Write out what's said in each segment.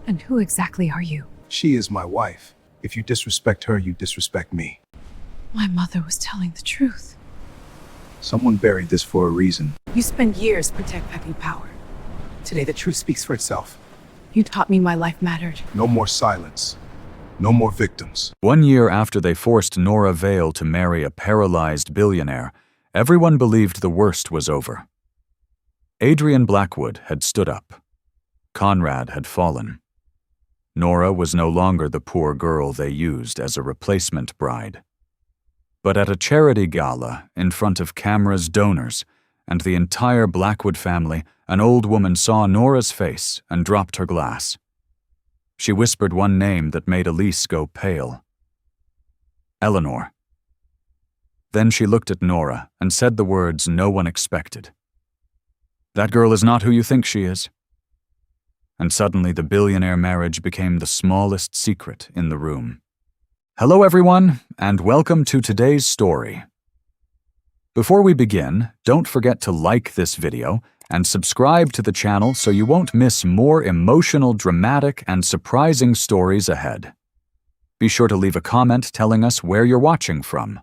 And who exactly are you? She is my wife. If you disrespect her, you disrespect me. My mother was telling the truth. Someone buried this for a reason. You spent years protecting power. Today, the truth speaks for itself. You taught me my life mattered. No more silence. No more victims. 1 year after they forced Nora Vale to marry a paralyzed billionaire, everyone believed the worst was over. Adrian Blackwood had stood up. Conrad had fallen. Nora was no longer the poor girl they used as a replacement bride. But at a charity gala, in front of cameras, donors, and the entire Blackwood family, an old woman saw Nora's face and dropped her glass. She whispered one name that made Elise go pale. Eleanor. Then she looked at Nora and said the words no one expected. "That girl is not who you think she is." And suddenly the billionaire marriage became the smallest secret in the room. Hello everyone, and welcome to today's story. Before we begin, don't forget to like this video and subscribe to the channel so you won't miss more emotional, dramatic, and surprising stories ahead. Be sure to leave a comment telling us where you're watching from.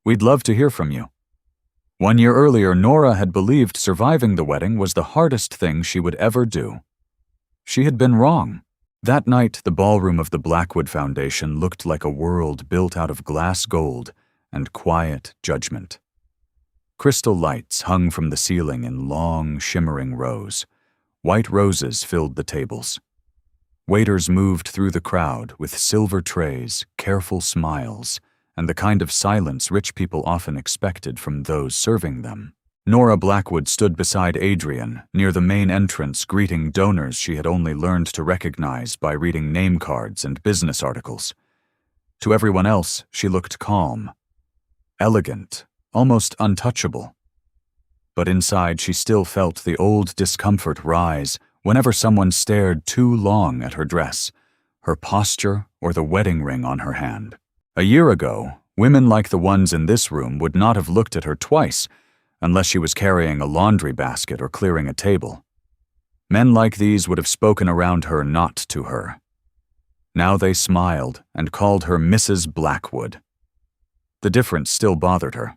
We'd love to hear from you. 1 year earlier, Nora had believed surviving the wedding was the hardest thing she would ever do. She had been wrong. That night, the ballroom of the Blackwood Foundation looked like a world built out of glass gold and quiet judgment. Crystal lights hung from the ceiling in long, shimmering rows. White roses filled the tables. Waiters moved through the crowd with silver trays, careful smiles, and the kind of silence rich people often expected from those serving them. Nora Blackwood stood beside Adrian, near the main entrance, greeting donors she had only learned to recognize by reading name cards and business articles. To everyone else, she looked calm, elegant, almost untouchable. But inside, she still felt the old discomfort rise whenever someone stared too long at her dress, her posture, or the wedding ring on her hand. A year ago, women like the ones in this room would not have looked at her twice unless she was carrying a laundry basket or clearing a table. Men like these would have spoken around her, not to her. Now they smiled and called her Mrs. Blackwood. The difference still bothered her.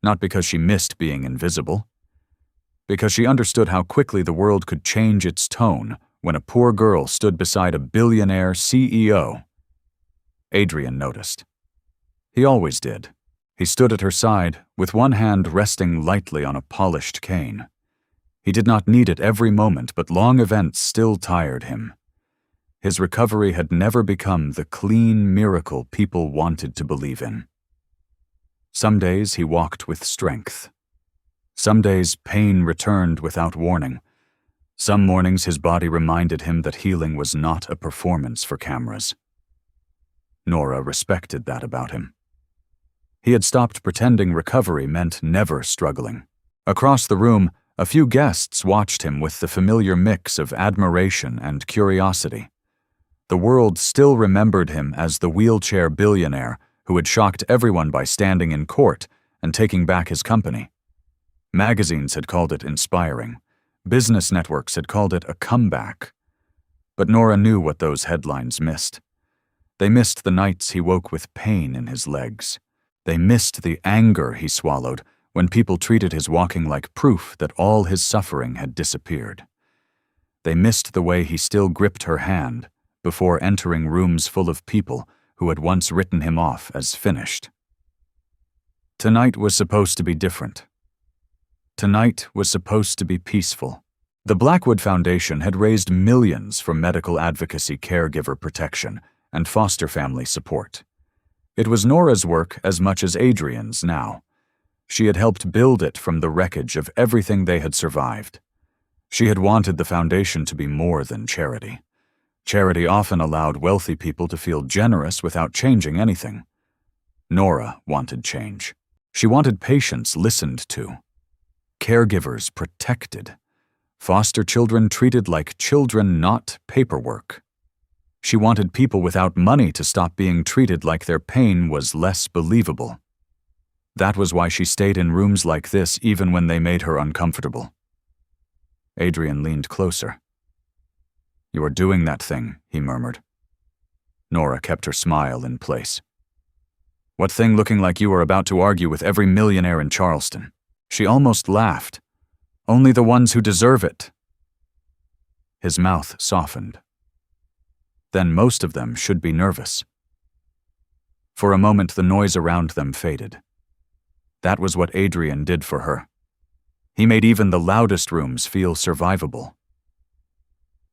Not because she missed being invisible, because she understood how quickly the world could change its tone when a poor girl stood beside a billionaire CEO. Adrian noticed. He always did. He stood at her side, with one hand resting lightly on a polished cane. He did not need it every moment, but long events still tired him. His recovery had never become the clean miracle people wanted to believe in. Some days he walked with strength. Some days pain returned without warning. Some mornings his body reminded him that healing was not a performance for cameras. Nora respected that about him. He had stopped pretending recovery meant never struggling. Across the room, a few guests watched him with the familiar mix of admiration and curiosity. The world still remembered him as the wheelchair billionaire who had shocked everyone by standing in court and taking back his company. Magazines had called it inspiring. Business networks had called it a comeback. But Nora knew what those headlines missed. They missed the nights he woke with pain in his legs. They missed the anger he swallowed when people treated his walking like proof that all his suffering had disappeared. They missed the way he still gripped her hand before entering rooms full of people who had once written him off as finished. Tonight was supposed to be different. Tonight was supposed to be peaceful. The Blackwood Foundation had raised millions for medical advocacy, caregiver protection, and foster family support. It was Nora's work as much as Adrian's now. She had helped build it from the wreckage of everything they had survived. She had wanted the foundation to be more than charity. Charity often allowed wealthy people to feel generous without changing anything. Nora wanted change. She wanted patients listened to, caregivers protected, foster children treated like children, not paperwork. She wanted people without money to stop being treated like their pain was less believable. That was why she stayed in rooms like this even when they made her uncomfortable. Adrian leaned closer. "You are doing that thing," he murmured. Nora kept her smile in place. "What thing looking like you are about to argue with every millionaire in Charleston?" She almost laughed. "Only the ones who deserve it." His mouth softened. "Then most of them should be nervous." For a moment the noise around them faded. That was what Adrian did for her. He made even the loudest rooms feel survivable.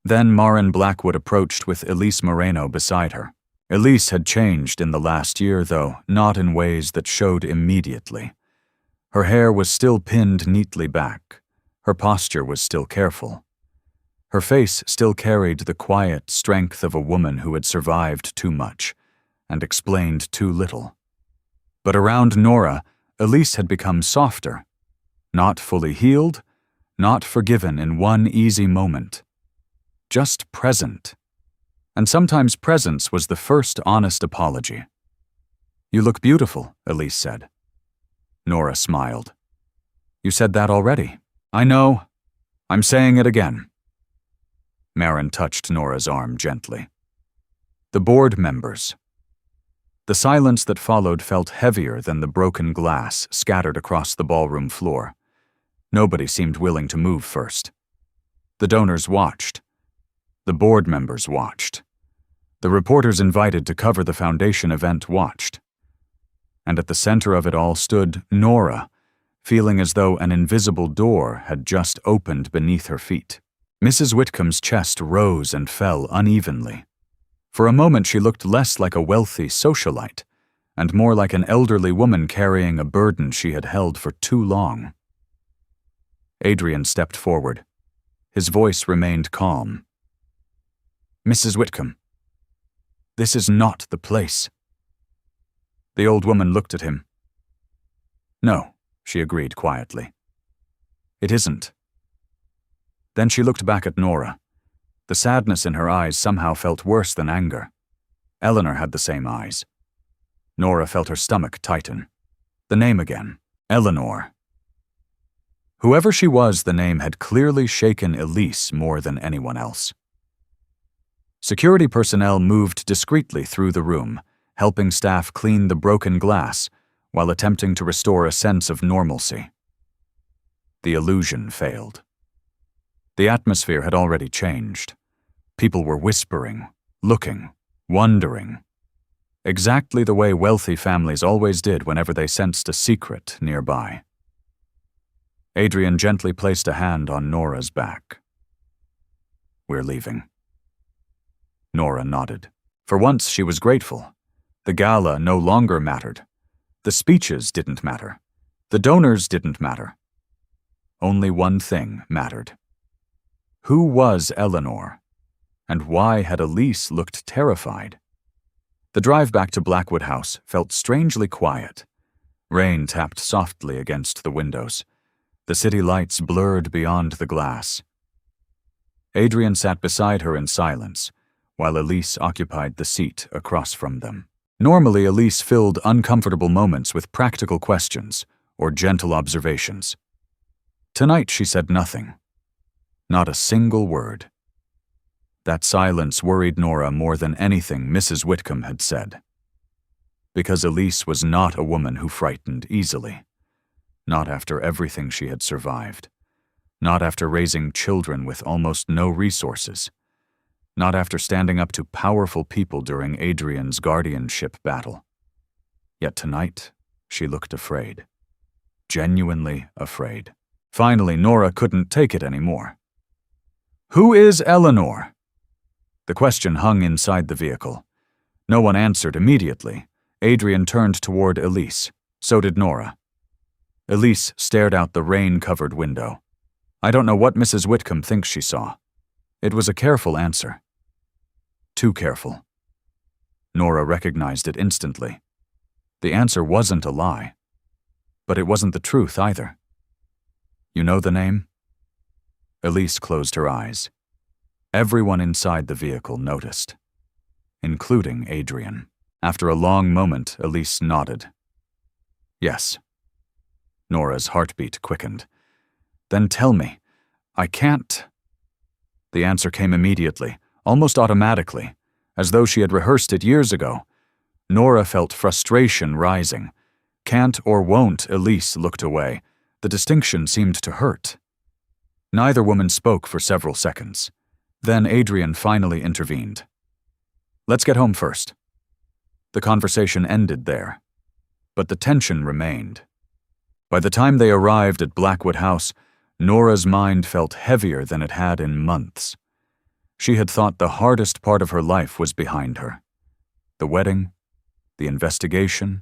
Then Marin Blackwood approached with Elise Moreno beside her. Elise had changed in the last year, though not in ways that showed immediately. Her hair was still pinned neatly back. Her posture was still careful. Her face still carried the quiet strength of a woman who had survived too much and explained too little. But around Nora, Elise had become softer, not fully healed, not forgiven in one easy moment, just present. And sometimes presence was the first honest apology. "You look beautiful," Elise said. Nora smiled. "You said that already." "I know. I'm saying it again." Marin touched Nora's arm gently. The board members. The silence that followed felt heavier than the broken glass scattered across the ballroom floor. Nobody seemed willing to move first. The donors watched. The board members watched. The reporters invited to cover the foundation event watched. And at the center of it all stood Nora, feeling as though an invisible door had just opened beneath her feet. Mrs. Whitcomb's chest rose and fell unevenly. For a moment she looked less like a wealthy socialite and more like an elderly woman carrying a burden she had held for too long. Adrian stepped forward. His voice remained calm. "Mrs. Whitcomb, this is not the place." The old woman looked at him. "No," she agreed quietly. "It isn't." Then she looked back at Nora. The sadness in her eyes somehow felt worse than anger. Eleanor had the same eyes. Nora felt her stomach tighten. The name again. Eleanor. Whoever she was, the name had clearly shaken Elise more than anyone else. Security personnel moved discreetly through the room, helping staff clean the broken glass while attempting to restore a sense of normalcy. The illusion failed. The atmosphere had already changed. People were whispering, looking, wondering. Exactly the way wealthy families always did whenever they sensed a secret nearby. Adrian gently placed a hand on Nora's back. "We're leaving." Nora nodded. For once she was grateful. The gala no longer mattered. The speeches didn't matter. The donors didn't matter. Only one thing mattered. Who was Eleanor? And why had Elise looked terrified? The drive back to Blackwood House felt strangely quiet. Rain tapped softly against the windows. The city lights blurred beyond the glass. Adrian sat beside her in silence, while Elise occupied the seat across from them. Normally, Elise filled uncomfortable moments with practical questions or gentle observations. Tonight she said nothing. Not a single word. That silence worried Nora more than anything Mrs. Whitcomb had said. Because Elise was not a woman who frightened easily. Not after everything she had survived. Not after raising children with almost no resources. Not after standing up to powerful people during Adrian's guardianship battle. Yet tonight, she looked afraid. Genuinely afraid. Finally, Nora couldn't take it anymore. "Who is Eleanor?" The question hung inside the vehicle. No one answered immediately. Adrian turned toward Elise. So did Nora. Elise stared out the rain-covered window. "I don't know what Mrs. Whitcomb thinks she saw." It was a careful answer. Too careful. Nora recognized it instantly. The answer wasn't a lie. But it wasn't the truth either. "You know the name?" Elise closed her eyes. Everyone inside the vehicle noticed, including Adrian. After a long moment, Elise nodded. "Yes." Nora's heartbeat quickened. "Then tell me. I can't." The answer came immediately, almost automatically, as though she had rehearsed it years ago. Nora felt frustration rising. Can't or won't, Elise looked away. The distinction seemed to hurt. Neither woman spoke for several seconds. Then Adrian finally intervened. "Let's get home first." The conversation ended there, but the tension remained. By the time they arrived at Blackwood House, Nora's mind felt heavier than it had in months. She had thought the hardest part of her life was behind her. The wedding, the investigation,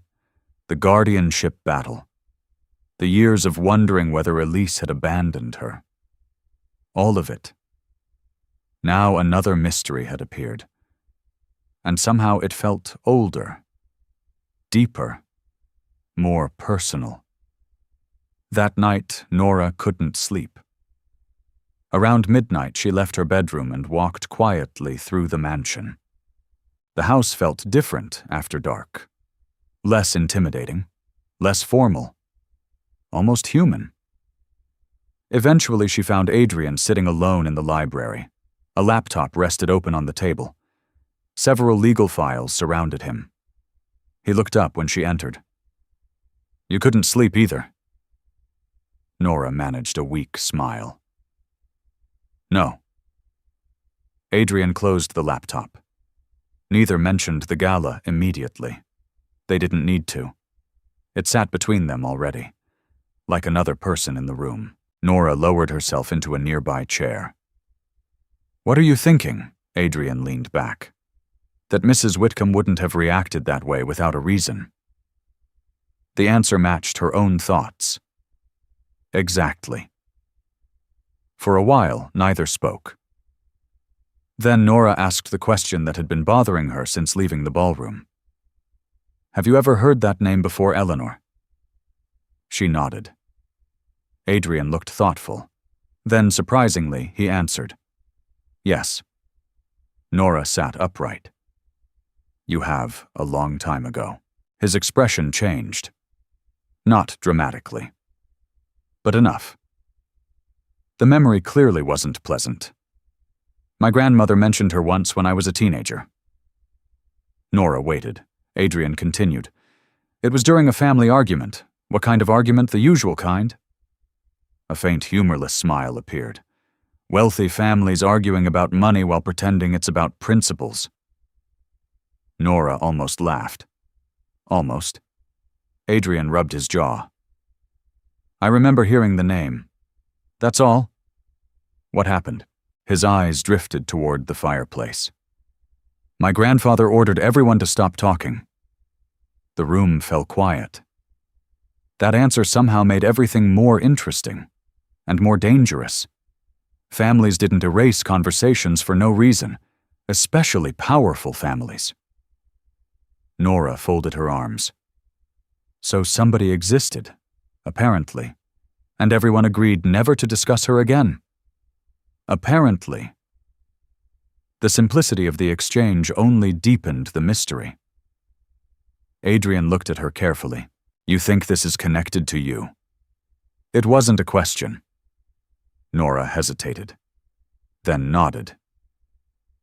the guardianship battle, the years of wondering whether Elise had abandoned her. All of it. Now another mystery had appeared. And somehow it felt older, deeper, more personal. That night, Nora couldn't sleep. Around midnight, she left her bedroom and walked quietly through the mansion. The house felt different after dark. Less intimidating, less formal, almost human. Eventually, she found Adrian sitting alone in the library. A laptop rested open on the table. Several legal files surrounded him. He looked up when she entered. "You couldn't sleep either." Nora managed a weak smile. "No." Adrian closed the laptop. Neither mentioned the gala immediately. They didn't need to. It sat between them already, like another person in the room. Nora lowered herself into a nearby chair. "What are you thinking?" Adrian leaned back. That Mrs. Whitcomb wouldn't have reacted that way without a reason. The answer matched her own thoughts. Exactly. For a while, neither spoke. Then Nora asked the question that had been bothering her since leaving the ballroom. "Have you ever heard that name before, Eleanor?" She nodded. Adrian looked thoughtful. Then, surprisingly, he answered, "Yes." Nora sat upright. "You have, a long time ago." His expression changed. Not dramatically, but enough. The memory clearly wasn't pleasant. "My grandmother mentioned her once when I was a teenager." Nora waited. Adrian continued. "It was during a family argument. What kind of argument? The usual kind." A faint, humorless smile appeared. Wealthy families arguing about money while pretending it's about principles. Nora almost laughed. Almost. Adrian rubbed his jaw. "I remember hearing the name. That's all." "What happened?" His eyes drifted toward the fireplace. "My grandfather ordered everyone to stop talking." The room fell quiet. That answer somehow made everything more interesting and more dangerous. Families didn't erase conversations for no reason, especially powerful families. Nora folded her arms. So somebody existed, apparently, and everyone agreed never to discuss her again. Apparently. The simplicity of the exchange only deepened the mystery. Adrian looked at her carefully. "You think this is connected to you?" It wasn't a question. Nora hesitated, then nodded.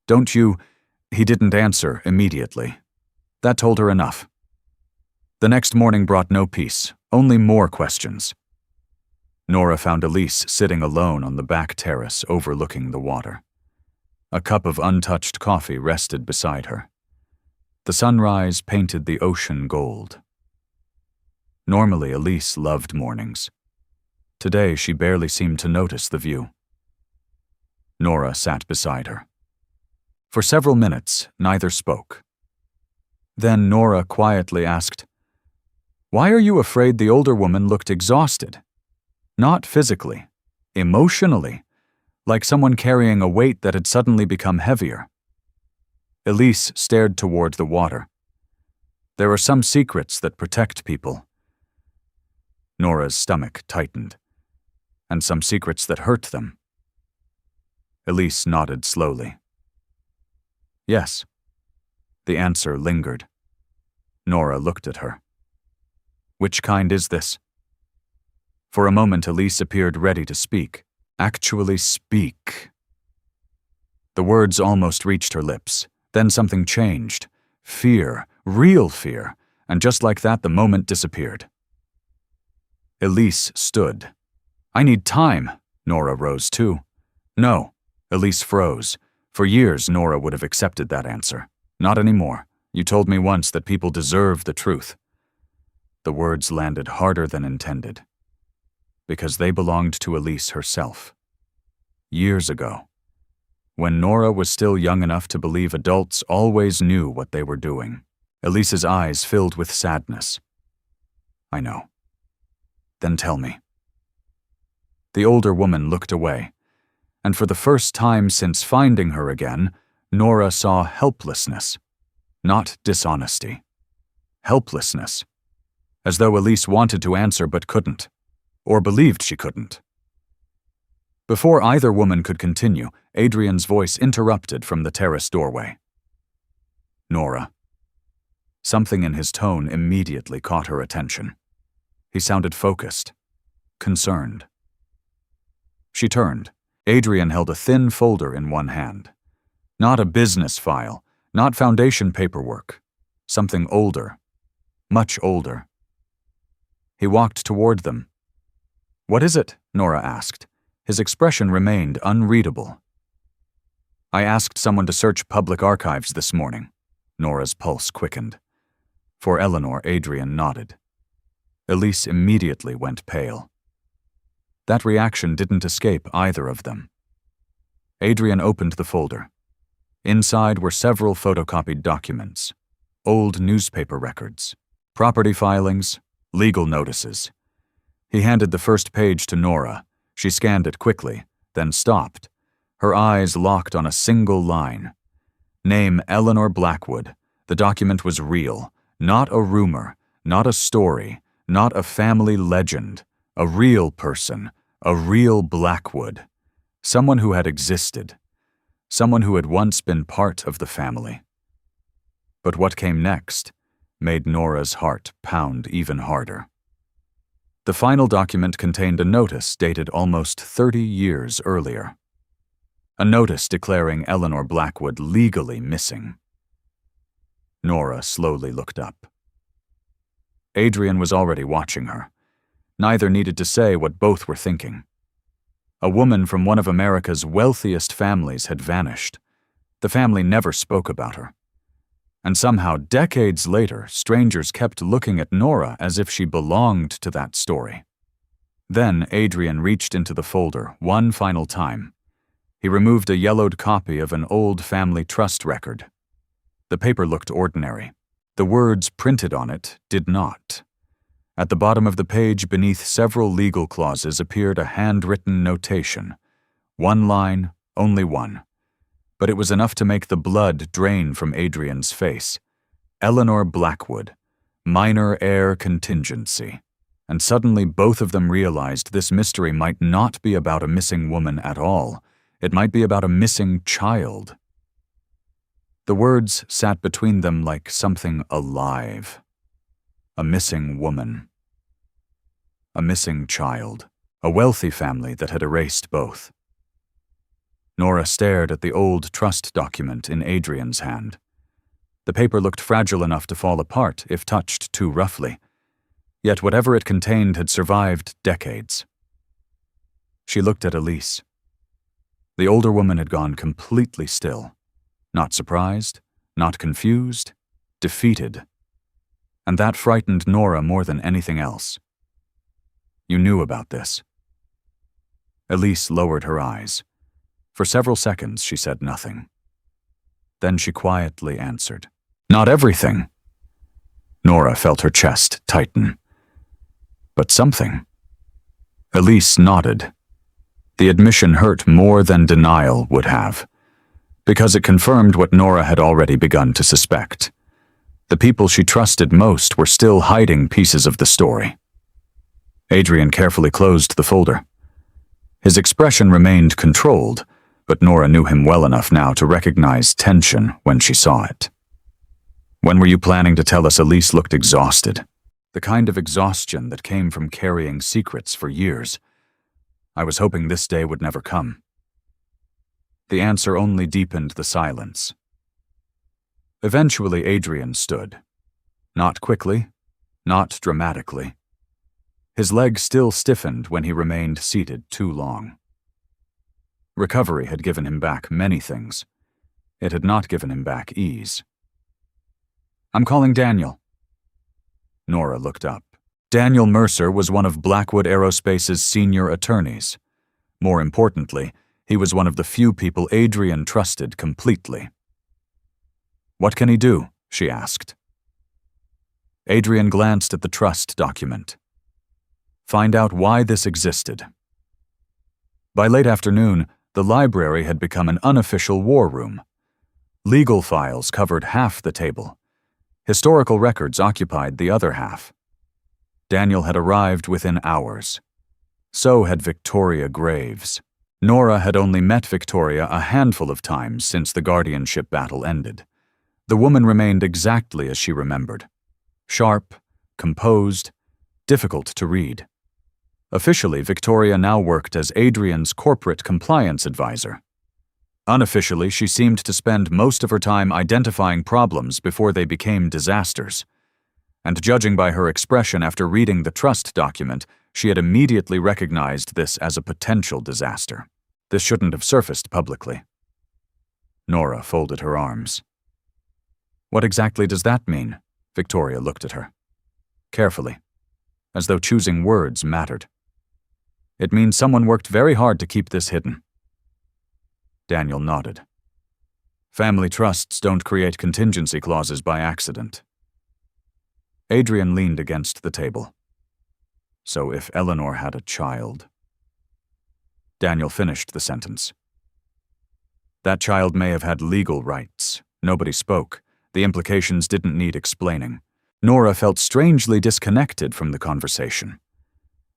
"Don't you—" He didn't answer immediately. That told her enough. The next morning brought no peace, only more questions. Nora found Elise sitting alone on the back terrace overlooking the water. A cup of untouched coffee rested beside her. The sunrise painted the ocean gold. Normally, Elise loved mornings. Today, she barely seemed to notice the view. Nora sat beside her. For several minutes, neither spoke. Then Nora quietly asked, "Why are you afraid the older woman looked exhausted? Not physically, emotionally, like someone carrying a weight that had suddenly become heavier." Elise stared toward the water. "There are some secrets that protect people." Nora's stomach tightened. "And some secrets that hurt them." Elise nodded slowly. "Yes." The answer lingered. Nora looked at her. "Which kind is this?" For a moment, Elise appeared ready to speak. Actually speak. The words almost reached her lips. Then something changed. Fear, real fear, and just like that, the moment disappeared. Elise stood. "I need time." Nora rose too. "No." Elise froze. For years, Nora would have accepted that answer. "Not anymore. You told me once that people deserve the truth." The words landed harder than intended, because they belonged to Elise herself. Years ago, when Nora was still young enough to believe adults always knew what they were doing. Elise's eyes filled with sadness. "I know." "Then tell me." The older woman looked away, and for the first time since finding her again, Nora saw helplessness, not dishonesty. Helplessness, as though Elise wanted to answer but couldn't, or believed she couldn't. Before either woman could continue, Adrian's voice interrupted from the terrace doorway. "Nora." Something in his tone immediately caught her attention. He sounded focused, concerned. She turned. Adrian held a thin folder in one hand. Not a business file, not foundation paperwork. Something older, much older. He walked toward them. "What is it?" Nora asked. His expression remained unreadable. "I asked someone to search public archives this morning." Nora's pulse quickened. For Eleanor, Adrian nodded. Elise immediately went pale. That reaction didn't escape either of them. Adrian opened the folder. Inside were several photocopied documents, old newspaper records, property filings, legal notices. He handed the first page to Nora. She scanned it quickly, then stopped, her eyes locked on a single line. Name Eleanor Blackwood. The document was real, not a rumor, not a story, not a family legend. A real person, a real Blackwood. Someone who had existed. Someone who had once been part of the family. But what came next made Nora's heart pound even harder. The final document contained a notice dated almost 30 years earlier. A notice declaring Eleanor Blackwood legally missing. Nora slowly looked up. Adrian was already watching her. Neither needed to say what both were thinking. A woman from one of America's wealthiest families had vanished. The family never spoke about her. And somehow, decades later, strangers kept looking at Nora as if she belonged to that story. Then Adrian reached into the folder one final time. He removed a yellowed copy of an old family trust record. The paper looked ordinary. The words printed on it did not. At the bottom of the page, beneath several legal clauses, appeared a handwritten notation. One line, only one. But it was enough to make the blood drain from Adrian's face. Eleanor Blackwood, minor heir contingency. And suddenly both of them realized this mystery might not be about a missing woman at all. It might be about a missing child. The words sat between them like something alive. A missing woman. A missing child. A wealthy family that had erased both. Nora stared at the old trust document in Adrian's hand. The paper looked fragile enough to fall apart if touched too roughly. Yet whatever it contained had survived decades. She looked at Elise. The older woman had gone completely still. Not surprised, not confused, defeated. And that frightened Nora more than anything else. "You knew about this." Elise lowered her eyes. For several seconds, she said nothing. Then she quietly answered, "Not everything." Nora felt her chest tighten. "But something." Elise nodded. The admission hurt more than denial would have, because it confirmed what Nora had already begun to suspect. The people she trusted most were still hiding pieces of the story. Adrian carefully closed the folder. His expression remained controlled, but Nora knew him well enough now to recognize tension when she saw it. "When were you planning to tell us?" Elise looked exhausted. The kind of exhaustion that came from carrying secrets for years. "I was hoping this day would never come." The answer only deepened the silence. Eventually, Adrian stood. Not quickly, not dramatically. His legs still stiffened when he remained seated too long. Recovery had given him back many things. It had not given him back ease. "I'm calling Daniel." Nora looked up. Daniel Mercer was one of Blackwood Aerospace's senior attorneys. More importantly, he was one of the few people Adrian trusted completely. "What can he do?" she asked. Adrian glanced at the trust document. Find out why this existed. By late afternoon, the library had become an unofficial war room. Legal files covered half the table. Historical records occupied the other half. Daniel had arrived within hours. So had Victoria Graves. Nora had only met Victoria a handful of times since the guardianship battle ended. The woman remained exactly as she remembered. Sharp, composed, difficult to read. Officially, Victoria now worked as Adrian's corporate compliance advisor. Unofficially, she seemed to spend most of her time identifying problems before they became disasters. And judging by her expression after reading the trust document, she had immediately recognized this as a potential disaster. This shouldn't have surfaced publicly. Nora folded her arms. "What exactly does that mean?" Victoria looked at her. Carefully, as though choosing words mattered. "It means someone worked very hard to keep this hidden." Daniel nodded. "Family trusts don't create contingency clauses by accident." Adrian leaned against the table. "So if Eleanor had a child..." Daniel finished the sentence. "That child may have had legal rights. Nobody spoke. The implications didn't need explaining." Nora felt strangely disconnected from the conversation.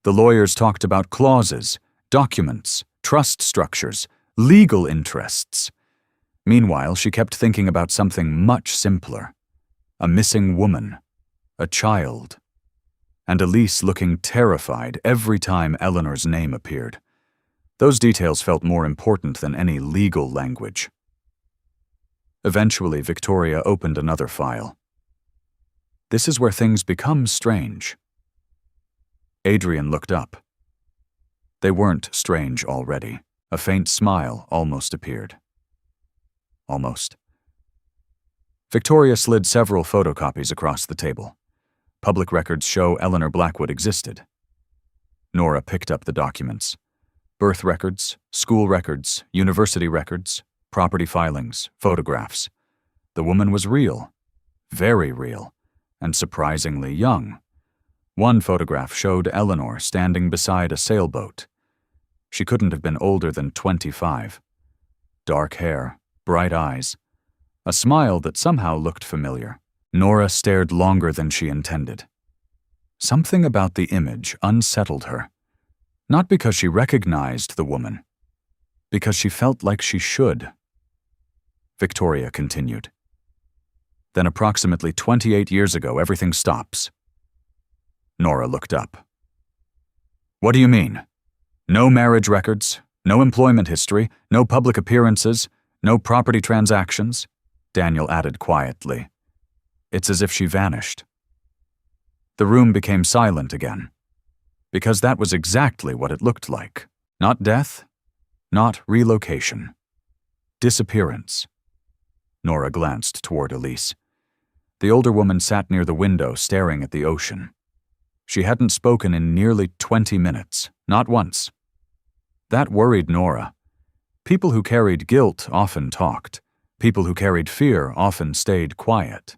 The lawyers talked about clauses, documents, trust structures, legal interests. Meanwhile, she kept thinking about something much simpler. A missing woman, a child, and Elise looking terrified every time Eleanor's name appeared. Those details felt more important than any legal language. Eventually, Victoria opened another file. This is where things become strange. Adrian looked up. They weren't strange already. A faint smile almost appeared. Almost. Victoria slid several photocopies across the table. Public records show Eleanor Blackwood existed. Nora picked up the documents. Birth records, school records, university records, property filings, photographs. The woman was real. Very real. And surprisingly young. One photograph showed Eleanor standing beside a sailboat. She couldn't have been older than 25. Dark hair, bright eyes, a smile that somehow looked familiar. Nora stared longer than she intended. Something about the image unsettled her. Not because she recognized the woman, because she felt like she should. Victoria continued. Then approximately 28 years ago, everything stops. Nora looked up. What do you mean? No marriage records, no employment history, no public appearances, no property transactions? Daniel added quietly. It's as if she vanished. The room became silent again, because that was exactly what it looked like. Not death, not relocation. Disappearance. Nora glanced toward Elise. The older woman sat near the window staring at the ocean. She hadn't spoken in nearly 20 minutes, not once. That worried Nora. People who carried guilt often talked. People who carried fear often stayed quiet.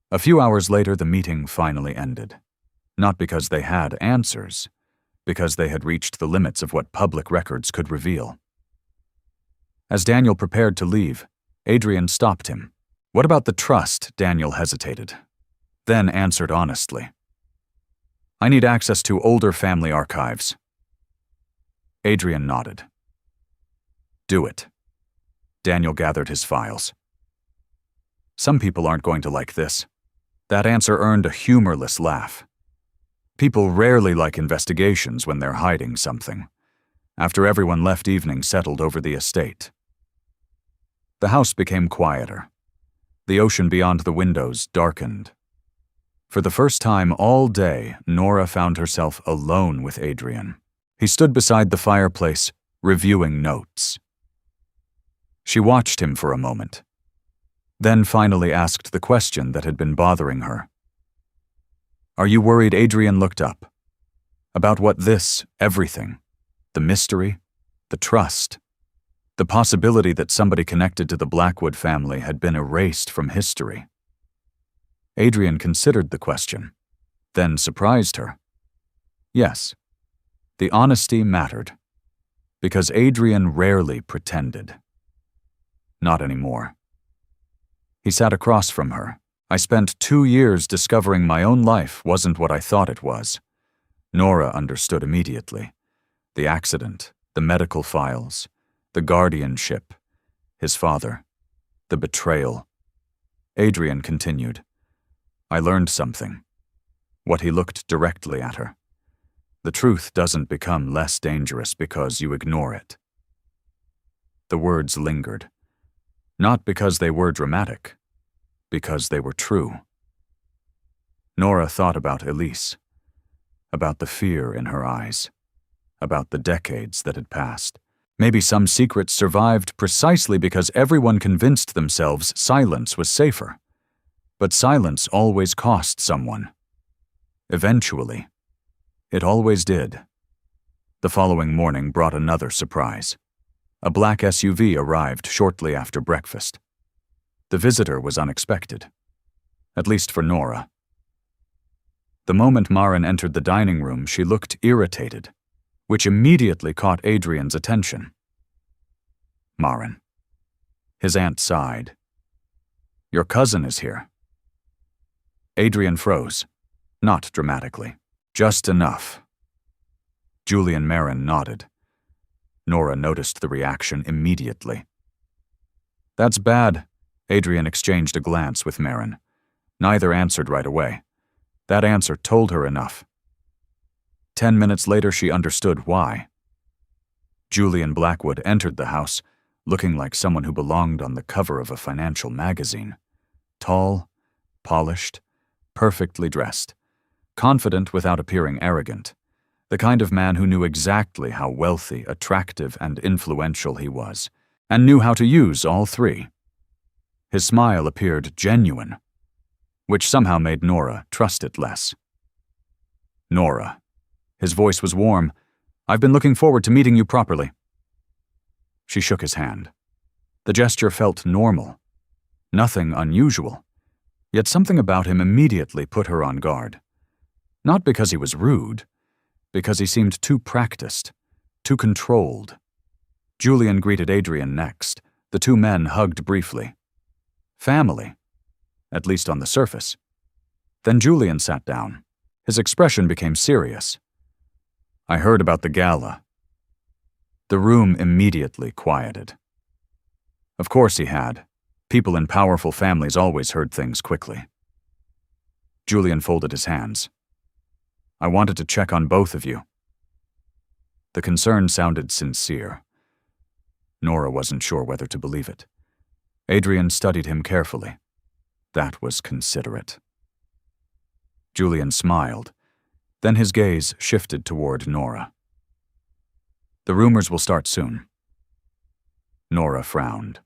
A few hours later, the meeting finally ended. Not because they had answers, because they had reached the limits of what public records could reveal. As Daniel prepared to leave, Adrian stopped him. What about the trust? Daniel hesitated, then answered honestly. I need access to older family archives. Adrian nodded. Do it. Daniel gathered his files. Some people aren't going to like this. That answer earned a humorless laugh. People rarely like investigations when they're hiding something. after everyone left, evening settled over the estate. The house became quieter. The ocean beyond the windows darkened. For the first time all day, Nora found herself alone with Adrian. He stood beside the fireplace, reviewing notes. She watched him for a moment, then finally asked the question that had been bothering her. "Are you worried?" Adrian looked up. "About what? This, everything. The mystery, the trust, the possibility that somebody connected to the Blackwood family had been erased from history." Adrian considered the question, then surprised her. Yes, the honesty mattered, because Adrian rarely pretended. Not anymore. He sat across from her. "I spent 2 years discovering my own life wasn't what I thought it was." Nora understood immediately. The accident, the medical files, the guardianship, his father, the betrayal. Adrian continued. "I learned something." What he looked directly at her. The truth doesn't become less dangerous because you ignore it. The words lingered. Not because they were dramatic, because they were true. Nora thought about Elise, about the fear in her eyes, about the decades that had passed. Maybe some secrets survived precisely because everyone convinced themselves silence was safer. But silence always cost someone. Eventually. It always did. The following morning brought another surprise. A black SUV arrived shortly after breakfast. The visitor was unexpected, at least for Nora. The moment Maren entered the dining room, she looked irritated, which immediately caught Adrian's attention. "Maren." His aunt sighed. "Your cousin is here." Adrian froze, not dramatically, just enough. Julian Maren nodded. Nora noticed the reaction immediately. "That's bad." Adrian exchanged a glance with Maren. Neither answered right away. That answer told her enough. 10 minutes later, she understood why. Julian Blackwood entered the house, looking like someone who belonged on the cover of a financial magazine. Tall, polished, perfectly dressed, confident without appearing arrogant, the kind of man who knew exactly how wealthy, attractive, and influential he was, and knew how to use all three. His smile appeared genuine, which somehow made Nora trust it less. "Nora." His voice was warm. "I've been looking forward to meeting you properly." She shook his hand. The gesture felt normal, nothing unusual, yet something about him immediately put her on guard. Not because he was rude, because he seemed too practiced, too controlled. Julian greeted Adrian next. The two men hugged briefly. Family, at least on the surface. Then Julian sat down. His expression became serious. "I heard about the gala." The room immediately quieted. Of course he had. People in powerful families always heard things quickly. Julian folded his hands. "I wanted to check on both of you." The concern sounded sincere. Nora wasn't sure whether to believe it. Adrian studied him carefully. That was considerate. Julian smiled. Then his gaze shifted toward Nora. "The rumors will start soon." Nora frowned.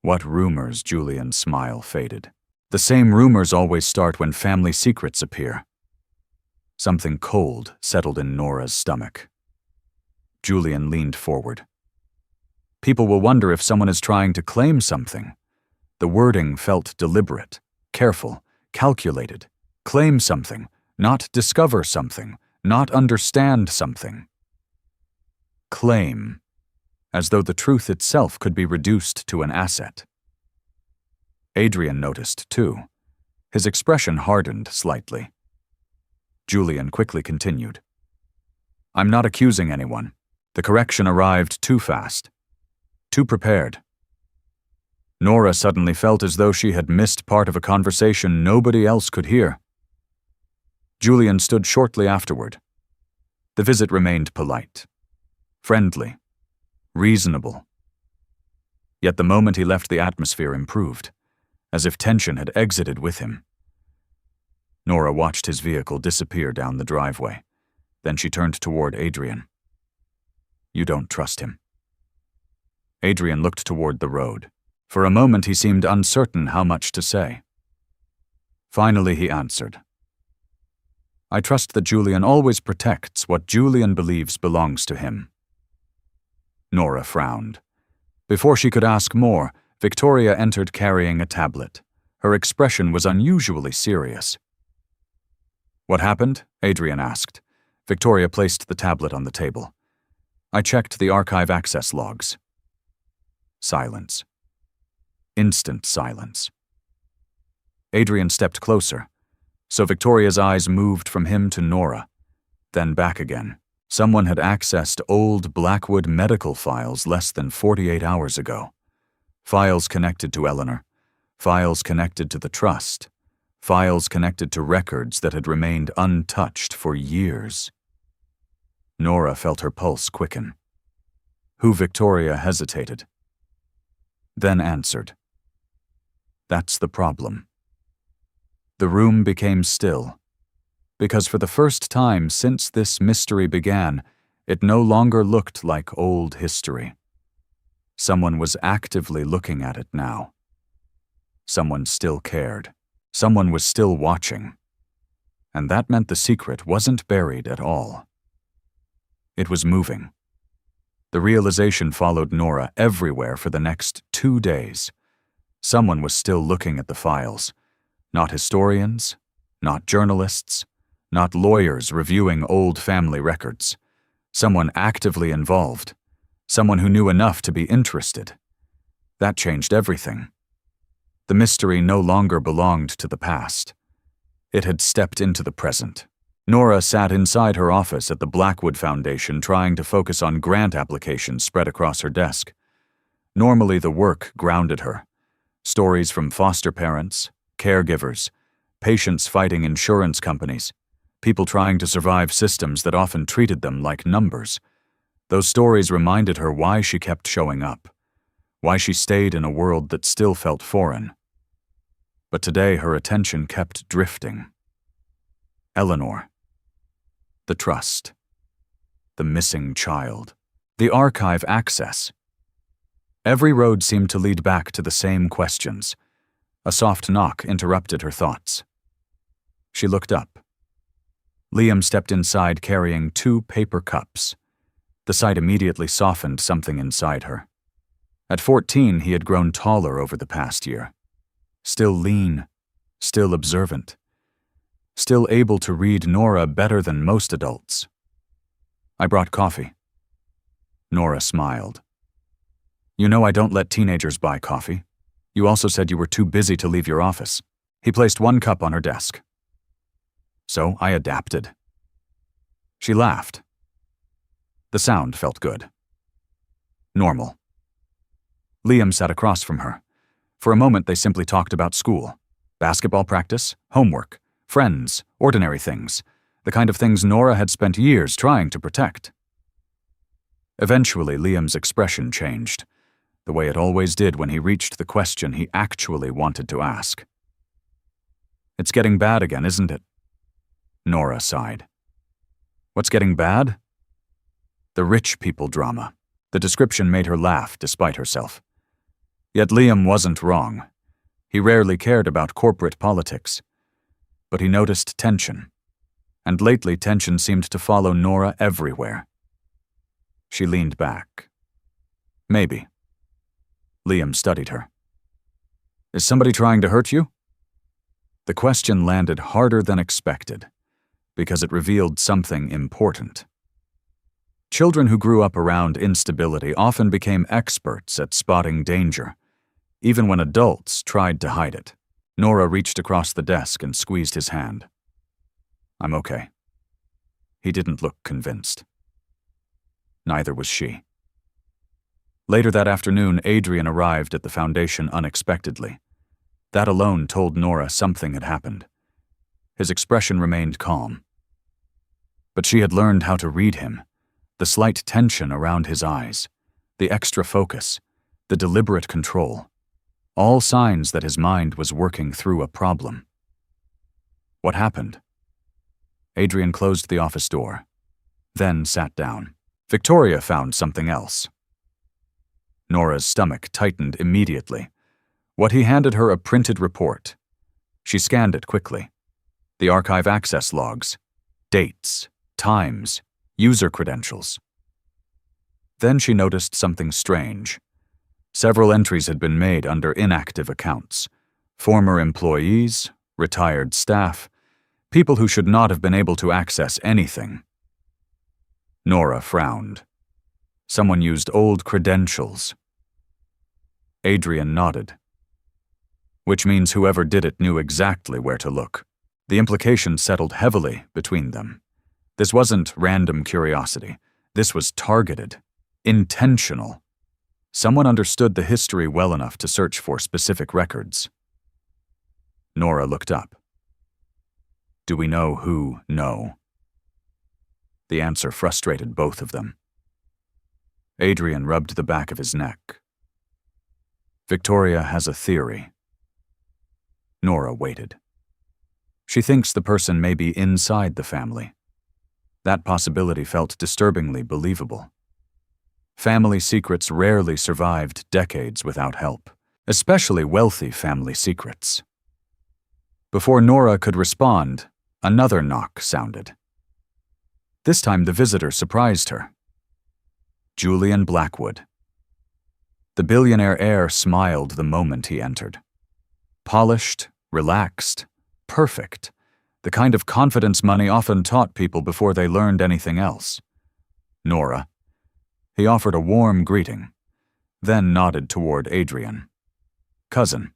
What rumors? Julian's smile faded. The same rumors always start when family secrets appear. Something cold settled in Nora's stomach. Julian leaned forward. "People will wonder if someone is trying to claim something." The wording felt deliberate, careful, calculated. Claim something, not discover something, not understand something. Claim, as though the truth itself could be reduced to an asset. Adrian noticed, too. His expression hardened slightly. Julian quickly continued. "I'm not accusing anyone. The correction arrived too fast. Too prepared." Nora suddenly felt as though she had missed part of a conversation nobody else could hear. Julian stood shortly afterward. The visit remained polite. friendly, reasonable. Yet the moment he left, the atmosphere improved, as if tension had exited with him. Nora watched his vehicle disappear down the driveway. Then she turned toward Adrian. "You don't trust him." Adrian looked toward the road. For a moment he seemed uncertain how much to say. Finally he answered. "I trust that Julian always protects what Julian believes belongs to him." Nora frowned. Before she could ask more, Victoria entered carrying a tablet. Her expression was unusually serious. "What happened?" Adrian asked. Victoria placed the tablet on the table. "I checked the archive access logs." Silence. Instant silence. Adrian stepped closer, so Victoria's eyes moved from him to Nora, then back again. Someone had accessed old Blackwood medical files less than 48 hours ago. Files connected to Eleanor, files connected to the trust, files connected to records that had remained untouched for years. Nora felt her pulse quicken. Victoria hesitated, then answered. "That's the problem." The room became still, because for the first time since this mystery began, it no longer looked like old history. Someone was actively looking at it now. Someone still cared. Someone was still watching. And that meant the secret wasn't buried at all. It was moving. The realization followed Nora everywhere for the next 2 days. Someone was still looking at the files. Not historians, not journalists, not lawyers reviewing old family records. Someone actively involved. Someone who knew enough to be interested. That changed everything. The mystery no longer belonged to the past. It had stepped into the present. Nora sat inside her office at the Blackwood Foundation trying to focus on grant applications spread across her desk. Normally the work grounded her. Stories from foster parents, caregivers, patients fighting insurance companies, people trying to survive systems that often treated them like numbers. Those stories reminded her why she kept showing up, why she stayed in a world that still felt foreign. But today her attention kept drifting. Eleanor. The trust. The missing child. The archive access. Every road seemed to lead back to the same questions. A soft knock interrupted her thoughts. She looked up. Liam stepped inside carrying 2 paper cups. The sight immediately softened something inside her. At 14, he had grown taller over the past year. Still lean, still observant, still able to read Nora better than most adults. "I brought coffee." Nora smiled. "You know I don't let teenagers buy coffee. You also said you were too busy to leave your office." He placed 1 cup on her desk. "So I adapted." She laughed. The sound felt good. Normal. Liam sat across from her. For a moment they simply talked about school. Basketball practice, homework, friends, ordinary things. The kind of things Nora had spent years trying to protect. Eventually Liam's expression changed, the way it always did when he reached the question he actually wanted to ask. "It's getting bad again, isn't it?" Nora sighed. "What's getting bad?" "The rich people drama." The description made her laugh despite herself. Yet Liam wasn't wrong. He rarely cared about corporate politics. But he noticed tension. And lately tension seemed to follow Nora everywhere. She leaned back. "Maybe." Liam studied her. "Is somebody trying to hurt you?" The question landed harder than expected, because it revealed something important. Children who grew up around instability often became experts at spotting danger, even when adults tried to hide it. Nora reached across the desk and squeezed his hand. "I'm okay." He didn't look convinced. Neither was she. Later that afternoon, Adrian arrived at the foundation unexpectedly. That alone told Nora something had happened. His expression remained calm. But she had learned how to read him, The slight tension around his eyes, the extra focus, the deliberate control, all signs that his mind was working through a problem. What happened? Adrian closed the office door, then sat down. Victoria found something else. Nora's stomach tightened immediately. What he handed her, a printed report. She scanned it quickly. The archive access logs, dates, times, user credentials. Then she noticed something strange. Several entries had been made under inactive accounts. Former employees, retired staff, people who should not have been able to access anything. Nora frowned. Someone used old credentials. Adrian nodded. Which means whoever did it knew exactly where to look. The implications settled heavily between them. This wasn't random curiosity. This was targeted, intentional. Someone understood the history well enough to search for specific records. Nora looked up. Do we know who? No. The answer frustrated both of them. Adrian rubbed the back of his neck. Victoria has a theory. Nora waited. She thinks the person may be inside the family. That possibility felt disturbingly believable. Family secrets rarely survived decades without help, especially wealthy family secrets. Before Nora could respond, another knock sounded. This time the visitor surprised her. Julian Blackwood. The billionaire heir smiled the moment he entered. Polished, relaxed, perfect, the kind of confidence money often taught people before they learned anything else. Nora. He offered a warm greeting, then nodded toward Adrian. Cousin.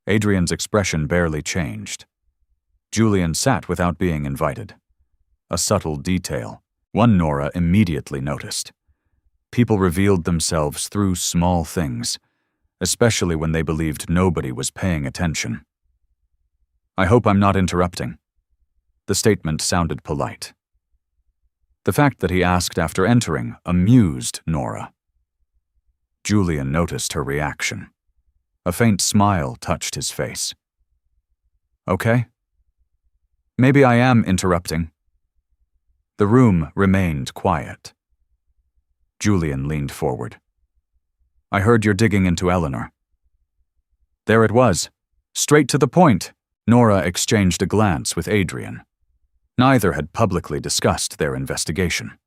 Adrian's expression barely changed. Julian sat without being invited. A subtle detail, one Nora immediately noticed. People revealed themselves through small things, especially when they believed nobody was paying attention. I hope I'm not interrupting. The statement sounded polite. The fact that he asked after entering amused Nora. Julian noticed her reaction. A faint smile touched his face. Okay. Maybe I am interrupting. The room remained quiet. Julian leaned forward. I heard you're digging into Eleanor. There it was. Straight to the point. Nora exchanged a glance with Adrian. Neither had publicly discussed their investigation.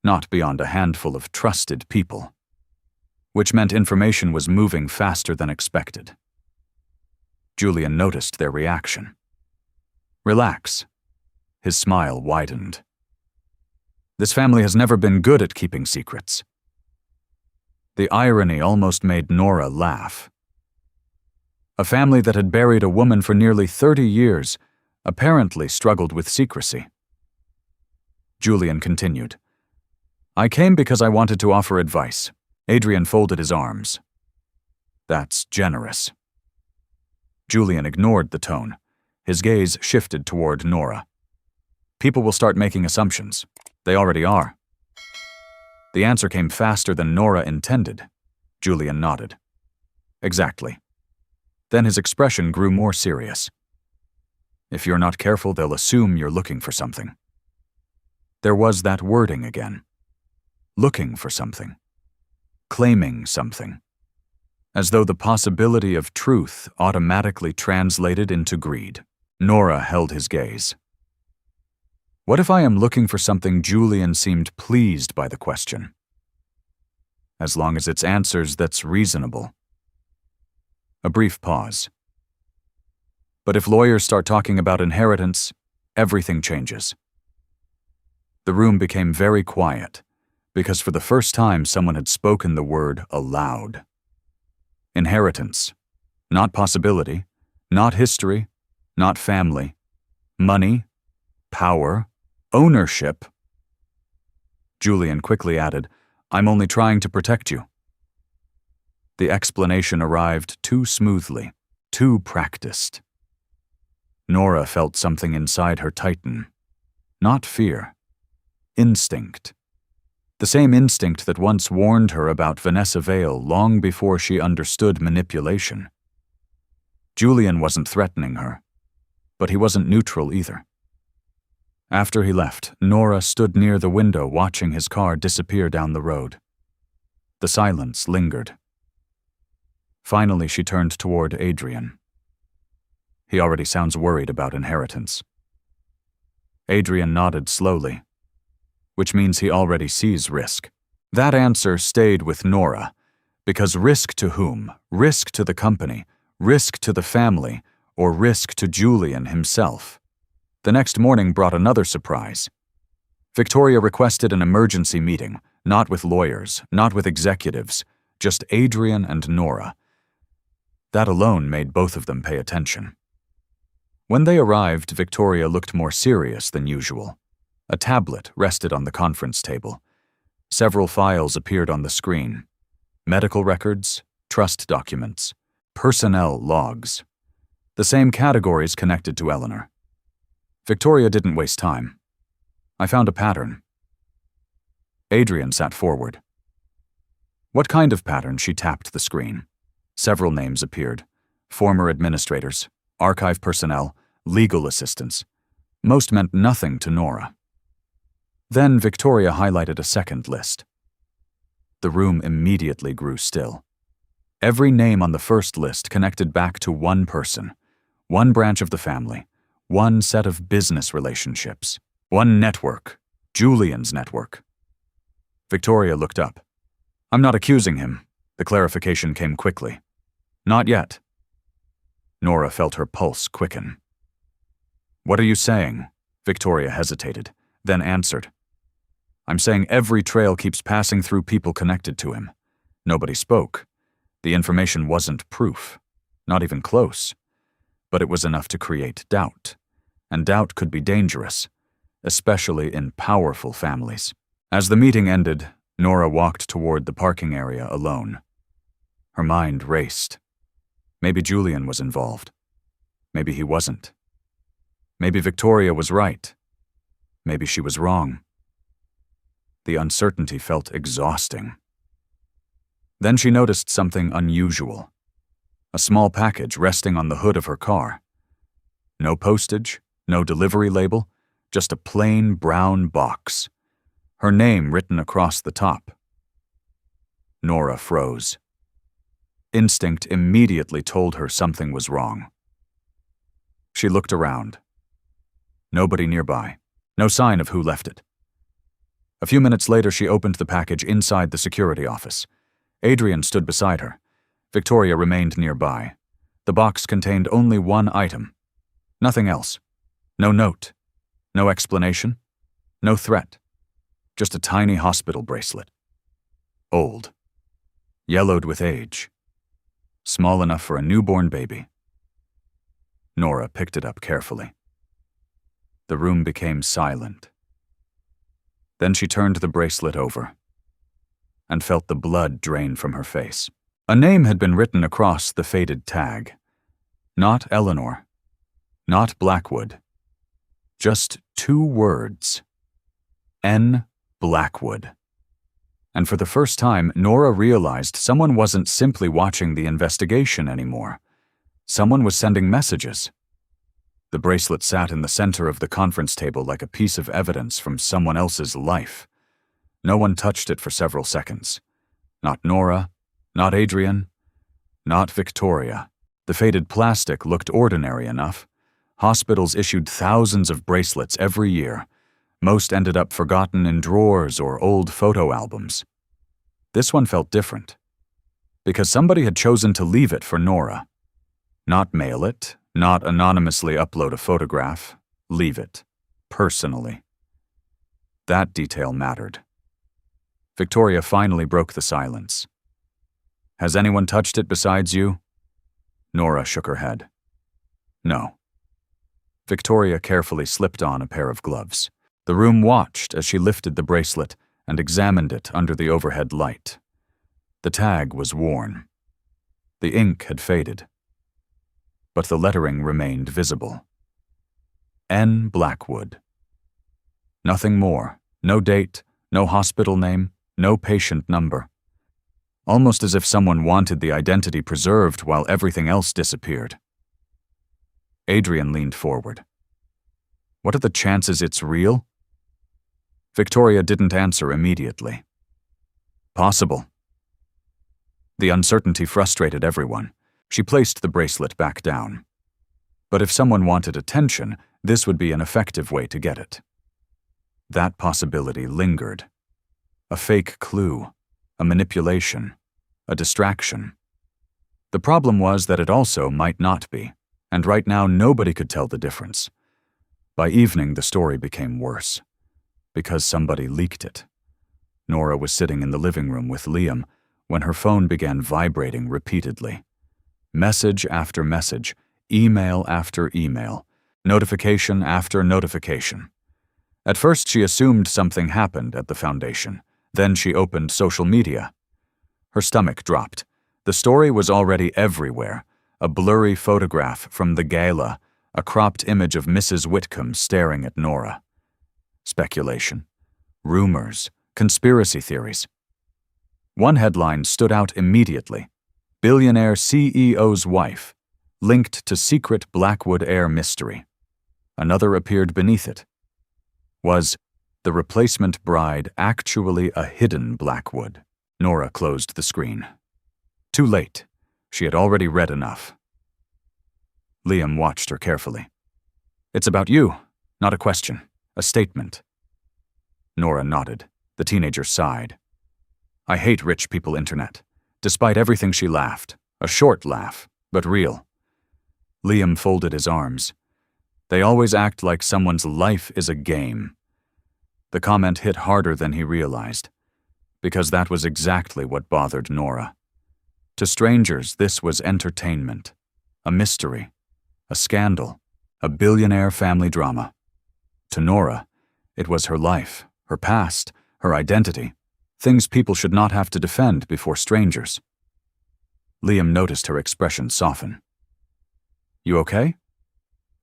Not beyond a handful of trusted people. Which meant information was moving faster than expected. Julian noticed their reaction. Relax. His smile widened. This family has never been good at keeping secrets. The irony almost made Nora laugh. A family that had buried a woman for nearly 30 years apparently struggled with secrecy. Julian continued. I came because I wanted to offer advice. Adrian folded his arms. That's generous. Julian ignored the tone. His gaze shifted toward Nora. People will start making assumptions. They already are. The answer came faster than Nora intended. Julian nodded. Exactly. Then his expression grew more serious. If you're not careful, they'll assume you're looking for something. There was that wording again. Looking for something. Claiming something. As though the possibility of truth automatically translated into greed. Nora held his gaze. What if I am looking for something? Julian seemed pleased by the question. As long as it's answers that's reasonable. A brief pause. But if lawyers start talking about inheritance, everything changes. The room became very quiet, because for the first time someone had spoken the word aloud. Inheritance. Not possibility, not history, not family. Money, power, ownership. Julian quickly added, I'm only trying to protect you. The explanation arrived too smoothly, too practiced. Nora felt something inside her tighten. Not fear. Instinct. The same instinct that once warned her about Vanessa Vale long before she understood manipulation. Julian wasn't threatening her, but he wasn't neutral either. After he left, Nora stood near the window watching his car disappear down the road. The silence lingered. Finally, she turned toward Adrian. He already sounds worried about inheritance. Adrian nodded slowly, which means he already sees risk. That answer stayed with Nora, because risk to whom? Risk to the company, risk to the family, or risk to Julian himself? The next morning brought another surprise. Victoria requested an emergency meeting, not with lawyers, not with executives, just Adrian and Nora. That alone made both of them pay attention. When they arrived, Victoria looked more serious than usual. A tablet rested on the conference table. Several files appeared on the screen. Medical records, trust documents, personnel logs. The same categories connected to Eleanor. Victoria didn't waste time. I found a pattern. Adrian sat forward. What kind of pattern? She tapped the screen. Several names appeared. Former administrators, archive personnel, legal assistants. Most meant nothing to Nora. Then Victoria highlighted a second list. The room immediately grew still. Every name on the first list connected back to one person, one branch of the family, one set of business relationships, one network, Julian's network. Victoria looked up. I'm not accusing him. The clarification came quickly. Not yet. Nora felt her pulse quicken. What are you saying? Victoria hesitated, then answered. I'm saying every trail keeps passing through people connected to him. Nobody spoke. The information wasn't proof, not even close. But it was enough to create doubt. And doubt could be dangerous, especially in powerful families. As the meeting ended, Nora walked toward the parking area alone. Her mind raced. Maybe Julian was involved. Maybe he wasn't. Maybe Victoria was right. Maybe she was wrong. The uncertainty felt exhausting. Then she noticed something unusual. A small package resting on the hood of her car. No postage, no delivery label, just a plain brown box. Her name written across the top. Nora froze. Instinct immediately told her something was wrong. She looked around. Nobody nearby. No sign of who left it. A few minutes later, she opened the package inside the security office. Adrian stood beside her. Victoria remained nearby. The box contained only one item. Nothing else. No note. No explanation. No threat. Just a tiny hospital bracelet. Old. Yellowed with age. Small enough for a newborn baby. Nora picked it up carefully. The room became silent. Then she turned the bracelet over and felt the blood drain from her face. A name had been written across the faded tag. Not Eleanor. Not Blackwood. Just 2 words. N. Blackwood. And for the first time, Nora realized someone wasn't simply watching the investigation anymore. Someone was sending messages. The bracelet sat in the center of the conference table like a piece of evidence from someone else's life. No one touched it for several seconds. Not Nora, not Adrian, not Victoria. The faded plastic looked ordinary enough. Hospitals issued thousands of bracelets every year. Most ended up forgotten in drawers or old photo albums. This one felt different, because somebody had chosen to leave it for Nora. Not mail it, not anonymously upload a photograph. Leave it. Personally. That detail mattered. Victoria finally broke the silence. Has anyone touched it besides you? Nora shook her head. No. Victoria carefully slipped on a pair of gloves. The room watched as she lifted the bracelet and examined it under the overhead light. The tag was worn. The ink had faded. But the lettering remained visible. N. Blackwood. Nothing more. No date, No hospital name, no patient number. Almost as if someone wanted the identity preserved while everything else disappeared. Adrian leaned forward. What are the chances it's real? Victoria didn't answer immediately. Possible. The uncertainty frustrated everyone. She placed the bracelet back down. But if someone wanted attention, this would be an effective way to get it. That possibility lingered. A fake clue, a manipulation, a distraction. The problem was that it also might not be, and right now nobody could tell the difference. By evening, the story became worse. Because somebody leaked it. Nora was sitting in the living room with Liam when her phone began vibrating repeatedly. Message after message, email after email, notification after notification. At first, she assumed something happened at the foundation. Then she opened social media. Her stomach dropped. The story was already everywhere. A blurry photograph from the gala, a cropped image of Mrs. Whitcomb staring at Nora. Speculation, rumors, conspiracy theories. One headline stood out immediately. Billionaire CEO's wife, linked to secret Blackwood heir mystery. Another appeared beneath it. Was the replacement bride actually a hidden Blackwood? Nora closed the screen. Too late. She had already read enough. Liam watched her carefully. It's about you, not a question, a statement. Nora nodded. The teenager sighed. I hate rich people internet. Despite everything, she laughed. A short laugh, but real. Liam folded his arms. They always act like someone's life is a game. The comment hit harder than he realized, because that was exactly what bothered Nora. To strangers, this was entertainment, a mystery, a scandal, a billionaire family drama. To Nora, it was her life, her past, her identity, things people should not have to defend before strangers. Liam noticed her expression soften. You okay?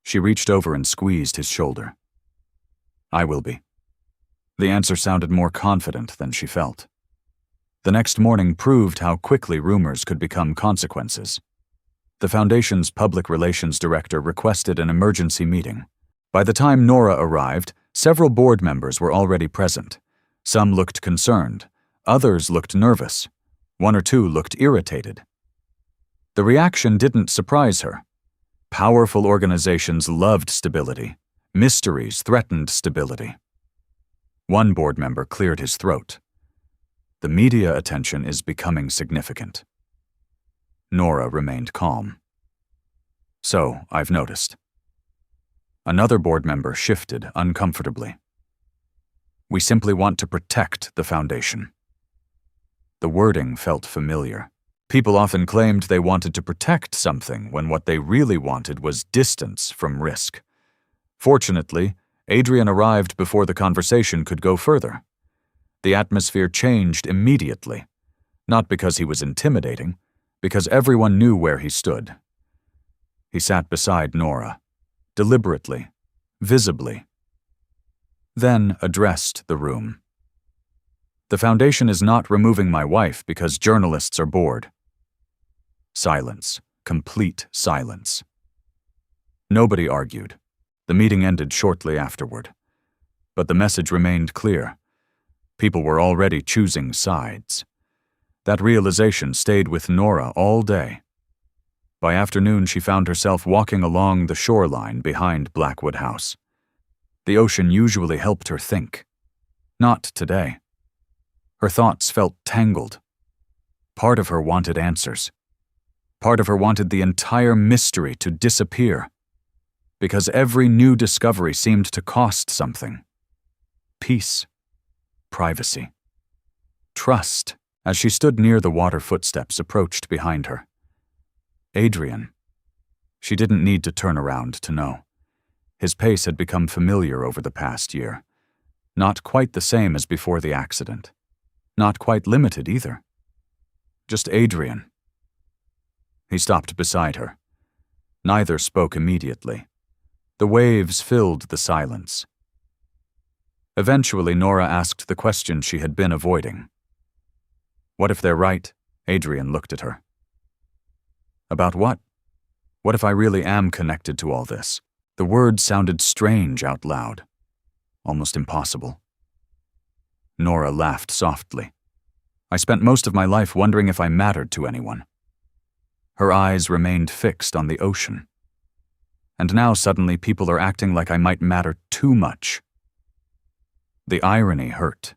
She reached over and squeezed his shoulder. I will be. The answer sounded more confident than she felt. The next morning proved how quickly rumors could become consequences. The Foundation's public relations director requested an emergency meeting. By the time Nora arrived, several board members were already present. Some looked concerned, others looked nervous, one or two looked irritated. The reaction didn't surprise her. Powerful organizations loved stability. Mysteries threatened stability. One board member cleared his throat. The media attention is becoming significant. Nora remained calm. So, I've noticed. Another board member shifted uncomfortably. We simply want to protect the Foundation. The wording felt familiar. People often claimed they wanted to protect something when what they really wanted was distance from risk. Fortunately, Adrian arrived before the conversation could go further. The atmosphere changed immediately, not because he was intimidating, because everyone knew where he stood. He sat beside Nora, deliberately, visibly. Then addressed the room. The Foundation is not removing my wife because journalists are bored. Silence, complete silence. Nobody argued. The meeting ended shortly afterward. But the message remained clear. People were already choosing sides. That realization stayed with Nora all day. By afternoon, she found herself walking along the shoreline behind Blackwood House. The ocean usually helped her think. Not today. Her thoughts felt tangled. Part of her wanted answers. Part of her wanted the entire mystery to disappear. Because every new discovery seemed to cost something. Peace. Privacy. Trust. As she stood near the water, footsteps approached behind her. Adrian. She didn't need to turn around to know. His pace had become familiar over the past year. Not quite the same as before the accident. Not quite limited either. Just Adrian. He stopped beside her. Neither spoke immediately. The waves filled the silence. Eventually, Nora asked the question she had been avoiding. What if they're right? Adrian looked at her. About what? What if I really am connected to all this? The words sounded strange out loud. Almost impossible. Nora laughed softly. I spent most of my life wondering if I mattered to anyone. Her eyes remained fixed on the ocean. And now suddenly people are acting like I might matter too much. The irony hurt.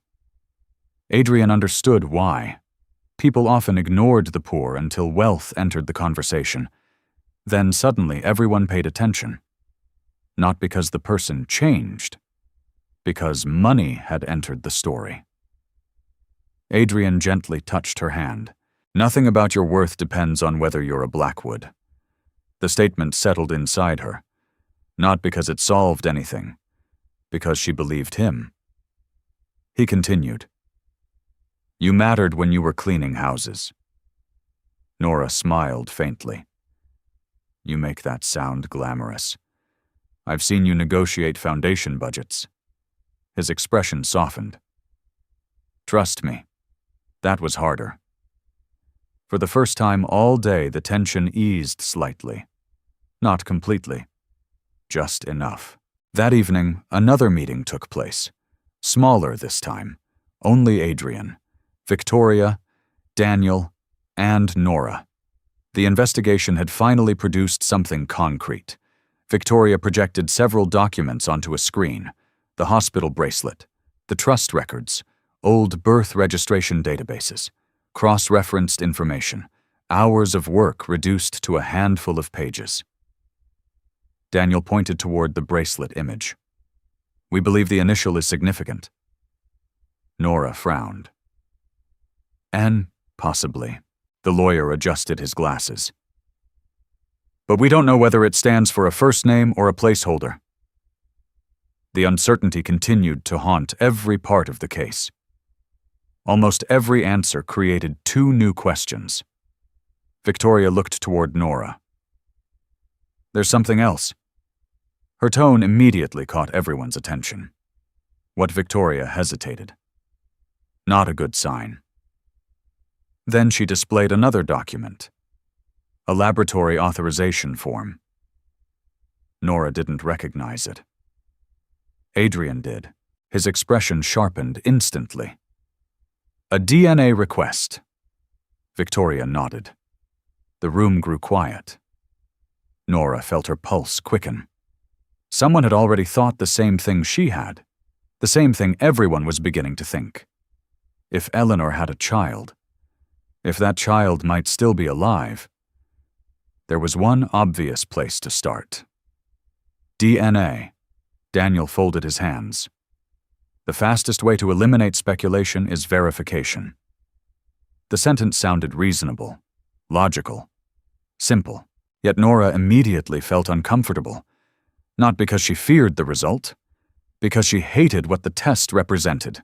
Adrian understood why. People often ignored the poor until wealth entered the conversation. Then suddenly everyone paid attention. Not because the person changed, because money had entered the story. Adrian gently touched her hand. Nothing about your worth depends on whether you're a Blackwood. The statement settled inside her, not because it solved anything, because she believed him. He continued. You mattered when you were cleaning houses. Nora smiled faintly. You make that sound glamorous. I've seen you negotiate foundation budgets. His expression softened. Trust me, that was harder. For the first time all day, the tension eased slightly. Not completely. Just enough. That evening, another meeting took place. Smaller this time. Only Adrian, Victoria, Daniel, and Nora. The investigation had finally produced something concrete. Victoria projected several documents onto a screen. The hospital bracelet, the trust records, old birth registration databases, cross-referenced information, hours of work reduced to a handful of pages. Daniel pointed toward the bracelet image. We believe the initial is significant. Nora frowned. N, possibly. The lawyer adjusted his glasses. But we don't know whether it stands for a first name or a placeholder. The uncertainty continued to haunt every part of the case. Almost every answer created two new questions. Victoria looked toward Nora. There's something else. Her tone immediately caught everyone's attention. What Victoria hesitated. Not a good sign. Then she displayed another document. A laboratory authorization form. Nora didn't recognize it. Adrian did. His expression sharpened instantly. A DNA request. Victoria nodded. The room grew quiet. Nora felt her pulse quicken. Someone had already thought the same thing she had. The same thing everyone was beginning to think. If Eleanor had a child, if that child might still be alive, there was one obvious place to start. DNA. Daniel folded his hands. The fastest way to eliminate speculation is verification. The sentence sounded reasonable, logical, simple. Yet Nora immediately felt uncomfortable. Not because she feared the result, because she hated what the test represented.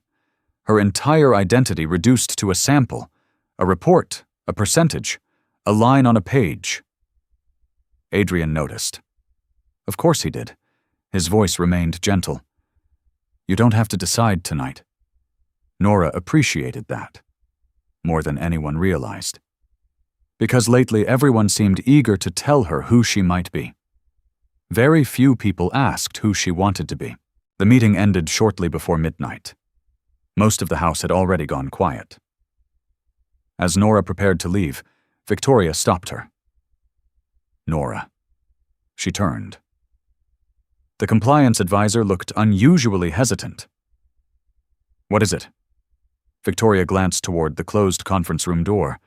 Her entire identity reduced to a sample, a report, a percentage, a line on a page. Adrian noticed. Of course he did. His voice remained gentle. You don't have to decide tonight. Nora appreciated that, more than anyone realized. Because lately everyone seemed eager to tell her who she might be. Very few people asked who she wanted to be. The meeting ended shortly before midnight. Most of the house had already gone quiet. As Nora prepared to leave, Victoria stopped her. Nora. She turned. The compliance advisor looked unusually hesitant. What is it? Victoria glanced toward the closed conference room door,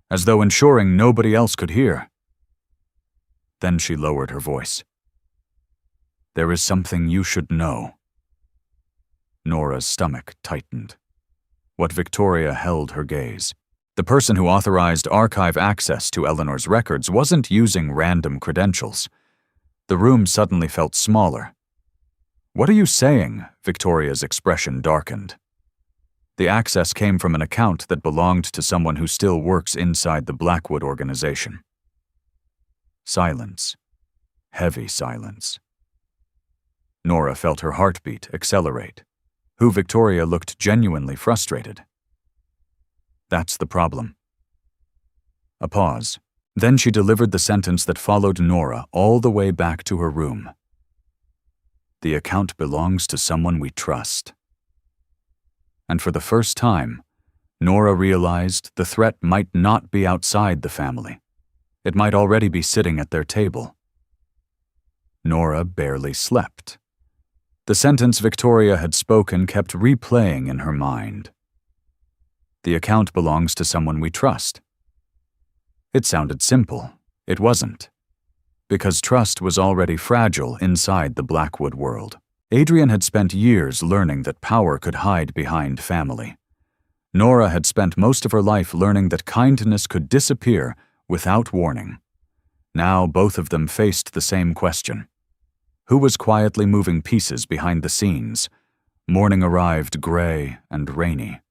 as though ensuring nobody else could hear. Then she lowered her voice. There is something you should know. Nora's stomach tightened. What Victoria held her gaze. The person who authorized archive access to Eleanor's records wasn't using random credentials. The room suddenly felt smaller. What are you saying? Victoria's expression darkened. The access came from an account that belonged to someone who still works inside the Blackwood organization. Silence. Heavy silence. Nora felt her heartbeat accelerate. who Victoria looked genuinely frustrated. That's the problem. A pause. Then she delivered the sentence that followed Nora all the way back to her room. The account belongs to someone we trust. And for the first time, Nora realized the threat might not be outside the family. It might already be sitting at their table. Nora barely slept. The sentence Victoria had spoken kept replaying in her mind. The account belongs to someone we trust. It sounded simple. It wasn't. Because trust was already fragile inside the Blackwood world. Adrian had spent years learning that power could hide behind family. Nora had spent most of her life learning that kindness could disappear without warning. Now both of them faced the same question. Who was quietly moving pieces behind the scenes? Morning arrived gray and rainy.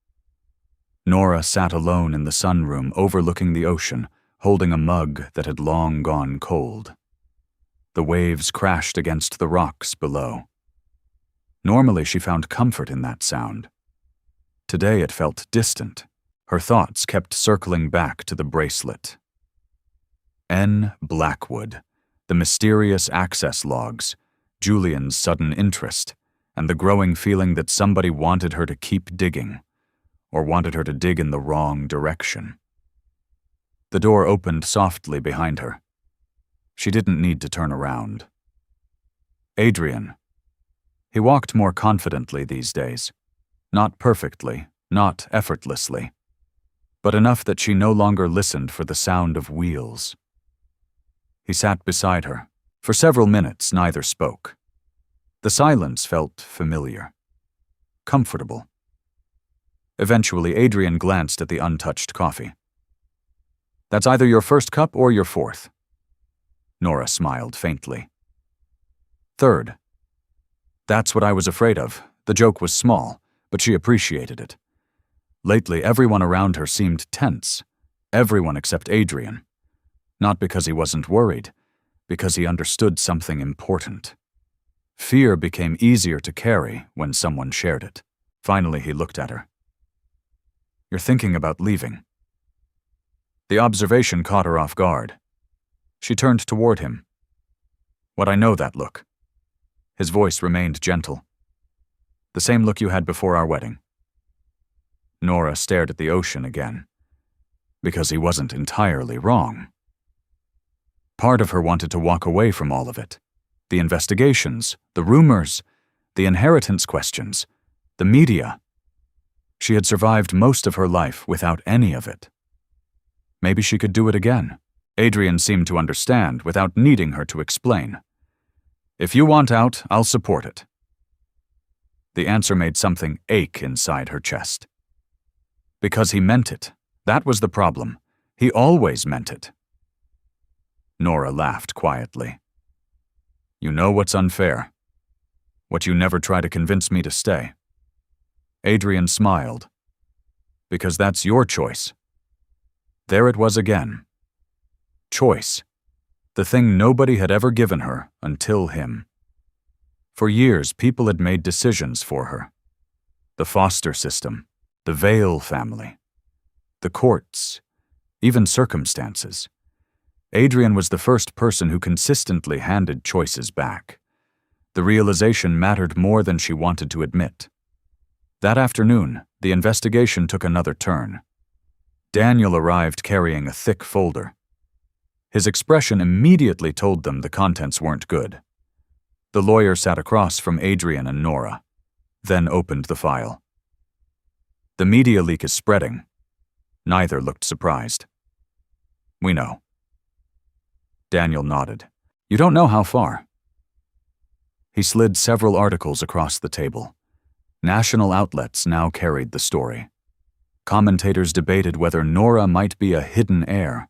Nora sat alone in the sunroom overlooking the ocean, holding a mug that had long gone cold. The waves crashed against the rocks below. Normally she found comfort in that sound. Today it felt distant. Her thoughts kept circling back to the bracelet. N. Blackwood, the mysterious access logs, Julian's sudden interest, and the growing feeling that somebody wanted her to keep digging, or wanted her to dig in the wrong direction. The door opened softly behind her. She didn't need to turn around. Adrian. He walked more confidently these days. Not perfectly, not effortlessly, but enough that she no longer listened for the sound of wheels. He sat beside her. For several minutes, neither spoke. The silence felt familiar, comfortable. Eventually, Adrian glanced at the untouched coffee. That's either your first cup or your fourth. Nora smiled faintly. Third. That's what I was afraid of. The joke was small, but she appreciated it. Lately, everyone around her seemed tense. Everyone except Adrian. Not because he wasn't worried, because he understood something important. Fear became easier to carry when someone shared it. Finally, he looked at her. You're thinking about leaving. The observation caught her off guard. She turned toward him. What I know that look. His voice remained gentle. The same look you had before our wedding. Nora stared at the ocean again. Because he wasn't entirely wrong. Part of her wanted to walk away from all of it. The investigations, the rumors, the inheritance questions, the media. She had survived most of her life without any of it. Maybe she could do it again. Adrian seemed to understand without needing her to explain. If you want out, I'll support it. The answer made something ache inside her chest. Because he meant it. That was the problem. He always meant it. Nora laughed quietly. You know what's unfair? What you never try to convince me to stay. Adrian smiled. Because that's your choice. There it was again. Choice. The thing nobody had ever given her until him. For years, people had made decisions for her. The foster system, the Vale family, the courts, even circumstances. Adrian was the first person who consistently handed choices back. The realization mattered more than she wanted to admit. That afternoon, the investigation took another turn. Daniel arrived carrying a thick folder. His expression immediately told them the contents weren't good. The lawyer sat across from Adrian and Nora, then opened the file. The media leak is spreading. Neither looked surprised. We know. Daniel nodded. You don't know how far. He slid several articles across the table. National outlets now carried the story. Commentators debated whether Nora might be a hidden heir.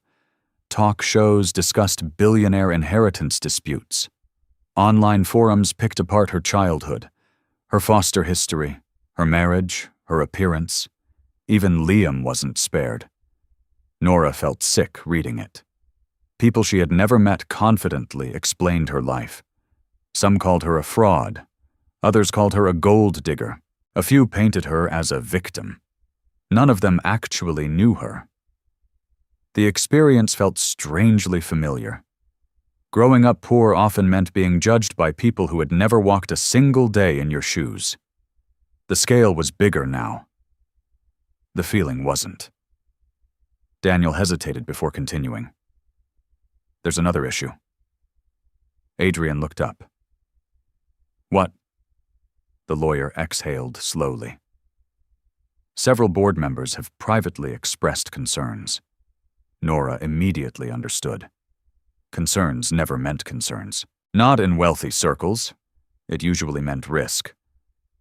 Talk shows discussed billionaire inheritance disputes. Online forums picked apart her childhood, her foster history, her marriage, her appearance. Even Liam wasn't spared. Nora felt sick reading it. People she had never met confidently explained her life. Some called her a fraud. Others called her a gold digger, A few painted her as a victim. None of them actually knew her. The experience felt strangely familiar. Growing up poor often meant being judged by people who had never walked a single day in your shoes. The scale was bigger now. The feeling wasn't. Daniel hesitated before continuing. There's another issue. Adrian looked up. What? The lawyer exhaled slowly. Several board members have privately expressed concerns. Nora immediately understood. Concerns never meant concerns. Not in wealthy circles. It usually meant risk.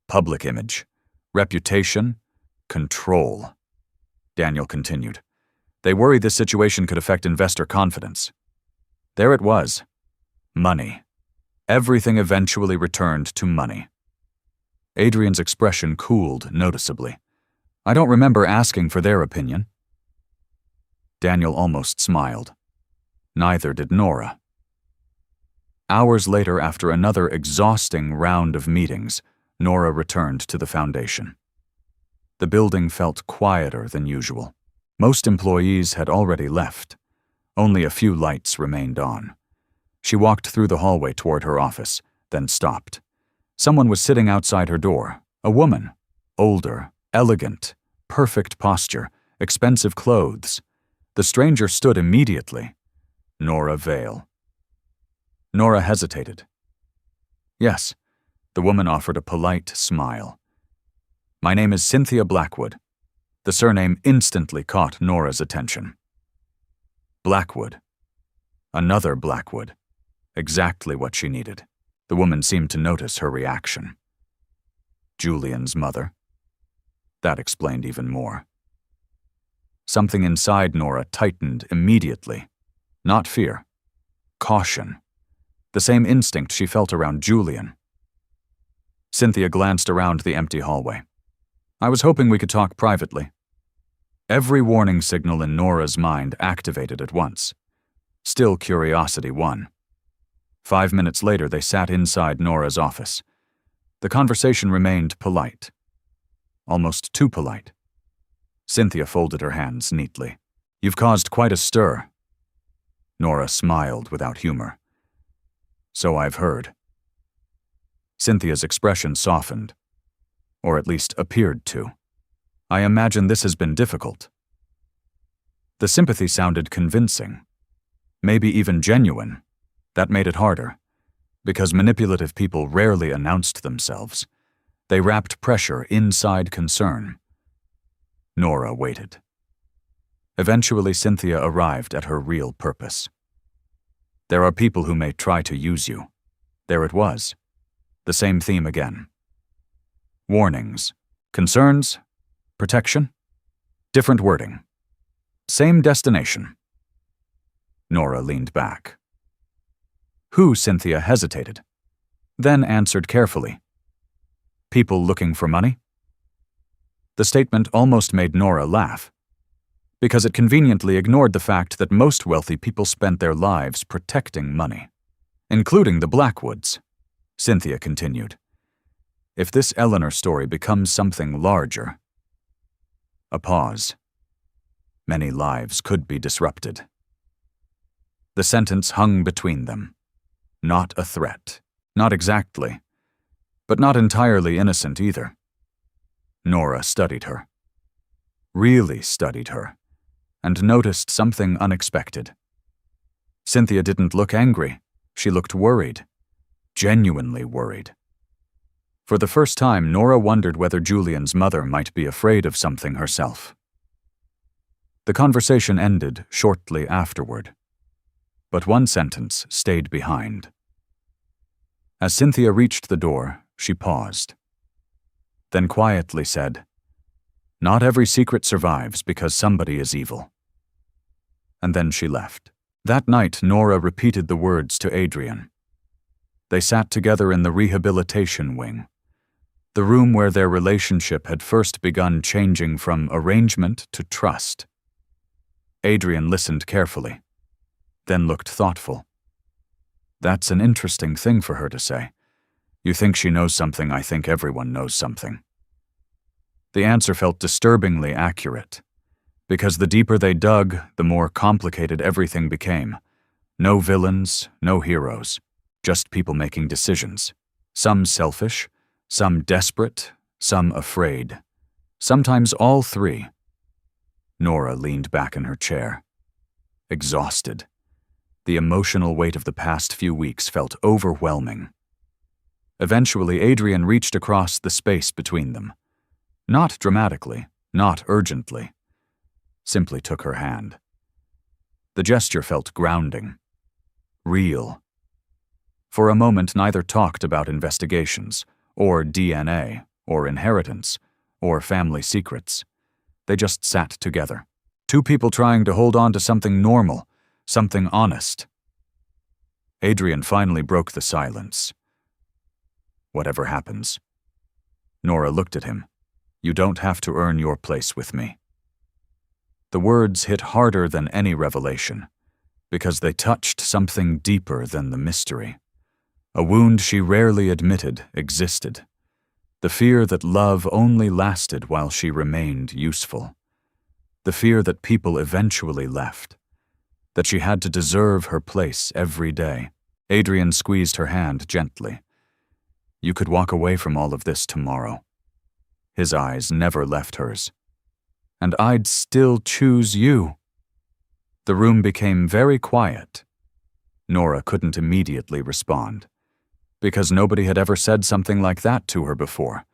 Public image, reputation, control. Daniel continued. They worry this situation could affect investor confidence. There it was. Money. Everything eventually returned to money. Adrian's expression cooled noticeably. I don't remember asking for their opinion. Daniel almost smiled. Neither did Nora. Hours later, after another exhausting round of meetings, Nora returned to the foundation. The building felt quieter than usual. Most employees had already left. Only a few lights remained on. She walked through the hallway toward her office, then stopped. Someone was sitting outside her door. A woman. Older, elegant, perfect posture, expensive clothes. The stranger stood immediately. Nora Vale. Nora hesitated. Yes, the woman offered a polite smile. My name is Cynthia Blackwood. The surname instantly caught Nora's attention. Blackwood. Another Blackwood. Exactly what she needed. The woman seemed to notice her reaction. Julian's mother. That explained even more. Something inside Nora tightened immediately. Not fear. Caution. The same instinct she felt around Julian. Cynthia glanced around the empty hallway. I was hoping we could talk privately. Every warning signal in Nora's mind activated at once. Still curiosity won. 5 minutes later, they sat inside Nora's office. The conversation remained polite. Almost too polite. Cynthia folded her hands neatly. You've caused quite a stir. Nora smiled without humor. So I've heard. Cynthia's expression softened, or at least appeared to. I imagine this has been difficult. The sympathy sounded convincing, maybe even genuine. That made it harder, because manipulative people rarely announced themselves. They wrapped pressure inside concern. Nora waited. Eventually, Cynthia arrived at her real purpose. There are people who may try to use you. There it was. The same theme again. Warnings, concerns, protection, different wording. Same destination. Nora leaned back. Who? Cynthia hesitated, then answered carefully. People looking for money? The statement almost made Nora laugh, because it conveniently ignored the fact that most wealthy people spent their lives protecting money, including the Blackwoods. Cynthia continued. If this Eleanor story becomes something larger. A pause. Many lives could be disrupted. The sentence hung between them. Not a threat. Not exactly. But not entirely innocent either. Nora studied her. Really studied her. And noticed something unexpected. Cynthia didn't look angry. She looked worried. Genuinely worried. For the first time, Nora wondered whether Julian's mother might be afraid of something herself. The conversation ended shortly afterward. But one sentence stayed behind. As Cynthia reached the door, she paused. Then quietly said, Not every secret survives because somebody is evil. And then she left. That night, Nora repeated the words to Adrian. They sat together in the rehabilitation wing, the room where their relationship had first begun changing from arrangement to trust. Adrian listened carefully, then looked thoughtful. That's an interesting thing for her to say. You think she knows something, I think everyone knows something. The answer felt disturbingly accurate. Because the deeper they dug, the more complicated everything became. No villains, no heroes, just people making decisions. Some selfish, some desperate, some afraid. Sometimes all three. Nora leaned back in her chair, exhausted. The emotional weight of the past few weeks felt overwhelming. Eventually, Adrian reached across the space between them. Not dramatically, not urgently. Simply took her hand. The gesture felt grounding. Real. For a moment, neither talked about investigations, or DNA, or inheritance, or family secrets. They just sat together. Two people trying to hold on to something normal, something honest. Adrian finally broke the silence. Whatever happens. Nora looked at him. You don't have to earn your place with me. The words hit harder than any revelation, because they touched something deeper than the mystery. A wound she rarely admitted existed. The fear that love only lasted while she remained useful. The fear that people eventually left. That she had to deserve her place every day. Adrian squeezed her hand gently. You could walk away from all of this tomorrow. His eyes never left hers. And I'd still choose you. The room became very quiet. Nora couldn't immediately respond, because nobody had ever said something like that to her before.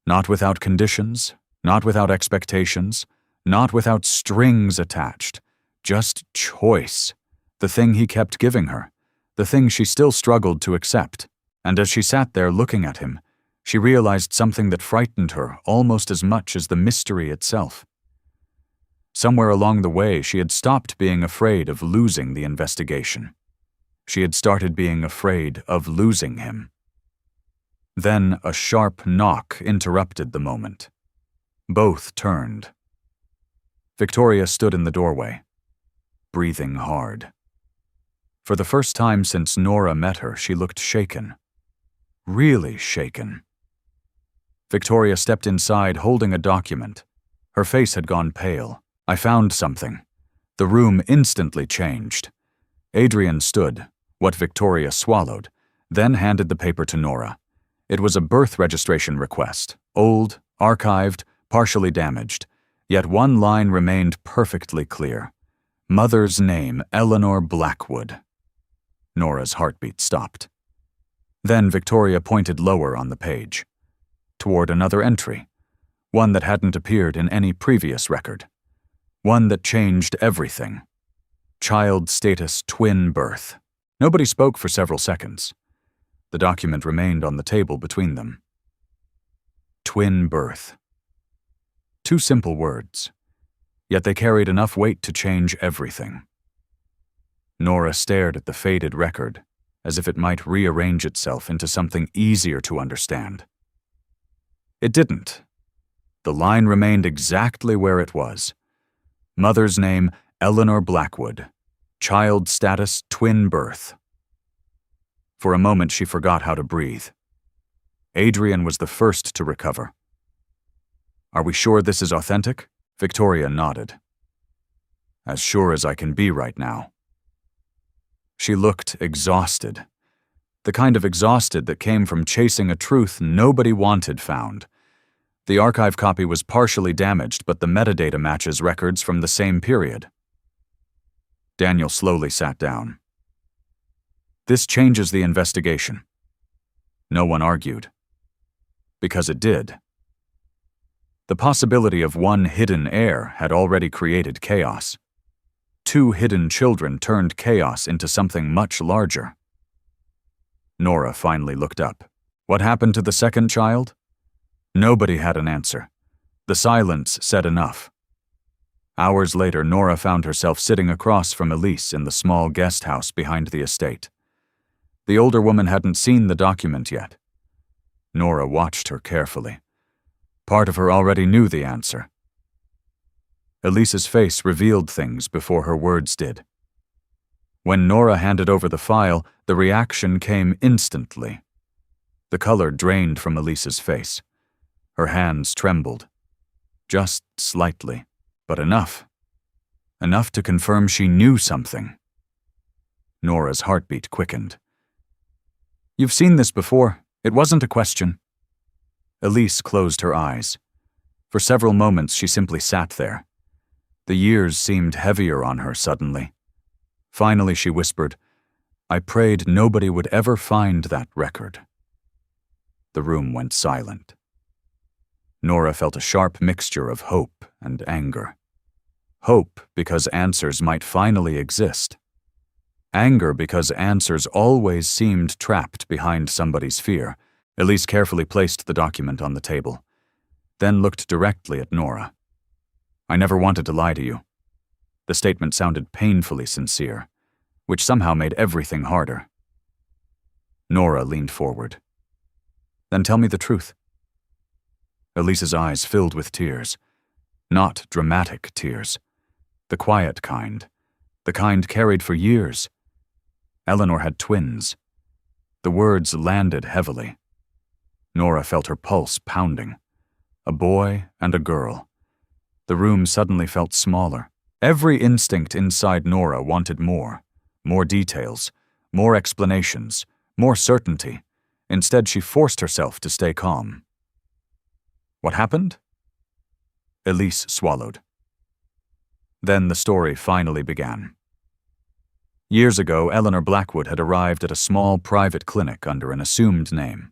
Not without conditions, not without expectations, not without strings attached. Just choice. The thing he kept giving her. The thing she still struggled to accept. And as she sat there looking at him, she realized something that frightened her almost as much as the mystery itself. Somewhere along the way, she had stopped being afraid of losing the investigation. She had started being afraid of losing him. Then a sharp knock interrupted the moment. Both turned. Victoria stood in the doorway, breathing hard. For the first time since Nora met her, she looked shaken. Really shaken. Victoria stepped inside holding a document. Her face had gone pale. I found something. The room instantly changed. Adrian stood, what Victoria swallowed, then handed the paper to Nora. It was a birth registration request, old, archived, partially damaged, yet one line remained perfectly clear. Mother's name, Eleanor Blackwood. Nora's heartbeat stopped. Then Victoria pointed lower on the page, toward another entry, one that hadn't appeared in any previous record. One that changed everything. Child status twin birth. Nobody spoke for several seconds. The document remained on the table between them. Twin birth. Two simple words, yet they carried enough weight to change everything. Nora stared at the faded record, as if it might rearrange itself into something easier to understand. It didn't. The line remained exactly where it was. Mother's name, Eleanor Blackwood. Child status, twin birth. For a moment, she forgot how to breathe. Adrian was the first to recover. Are we sure this is authentic? Victoria nodded. As sure as I can be right now. She looked exhausted. The kind of exhausted that came from chasing a truth nobody wanted found. The archive copy was partially damaged, but the metadata matches records from the same period. Daniel slowly sat down. This changes the investigation. No one argued. Because it did. The possibility of one hidden heir had already created chaos. Two hidden children turned chaos into something much larger. Nora finally looked up. What happened to the second child? Nobody had an answer. The silence said enough. Hours later, Nora found herself sitting across from Elise in the small guest house behind the estate. The older woman hadn't seen the document yet. Nora watched her carefully. Part of her already knew the answer. Elise's face revealed things before her words did. When Nora handed over the file, the reaction came instantly. The color drained from Elise's face. Her hands trembled. Just slightly, but enough. Enough to confirm she knew something. Nora's heartbeat quickened. "You've seen this before. It wasn't a question." Elise closed her eyes. For several moments she simply sat there. The years seemed heavier on her suddenly. Finally she whispered, "I prayed nobody would ever find that record." The room went silent. Nora felt a sharp mixture of hope and anger. Hope because answers might finally exist. Anger because answers always seemed trapped behind somebody's fear. Elise carefully placed the document on the table, then looked directly at Nora. "I never wanted to lie to you." The statement sounded painfully sincere, which somehow made everything harder. Nora leaned forward. "Then tell me the truth." Elise's eyes filled with tears. Not dramatic tears. The quiet kind. The kind carried for years. Eleanor had twins. The words landed heavily. Nora felt her pulse pounding. A boy and a girl. The room suddenly felt smaller. Every instinct inside Nora wanted more. More details. More explanations. More certainty. Instead, she forced herself to stay calm. "What happened?" Elise swallowed. Then the story finally began. Years ago, Eleanor Blackwood had arrived at a small private clinic under an assumed name.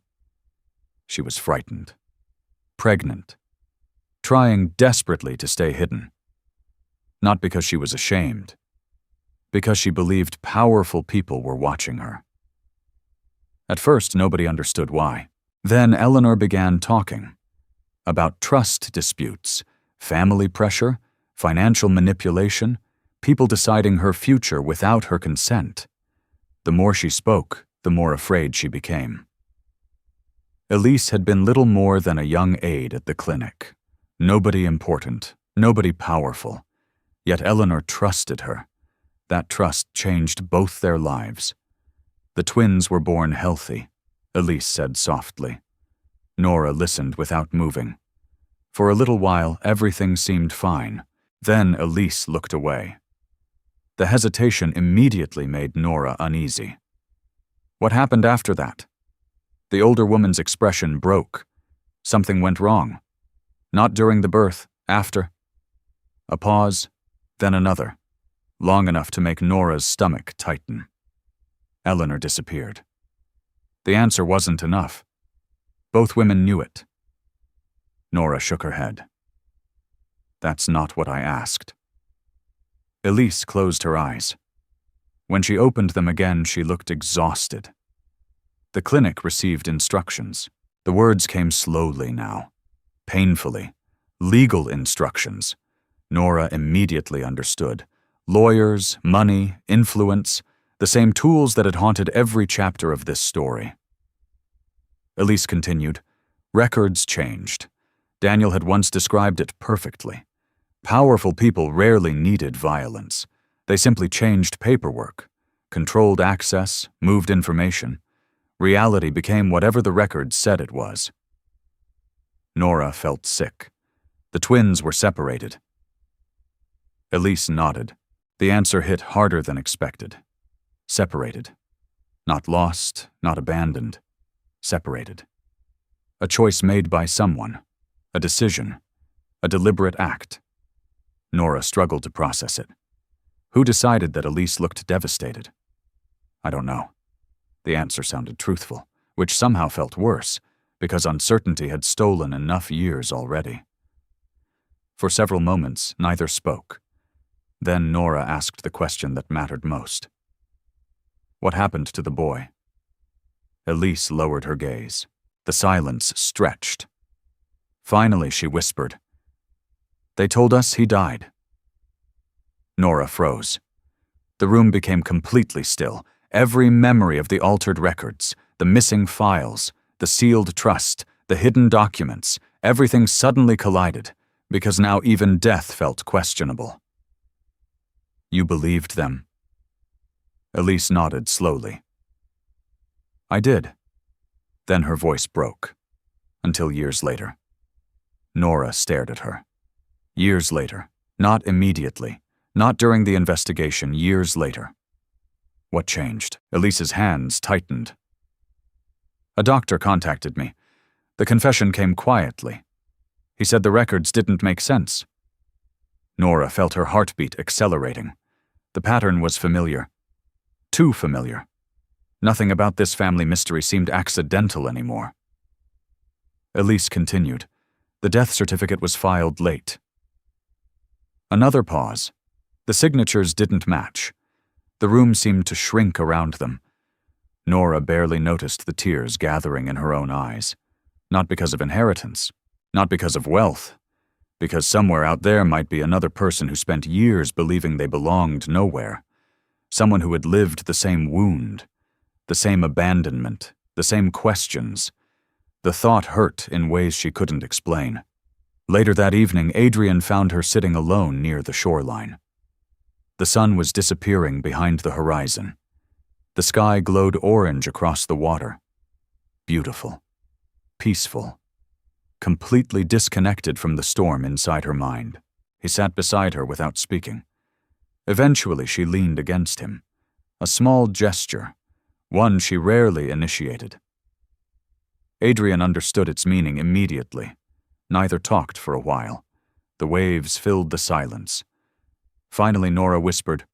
She was frightened. Pregnant. Trying desperately to stay hidden. Not because she was ashamed. Because she believed powerful people were watching her. At first, nobody understood why. Then Eleanor began talking. About trust disputes, family pressure, financial manipulation, people deciding her future without her consent. The more she spoke, the more afraid she became. Elise had been little more than a young aide at the clinic. Nobody important, nobody powerful. Yet Eleanor trusted her. That trust changed both their lives. The twins were born healthy, Elise said softly. Nora listened without moving. For a little while, everything seemed fine. Then Elise looked away. The hesitation immediately made Nora uneasy. What happened after that? The older woman's expression broke. Something went wrong. Not during the birth, after. A pause, then another, long enough to make Nora's stomach tighten. Eleanor disappeared. The answer wasn't enough. Both women knew it. Nora shook her head. That's not what I asked. Elise closed her eyes. When she opened them again, she looked exhausted. The clinic received instructions. The words came slowly now, painfully. Legal instructions. Nora immediately understood. Lawyers, money, influence, the same tools that had haunted every chapter of this story. Elise continued. Records changed. Daniel had once described it perfectly. Powerful people rarely needed violence. They simply changed paperwork, controlled access, moved information. Reality became whatever the records said it was. Nora felt sick. The twins were separated. Elise nodded. The answer hit harder than expected. Separated. Not lost, not abandoned. Separated. A choice made by someone. A decision. A deliberate act. Nora struggled to process it. Who decided that Elise looked devastated? I don't know. The answer sounded truthful, which somehow felt worse, because uncertainty had stolen enough years already. For several moments, neither spoke. Then Nora asked the question that mattered most. What happened to the boy? Elise lowered her gaze. The silence stretched. Finally, she whispered, They told us he died. Nora froze. The room became completely still. Every memory of the altered records, the missing files, the sealed trust, the hidden documents, everything suddenly collided, because now even death felt questionable. You believed them? Elise nodded slowly. I did. Then her voice broke. Until years later. Nora stared at her. Years later. Not immediately. Not during the investigation, years later. What changed? Elise's hands tightened. A doctor contacted me. The confession came quietly. He said the records didn't make sense. Nora felt her heartbeat accelerating. The pattern was familiar. Too familiar. Nothing about this family mystery seemed accidental anymore. Elise continued. The death certificate was filed late. Another pause. The signatures didn't match. The room seemed to shrink around them. Nora barely noticed the tears gathering in her own eyes. Not because of inheritance. Not because of wealth. Because somewhere out there might be another person who spent years believing they belonged nowhere. Someone who had lived the same wound. The same abandonment. The same questions. The thought hurt in ways she couldn't explain. Later that evening, Adrian found her sitting alone near the shoreline. The sun was disappearing behind the horizon. The sky glowed orange across the water. Beautiful. Peaceful. Completely disconnected from the storm inside her mind. He sat beside her without speaking. Eventually, she leaned against him. A small gesture, one she rarely initiated. Adrian understood its meaning immediately. Neither talked for a while. The waves filled the silence. Finally, Nora whispered,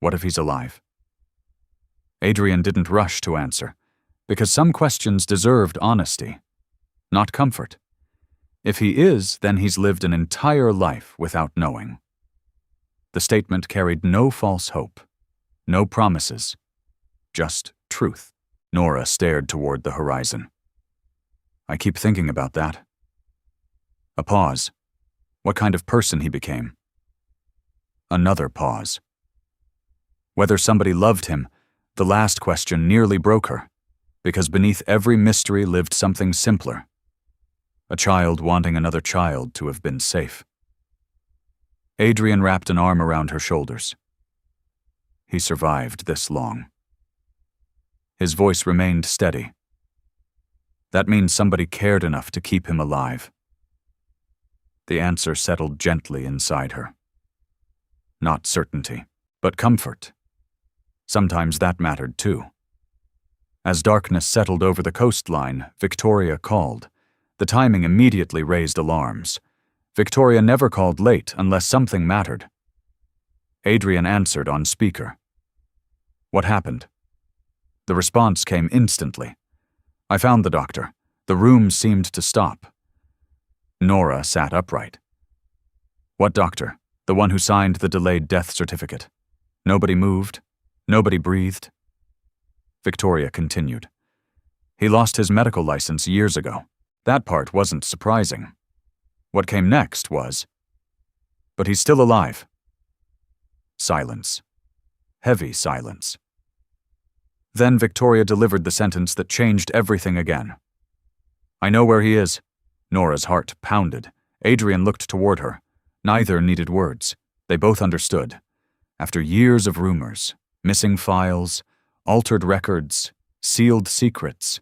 "What if he's alive?" Adrian didn't rush to answer, because some questions deserved honesty, not comfort. If he is, then he's lived an entire life without knowing. The statement carried no false hope, no promises, just truth. Nora stared toward the horizon. I keep thinking about that. A pause. What kind of person he became. Another pause. Whether somebody loved him, the last question nearly broke her, because beneath every mystery lived something simpler. A child wanting another child to have been safe. Adrian wrapped an arm around her shoulders. He survived this long. His voice remained steady. That means somebody cared enough to keep him alive. The answer settled gently inside her. Not certainty, but comfort. Sometimes that mattered too. As darkness settled over the coastline, Victoria called. The timing immediately raised alarms. Victoria never called late unless something mattered. Adrian answered on speaker. What happened? The response came instantly. I found the doctor. The room seemed to stop. Nora sat upright. What doctor? The one who signed the delayed death certificate. Nobody moved. Nobody breathed. Victoria continued. He lost his medical license years ago. That part wasn't surprising. What came next was, but he's still alive. Silence. Heavy silence. Then Victoria delivered the sentence that changed everything again. I know where he is. Nora's heart pounded. Adrian looked toward her. Neither needed words. They both understood. After years of rumors, missing files, altered records, sealed secrets,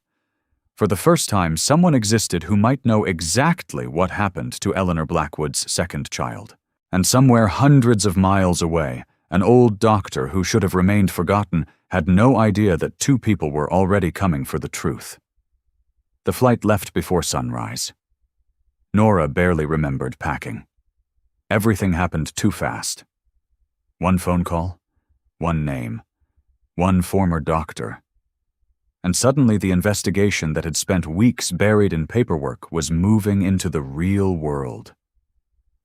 for the first time, someone existed who might know exactly what happened to Eleanor Blackwood's second child. And somewhere hundreds of miles away, an old doctor who should have remained forgotten had no idea that two people were already coming for the truth. The flight left before sunrise. Nora barely remembered packing. Everything happened too fast. One phone call, one name, one former doctor. And suddenly the investigation that had spent weeks buried in paperwork was moving into the real world.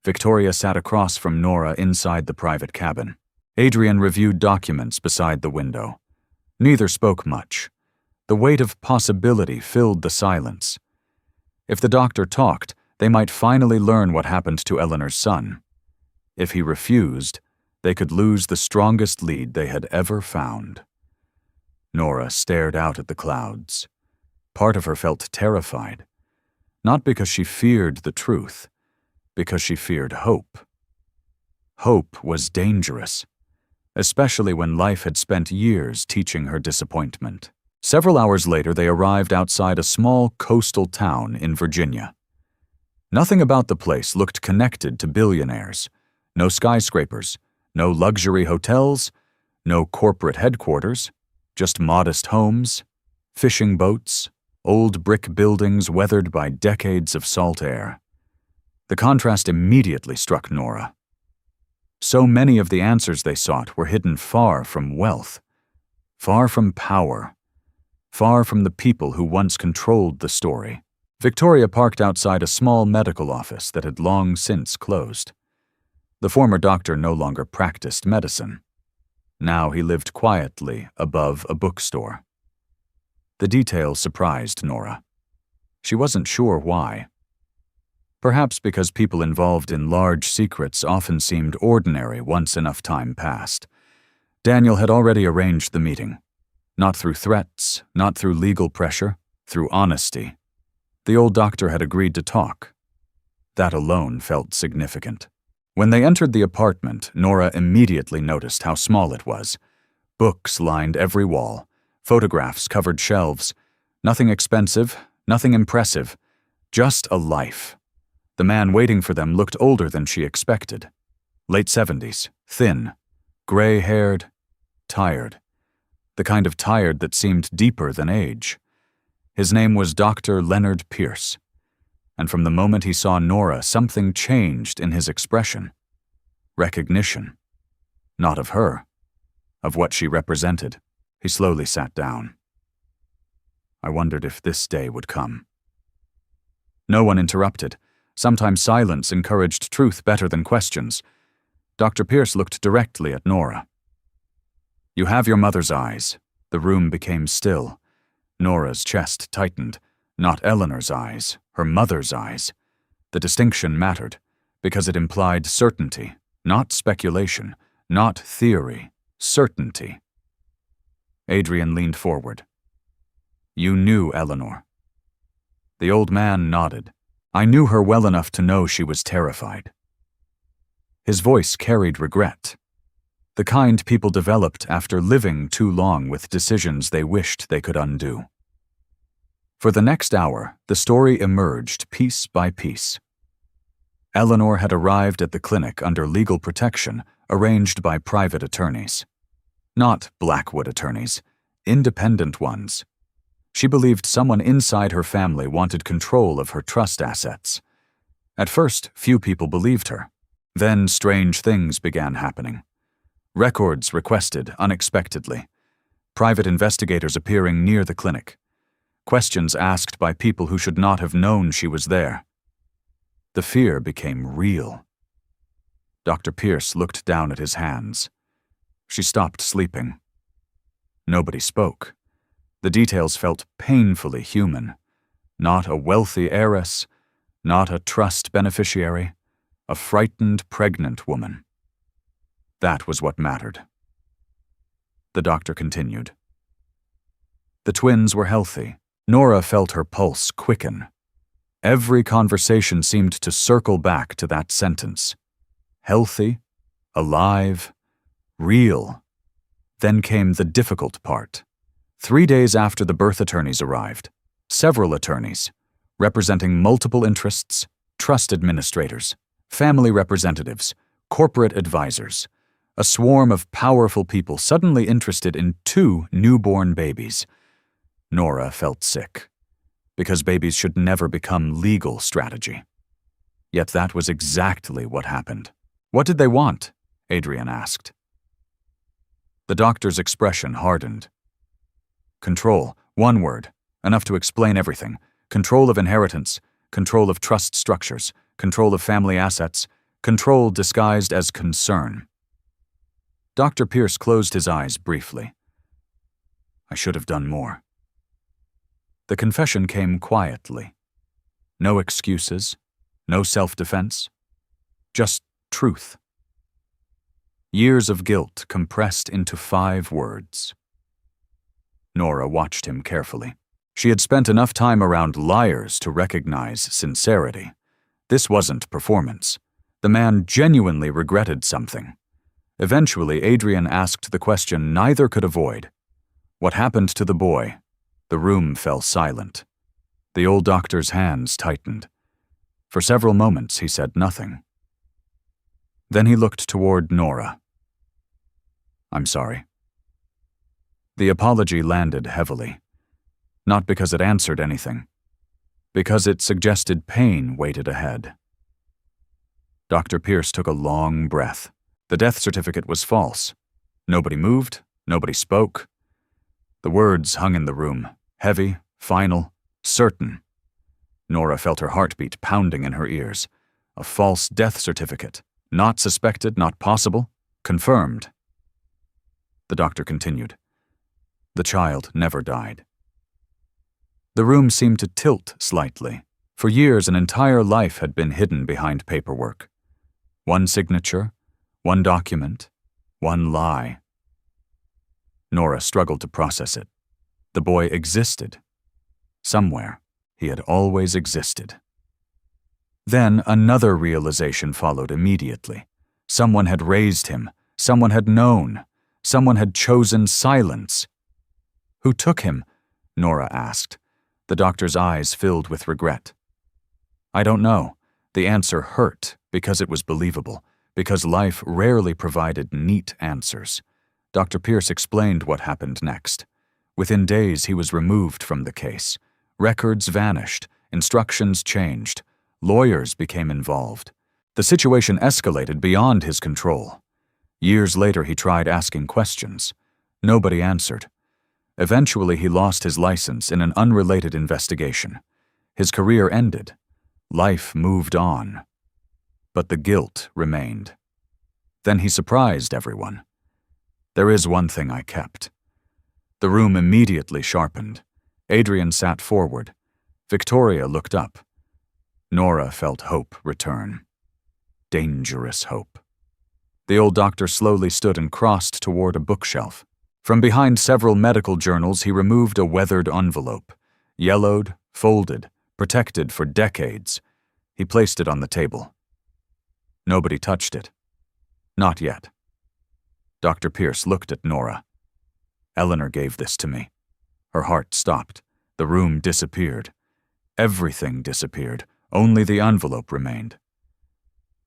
Victoria sat across from Nora inside the private cabin. Adrian reviewed documents beside the window. Neither spoke much. The weight of possibility filled the silence. If the doctor talked, they might finally learn what happened to Eleanor's son. If he refused, they could lose the strongest lead they had ever found. Nora stared out at the clouds. Part of her felt terrified. Not because she feared the truth, because she feared hope. Hope was dangerous, especially when life had spent years teaching her disappointment. Several hours later, they arrived outside a small coastal town in Virginia. Nothing about the place looked connected to billionaires. No skyscrapers, no luxury hotels, no corporate headquarters, just modest homes, fishing boats, old brick buildings weathered by decades of salt air. The contrast immediately struck Nora. So many of the answers they sought were hidden far from wealth, far from power, far from the people who once controlled the story. Victoria parked outside a small medical office that had long since closed. The former doctor no longer practiced medicine. Now he lived quietly above a bookstore. The details surprised Nora. She wasn't sure why. Perhaps because people involved in large secrets often seemed ordinary once enough time passed. Daniel had already arranged the meeting. Not through threats, not through legal pressure, through honesty. The old doctor had agreed to talk. That alone felt significant. When they entered the apartment, Nora immediately noticed how small it was. Books lined every wall. Photographs covered shelves. Nothing expensive, nothing impressive. Just a life. The man waiting for them looked older than she expected. Late 70s, thin, gray-haired, tired. The kind of tired that seemed deeper than age. His name was Dr. Leonard Pierce. And from the moment he saw Nora, something changed in his expression. Recognition. Not of her. Of what she represented. He slowly sat down. I wondered if this day would come. No one interrupted. Sometimes silence encouraged truth better than questions. Dr. Pierce looked directly at Nora. You have your mother's eyes. The room became still. Nora's chest tightened. Not Eleanor's eyes, her mother's eyes. The distinction mattered, because it implied certainty, not speculation, not theory, certainty. Adrian leaned forward. You knew Eleanor. The old man nodded. I knew her well enough to know she was terrified. His voice carried regret. The kind people developed after living too long with decisions they wished they could undo. For the next hour, the story emerged piece by piece. Eleanor had arrived at the clinic under legal protection arranged by private attorneys. Not Blackwood attorneys, independent ones. She believed someone inside her family wanted control of her trust assets. At first, few people believed her. Then strange things began happening. Records requested unexpectedly. Private investigators appearing near the clinic. Questions asked by people who should not have known she was there. The fear became real. Dr. Pierce looked down at his hands. She stopped sleeping. Nobody spoke. The details felt painfully human. Not a wealthy heiress, not a trust beneficiary, a frightened pregnant woman. That was what mattered. The doctor continued. The twins were healthy. Nora felt her pulse quicken. Every conversation seemed to circle back to that sentence. Healthy, alive, real. Then came the difficult part. 3 days after the birth attorneys arrived, several attorneys, representing multiple interests, trust administrators, family representatives, corporate advisors, a swarm of powerful people suddenly interested in 2 newborn babies. Nora felt sick, because babies should never become legal strategy. Yet that was exactly what happened. What did they want? Adrian asked. The doctor's expression hardened. Control, one word, enough to explain everything. Control of inheritance, control of trust structures, control of family assets, control disguised as concern. Dr. Pierce closed his eyes briefly. I should have done more. The confession came quietly. No excuses, no self-defense, just truth. Years of guilt compressed into 5 words. Nora watched him carefully. She had spent enough time around liars to recognize sincerity. This wasn't performance. The man genuinely regretted something. Eventually, Adrian asked the question neither could avoid. What happened to the boy? The room fell silent. The old doctor's hands tightened. For several moments he said nothing. Then he looked toward Nora. "I'm sorry." The apology landed heavily, not because it answered anything, because it suggested pain waited ahead. Dr. Pierce took a long breath. The death certificate was false. Nobody moved, nobody spoke. The words hung in the room, heavy, final, certain. Nora felt her heartbeat pounding in her ears. A false death certificate. Not suspected, not possible. Confirmed. The doctor continued. The child never died. The room seemed to tilt slightly. For years, an entire life had been hidden behind paperwork. One signature, one document, one lie. Nora struggled to process it. The boy existed. Somewhere, he had always existed. Then another realization followed immediately. Someone had raised him. Someone had known. Someone had chosen silence. Who took him? Nora asked. The doctor's eyes filled with regret. I don't know. The answer hurt because it was believable, because life rarely provided neat answers. Dr. Pierce explained what happened next. Within days, he was removed from the case. Records vanished. Instructions changed. Lawyers became involved. The situation escalated beyond his control. Years later, he tried asking questions. Nobody answered. Eventually, he lost his license in an unrelated investigation. His career ended. Life moved on. But the guilt remained. Then he surprised everyone. There is one thing I kept. The room immediately sharpened. Adrian sat forward. Victoria looked up. Nora felt hope return. Dangerous hope. The old doctor slowly stood and crossed toward a bookshelf. From behind several medical journals, he removed a weathered envelope. Yellowed, folded, protected for decades. He placed it on the table. Nobody touched it. Not yet. Dr. Pierce looked at Nora. Eleanor gave this to me. Her heart stopped. The room disappeared. Everything disappeared. Only the envelope remained.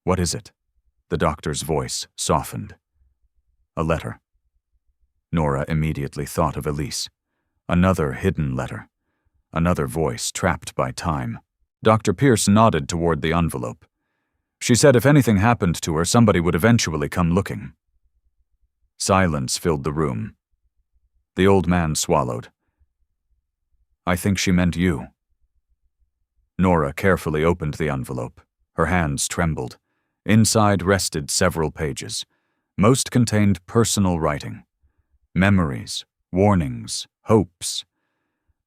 What is it? The doctor's voice softened. A letter. Nora immediately thought of Elise. Another hidden letter. Another voice trapped by time. Dr. Pierce nodded toward the envelope. She said if anything happened to her, somebody would eventually come looking. Silence filled the room. The old man swallowed. I think she meant you. Nora carefully opened the envelope. Her hands trembled. Inside rested several pages. Most contained personal writing. Memories, warnings, hopes.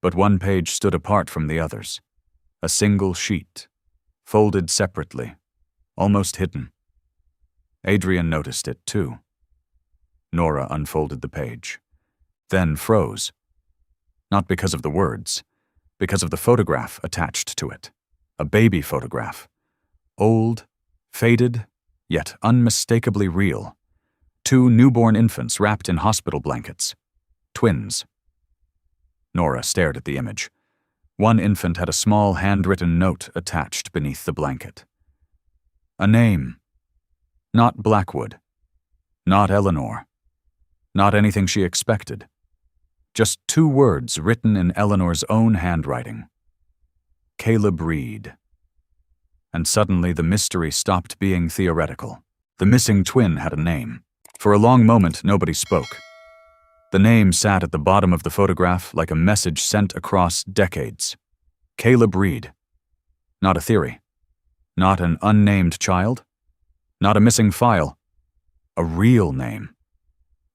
But one page stood apart from the others. A single sheet, folded separately, almost hidden. Adrian noticed it too. Nora unfolded the page, then froze. Not because of the words, because of the photograph attached to it. A baby photograph. Old, faded, yet unmistakably real. 2 newborn infants wrapped in hospital blankets. Twins. Nora stared at the image. One infant had a small handwritten note attached beneath the blanket. A name. Not Blackwood. Not Eleanor. Not anything she expected. Just 2 words written in Eleanor's own handwriting. Caleb Reed. And suddenly the mystery stopped being theoretical. The missing twin had a name. For a long moment, nobody spoke. The name sat at the bottom of the photograph like a message sent across decades. Caleb Reed. Not a theory. Not an unnamed child. Not a missing file. A real name.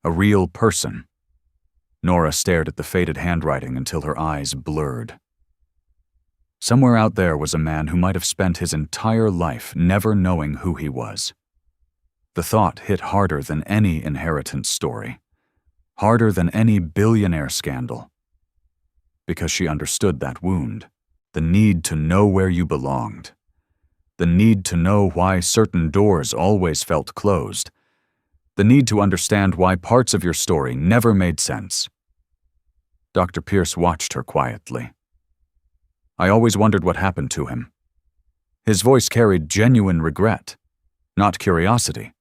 A real person. Nora stared at the faded handwriting until her eyes blurred. Somewhere out there was a man who might have spent his entire life never knowing who he was. The thought hit harder than any inheritance story. Harder than any billionaire scandal. Because she understood that wound. The need to know where you belonged. The need to know why certain doors always felt closed. The need to understand why parts of your story never made sense. Dr. Pierce watched her quietly. I always wondered what happened to him. His voice carried genuine regret. Not curiosity.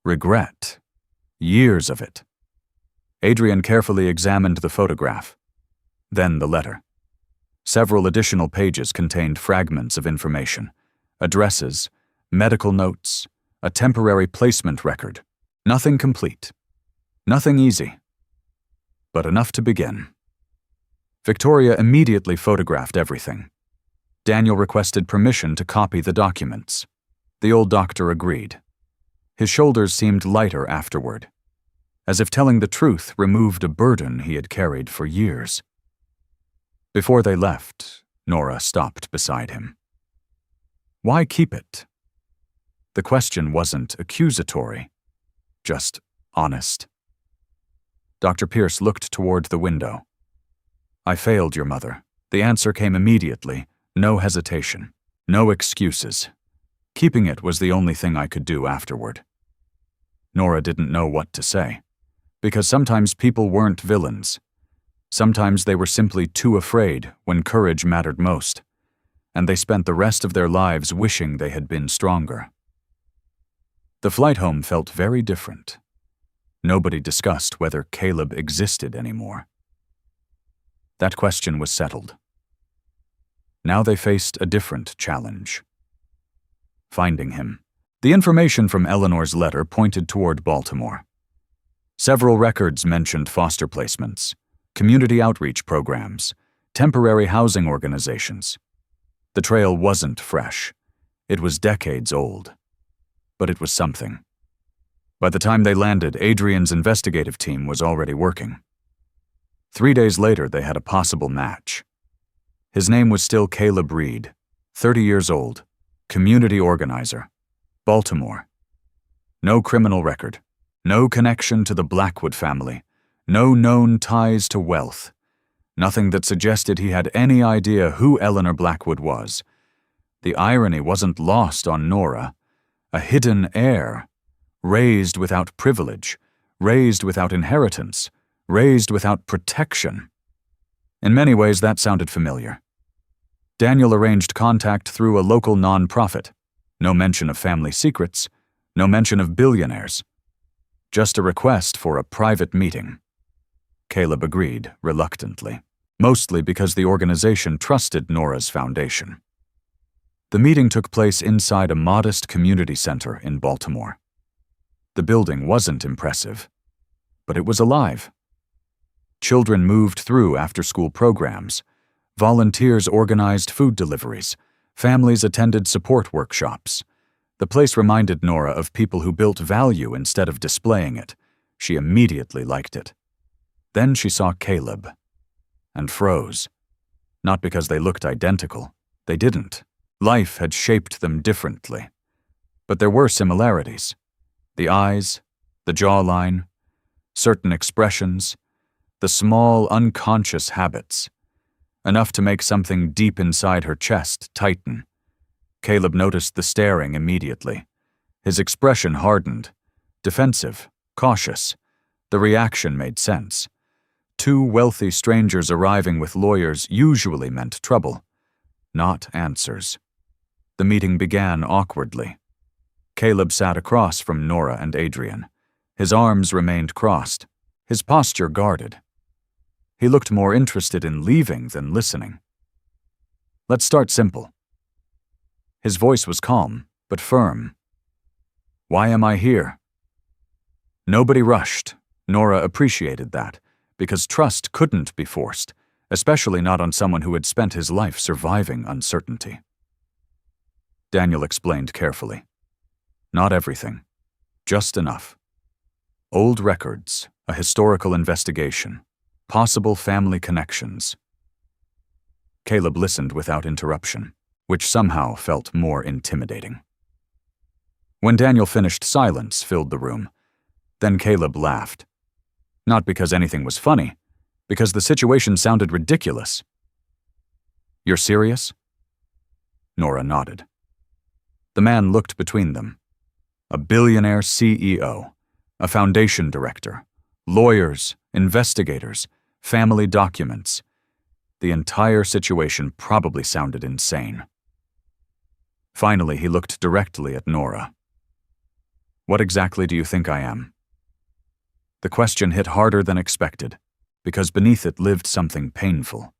Regret. Years of it. Adrian carefully examined the photograph. Then the letter. Several additional pages contained fragments of information. Addresses, medical notes, a temporary placement record. Nothing complete. Nothing easy. But enough to begin. Victoria immediately photographed everything. Daniel requested permission to copy the documents. The old doctor agreed. His shoulders seemed lighter afterward, as if telling the truth removed a burden he had carried for years. Before they left, Nora stopped beside him. Why keep it? The question wasn't accusatory, just honest. Dr. Pierce looked toward the window. I failed your mother. The answer came immediately, no hesitation, no excuses. Keeping it was the only thing I could do afterward. Nora didn't know what to say, because sometimes people weren't villains. Sometimes they were simply too afraid when courage mattered most, and they spent the rest of their lives wishing they had been stronger. The flight home felt very different. Nobody discussed whether Caleb existed anymore. That question was settled. Now they faced a different challenge. Finding him. The information from Eleanor's letter pointed toward Baltimore. Several records mentioned foster placements, community outreach programs, temporary housing organizations. The trail wasn't fresh. It was decades old. But it was something. By the time they landed, Adrian's investigative team was already working. 3 days later, they had a possible match. His name was still Caleb Reed, 30 years old, community organizer, Baltimore. No criminal record, no connection to the Blackwood family, no known ties to wealth, nothing that suggested he had any idea who Eleanor Blackwood was. The irony wasn't lost on Nora. A hidden heir, raised without privilege, raised without inheritance, raised without protection. In many ways, that sounded familiar. Daniel arranged contact through a local non-profit. No mention of family secrets, no mention of billionaires. Just a request for a private meeting. Caleb agreed, reluctantly, mostly because the organization trusted Nora's foundation. The meeting took place inside a modest community center in Baltimore. The building wasn't impressive, but it was alive. Children moved through after-school programs. Volunteers organized food deliveries. Families attended support workshops. The place reminded Nora of people who built value instead of displaying it. She immediately liked it. Then she saw Caleb and froze. Not because they looked identical. They didn't. Life had shaped them differently. But there were similarities. The eyes, the jawline, certain expressions, the small, unconscious habits. Enough to make something deep inside her chest tighten. Caleb noticed the staring immediately. His expression hardened. Defensive, cautious. The reaction made sense. Two wealthy strangers arriving with lawyers usually meant trouble, not answers. The meeting began awkwardly. Caleb sat across from Nora and Adrian. His arms remained crossed, his posture guarded. He looked more interested in leaving than listening. Let's start simple. His voice was calm, but firm. Why am I here? Nobody rushed. Nora appreciated that, because trust couldn't be forced, especially not on someone who had spent his life surviving uncertainty. Daniel explained carefully. Not everything. Just enough. Old records, a historical investigation, possible family connections. Caleb listened without interruption, which somehow felt more intimidating. When Daniel finished, silence filled the room. Then Caleb laughed. Not because anything was funny, because the situation sounded ridiculous. You're serious? Nora nodded. The man looked between them. A billionaire CEO, a foundation director, lawyers, investigators, family documents. The entire situation probably sounded insane. Finally, he looked directly at Nora. "What exactly do you think I am?" The question hit harder than expected, because beneath it lived something painful.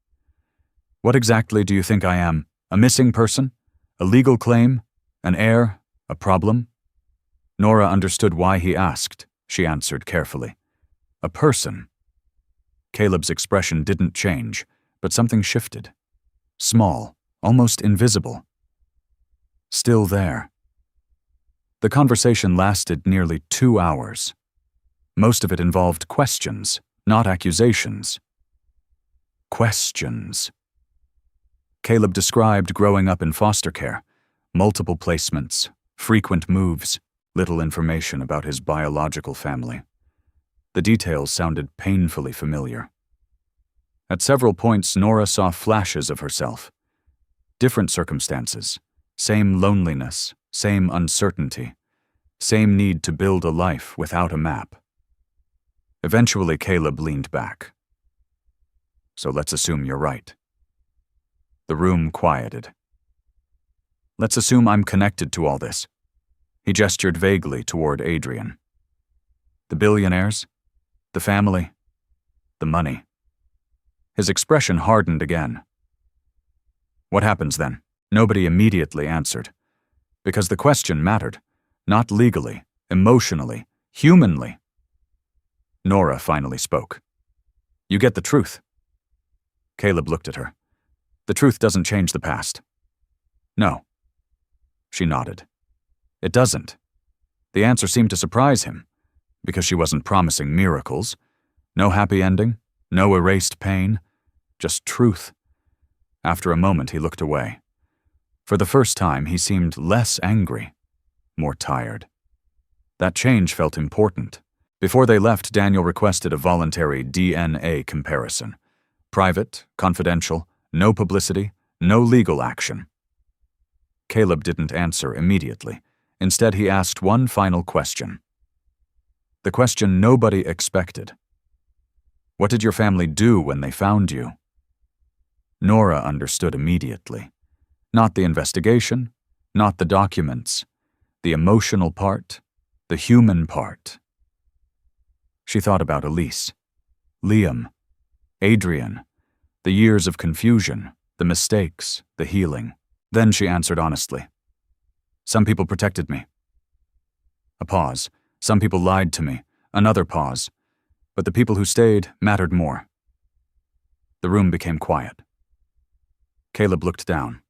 "What exactly do you think I am? A missing person? A legal claim? An heir? A problem?" Nora understood why he asked. She answered carefully. "A person." Caleb's expression didn't change, but something shifted. Small, almost invisible. Still there. The conversation lasted nearly 2 hours. Most of it involved questions, not accusations. Questions. Caleb described growing up in foster care, multiple placements, frequent moves, little information about his biological family. The details sounded painfully familiar. At several points, Nora saw flashes of herself. Different circumstances, same loneliness, same uncertainty, same need to build a life without a map. Eventually, Caleb leaned back. "So let's assume you're right." The room quieted. "Let's assume I'm connected to all this." He gestured vaguely toward Adrian. "The billionaires? The family? The money?" His expression hardened again. "What happens then?" Nobody immediately answered. Because the question mattered. Not legally, emotionally, humanly. Nora finally spoke. "You get the truth." Caleb looked at her. "The truth doesn't change the past." "No." She nodded. "It doesn't." The answer seemed to surprise him, because she wasn't promising miracles. No happy ending, no erased pain, just truth. After a moment, he looked away. For the first time, he seemed less angry, more tired. That change felt important. Before they left, Daniel requested a voluntary DNA comparison. Private, confidential, no publicity, no legal action. Caleb didn't answer immediately. Instead, he asked one final question. The question nobody expected. "What did your family do when they found you?" Nora understood immediately. Not the investigation, not the documents, the emotional part, the human part. She thought about Elise, Liam, Adrian, the years of confusion, the mistakes, the healing. Then she answered honestly. "Some people protected me." A pause. "Some people lied to me." Another pause. But the people who stayed mattered more. The room became quiet. Caleb looked down,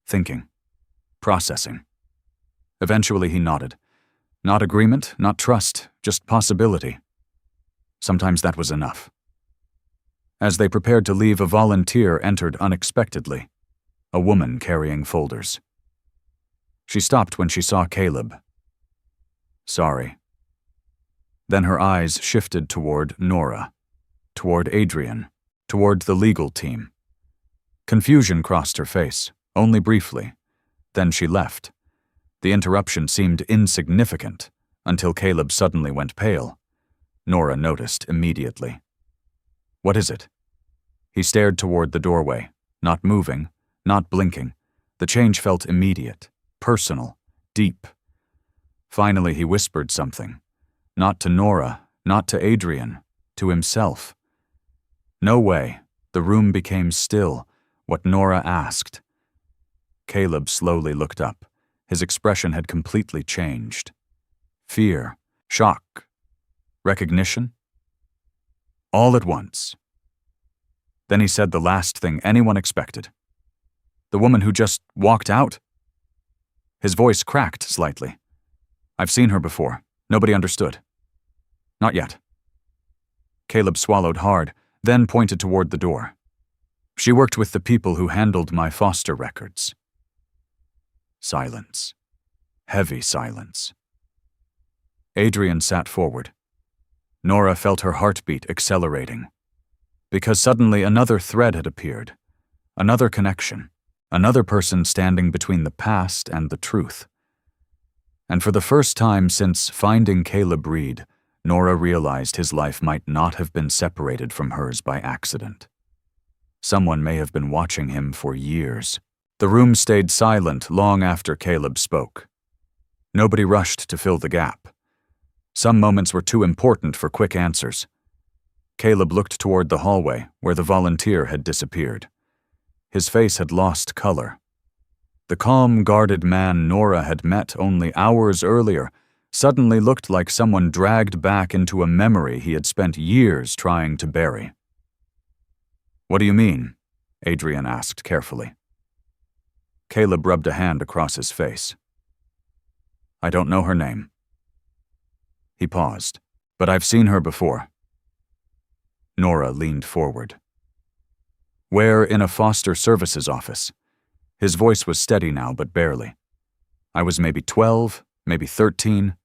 thinking, processing. Eventually he nodded. Not agreement, not trust, just possibility. Sometimes that was enough. As they prepared to leave, a volunteer entered unexpectedly, a woman carrying folders. She stopped when she saw Caleb. "Sorry." Then her eyes shifted toward Nora, toward Adrian, toward the legal team. Confusion crossed her face, only briefly. Then she left. The interruption seemed insignificant until Caleb suddenly went pale. Nora noticed immediately. "What is it?" He stared toward the doorway, not moving, not blinking. The change felt immediate, personal, deep. Finally, he whispered something. Not to Nora, not to Adrian, to himself. No way. The room became still. What Nora asked. Caleb slowly looked up. His expression had completely changed. Fear, shock, recognition. All at once. Then he said the last thing anyone expected. "The woman who just walked out?" His voice cracked slightly. "I've seen her before. Nobody understood." "Not yet." Caleb swallowed hard, then pointed toward the door. "She worked with the people who handled my foster records." Silence. Heavy silence. Adrian sat forward. Nora felt her heartbeat accelerating. Because suddenly another thread had appeared. Another connection. Another person standing between the past and the truth. And for the first time since finding Caleb Reed, Nora realized his life might not have been separated from hers by accident. Someone may have been watching him for years, The room stayed silent long after Caleb spoke. Nobody rushed to fill the gap. Some moments were too important for quick answers. Caleb looked toward the hallway where the volunteer had disappeared. His face had lost color. The calm, guarded man Nora had met only hours earlier suddenly looked like someone dragged back into a memory he had spent years trying to bury. "What do you mean?" Adrian asked carefully. Caleb rubbed a hand across his face. "I don't know her name." He paused. "But I've seen her before." Nora leaned forward. "Where in a foster services office?" His voice was steady now, but barely. "I was maybe 12, maybe 13.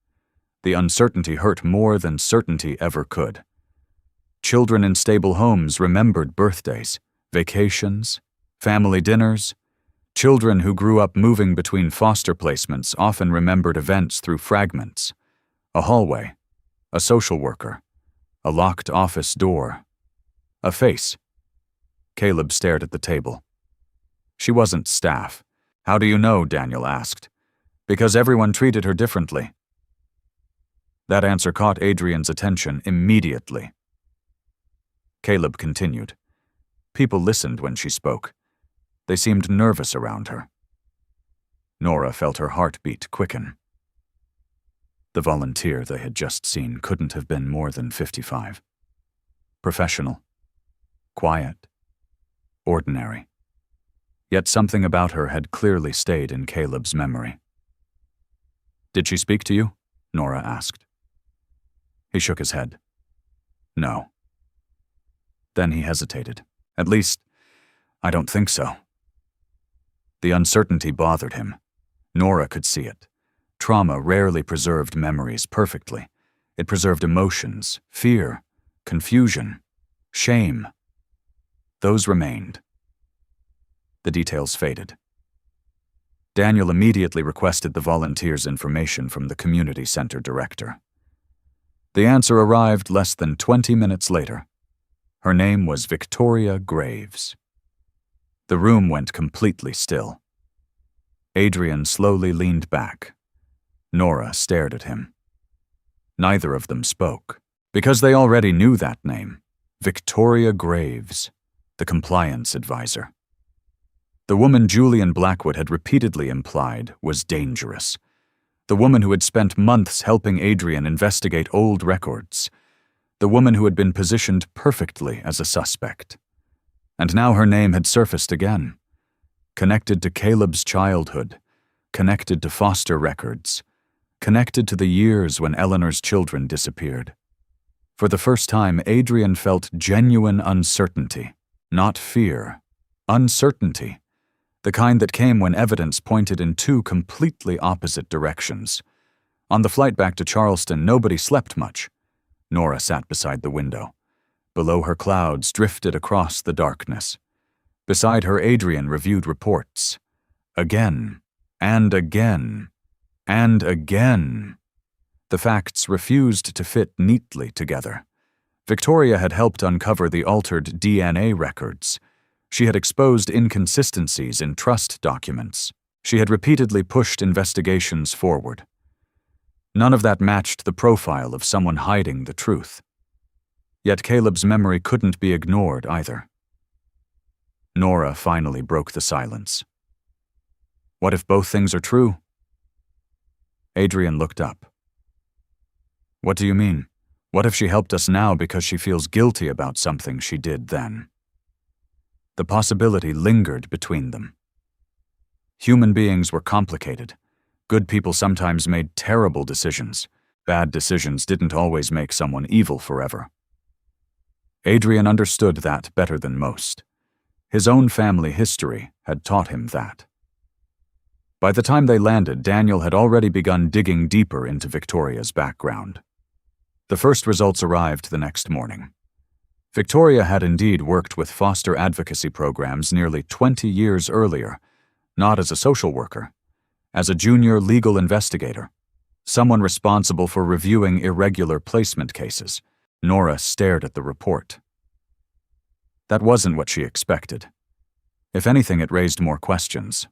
The uncertainty hurt more than certainty ever could. Children in stable homes remembered birthdays, vacations, family dinners. Children who grew up moving between foster placements often remembered events through fragments. A hallway, a social worker, a locked office door, a face." Caleb stared at the table. "She wasn't staff." "How do you know?" Daniel asked. "Because everyone treated her differently." That answer caught Adrian's attention immediately. Caleb continued. People listened when she spoke. They seemed nervous around her. Nora felt her heartbeat quicken. The volunteer they had just seen couldn't have been more than 55. Professional, quiet, ordinary. Yet something about her had clearly stayed in Caleb's memory. "Did she speak to you?" Nora asked. He shook his head. "No." Then he hesitated. "At least, I don't think so." The uncertainty bothered him. Nora could see it. Trauma rarely preserved memories perfectly. It preserved emotions, fear, confusion, shame. Those remained. The details faded. Daniel immediately requested the volunteer's information from the community center director. The answer arrived less than 20 minutes later. Her name was Victoria Graves. The room went completely still. Adrian slowly leaned back. Nora stared at him. Neither of them spoke, because they already knew that name. Victoria Graves, the compliance advisor. The woman Julian Blackwood had repeatedly implied was dangerous. The woman who had spent months helping Adrian investigate old records. The woman who had been positioned perfectly as a suspect. And now her name had surfaced again. Connected to Caleb's childhood. Connected to foster records. Connected to the years when Eleanor's children disappeared. For the first time, Adrian felt genuine uncertainty, not fear. Uncertainty. The kind that came when evidence pointed in two completely opposite directions. On the flight back to Charleston, nobody slept much. Nora sat beside the window. Below her, clouds drifted across the darkness. Beside her, Adrian reviewed reports. Again, and again, and again. The facts refused to fit neatly together. Victoria had helped uncover the altered DNA records. She had exposed inconsistencies in trust documents. She had repeatedly pushed investigations forward. None of that matched the profile of someone hiding the truth. Yet Caleb's memory couldn't be ignored either. Nora finally broke the silence. "What if both things are true?" Adrian looked up. "What do you mean? What if she helped us now because she feels guilty about something she did then?" The possibility lingered between them. Human beings were complicated. Good people sometimes made terrible decisions. Bad decisions didn't always make someone evil forever. Adrian understood that better than most. His own family history had taught him that. By the time they landed, Daniel had already begun digging deeper into Victoria's background. The first results arrived the next morning. Victoria had indeed worked with foster advocacy programs nearly 20 years earlier, not as a social worker, as a junior legal investigator, someone responsible for reviewing irregular placement cases. Nora stared at the report. That wasn't what she expected. If anything, it raised more questions,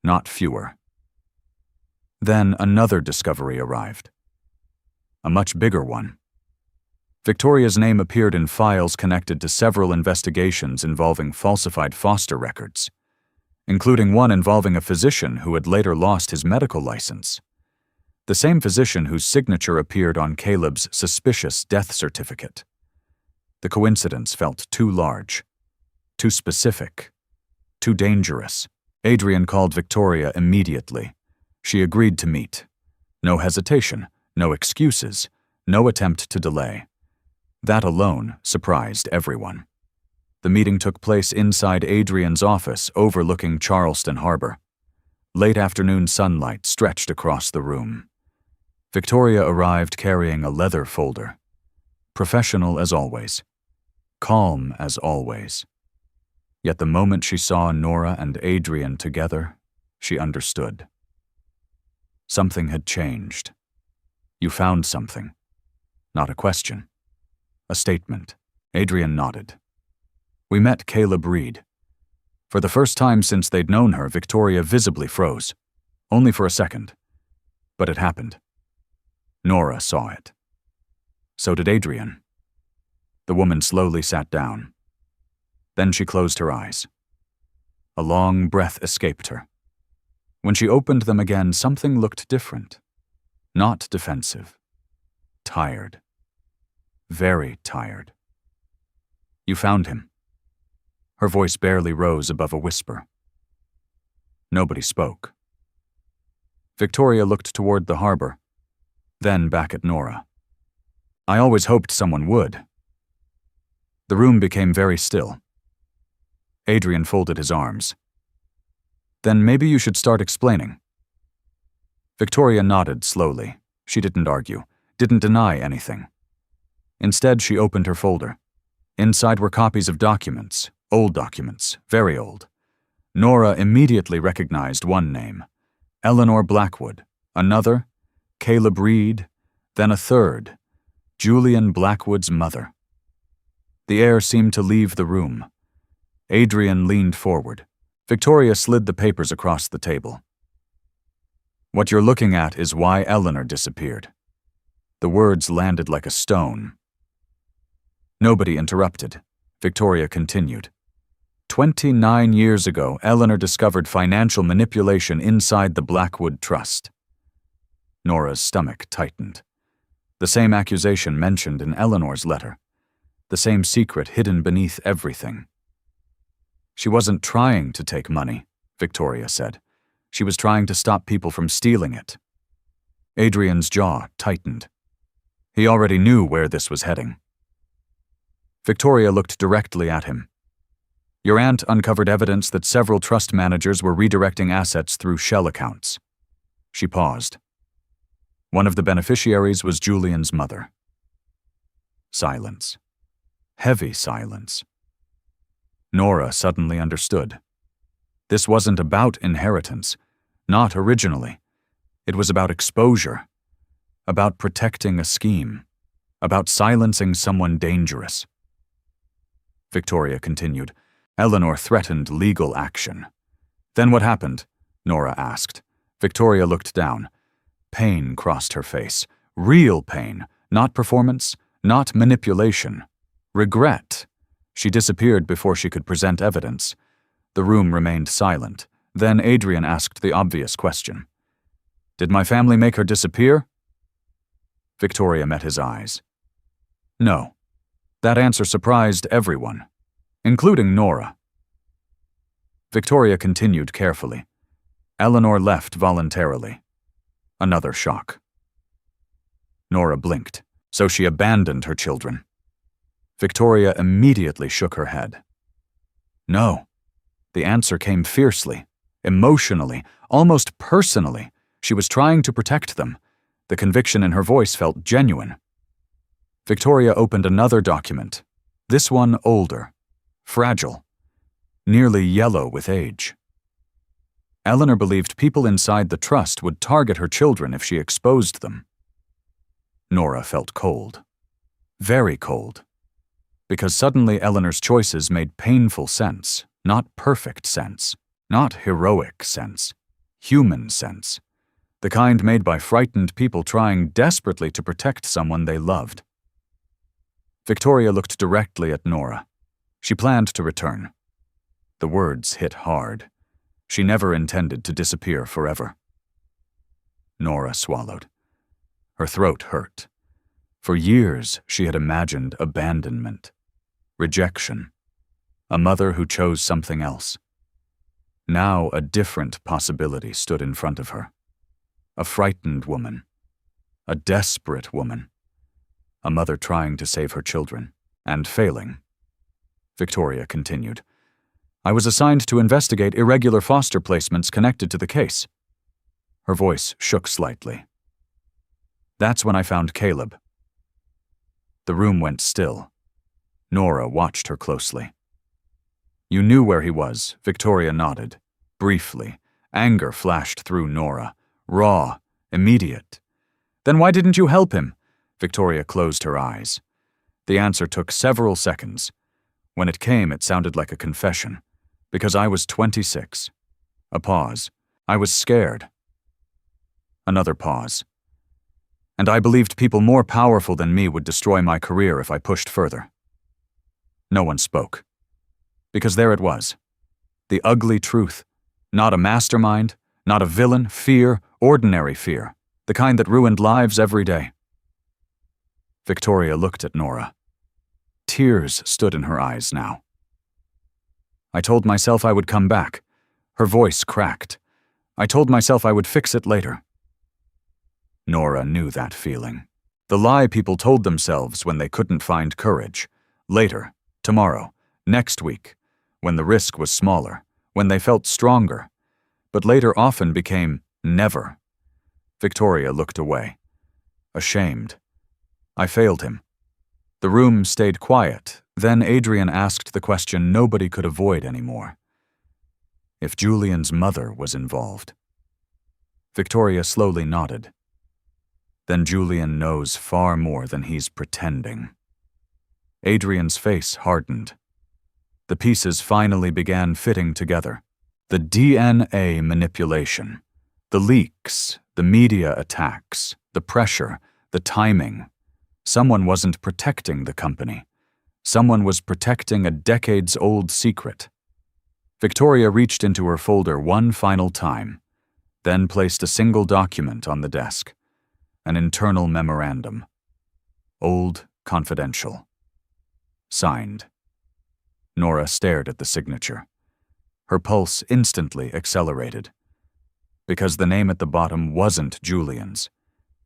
not fewer. Then another discovery arrived. A much bigger one. Victoria's name appeared in files connected to several investigations involving falsified foster records, including one involving a physician who had later lost his medical license. The same physician whose signature appeared on Caleb's suspicious death certificate. The coincidence felt too large, too specific, too dangerous. Adrian called Victoria immediately. She agreed to meet. No hesitation, no excuses, no attempt to delay. That alone surprised everyone. The meeting took place inside Adrian's office overlooking Charleston Harbor. Late afternoon sunlight stretched across the room. Victoria arrived carrying a leather folder. Professional as always. Calm as always. Yet the moment she saw Nora and Adrian together, she understood. Something had changed. You found something. Not a question. A statement. Adrian nodded. We met Caleb Reed. For the first time since they'd known her, Victoria visibly froze. Only for a second. But it happened. Nora saw it. So did Adrian. The woman slowly sat down. Then she closed her eyes. A long breath escaped her. When she opened them again, something looked different. Not defensive. Tired. Very tired. You found him. Her voice barely rose above a whisper. Nobody spoke. Victoria looked toward the harbor, then back at Nora. I always hoped someone would. The room became very still. Adrian folded his arms. Then maybe you should start explaining. Victoria nodded slowly. She didn't argue, didn't deny anything. Instead, she opened her folder. Inside were copies of documents, old documents, very old. Nora immediately recognized one name, Eleanor Blackwood, another, Caleb Reed, then a third, Julian Blackwood's mother. The air seemed to leave the room. Adrian leaned forward. Victoria slid the papers across the table. What you're looking at is why Eleanor disappeared. The words landed like a stone. Nobody interrupted. Victoria continued. 29 years ago, Eleanor discovered financial manipulation inside the Blackwood Trust. Nora's stomach tightened. The same accusation mentioned in Eleanor's letter. The same secret hidden beneath everything. She wasn't trying to take money, Victoria said. She was trying to stop people from stealing it. Adrian's jaw tightened. He already knew where this was heading. Victoria looked directly at him. Your aunt uncovered evidence that several trust managers were redirecting assets through shell accounts. She paused. One of the beneficiaries was Julian's mother. Silence. Heavy silence. Nora suddenly understood. This wasn't about inheritance, not originally. It was about exposure, about protecting a scheme, about silencing someone dangerous. Victoria continued. Eleanor threatened legal action. Then what happened? Nora asked. Victoria looked down. Pain crossed her face. Real pain, not performance, not manipulation. Regret. She disappeared before she could present evidence. The room remained silent. Then Adrian asked the obvious question. Did my family make her disappear? Victoria met his eyes. No. That answer surprised everyone, including Nora. Victoria continued carefully. Eleanor left voluntarily. Another shock. Nora blinked. So she abandoned her children. Victoria immediately shook her head. No. The answer came fiercely, emotionally, almost personally. She was trying to protect them. The conviction in her voice felt genuine. Victoria opened another document, this one older, fragile, nearly yellow with age. Eleanor believed people inside the trust would target her children if she exposed them. Nora felt cold. Very cold. Because suddenly Eleanor's choices made painful sense, Not perfect sense, not heroic sense, human sense. The kind made by frightened people trying desperately to protect someone they loved. Victoria looked directly at Nora. She planned to return. The words hit hard. She never intended to disappear forever. Nora swallowed. Her throat hurt. For years, she had imagined abandonment, rejection, a mother who chose something else. Now a different possibility stood in front of her. A frightened woman, a desperate woman, a mother trying to save her children, and failing. Victoria continued. I was assigned to investigate irregular foster placements connected to the case. Her voice shook slightly. That's when I found Caleb. The room went still. Nora watched her closely. You knew where he was, Victoria nodded. Briefly, anger flashed through Nora. Raw, immediate. Then why didn't you help him? Victoria closed her eyes. The answer took several seconds. When it came, it sounded like a confession. Because I was 26. A pause. I was scared. Another pause. And I believed people more powerful than me would destroy my career if I pushed further. No one spoke. Because there it was. The ugly truth. Not a mastermind, not a villain, fear, ordinary fear. The kind that ruined lives every day. Victoria looked at Nora. Tears stood in her eyes now. I told myself I would come back. Her voice cracked. I told myself I would fix it later. Nora knew that feeling. The lie people told themselves when they couldn't find courage. Later, tomorrow, next week, when the risk was smaller, when they felt stronger. But later often became never. Victoria looked away. Ashamed. I failed him. The room stayed quiet. Then Adrian asked the question nobody could avoid anymore. If Julian's mother was involved. Victoria slowly nodded. Then Julian knows far more than he's pretending. Adrian's face hardened. The pieces finally began fitting together. The DNA manipulation, the leaks, the media attacks, the pressure, the timing. Someone wasn't protecting the company. Someone was protecting a decades-old secret. Victoria reached into her folder one final time, then placed a single document on the desk. An internal memorandum. Old, confidential. Signed. Nora stared at the signature. Her pulse instantly accelerated. Because the name at the bottom wasn't Julian's.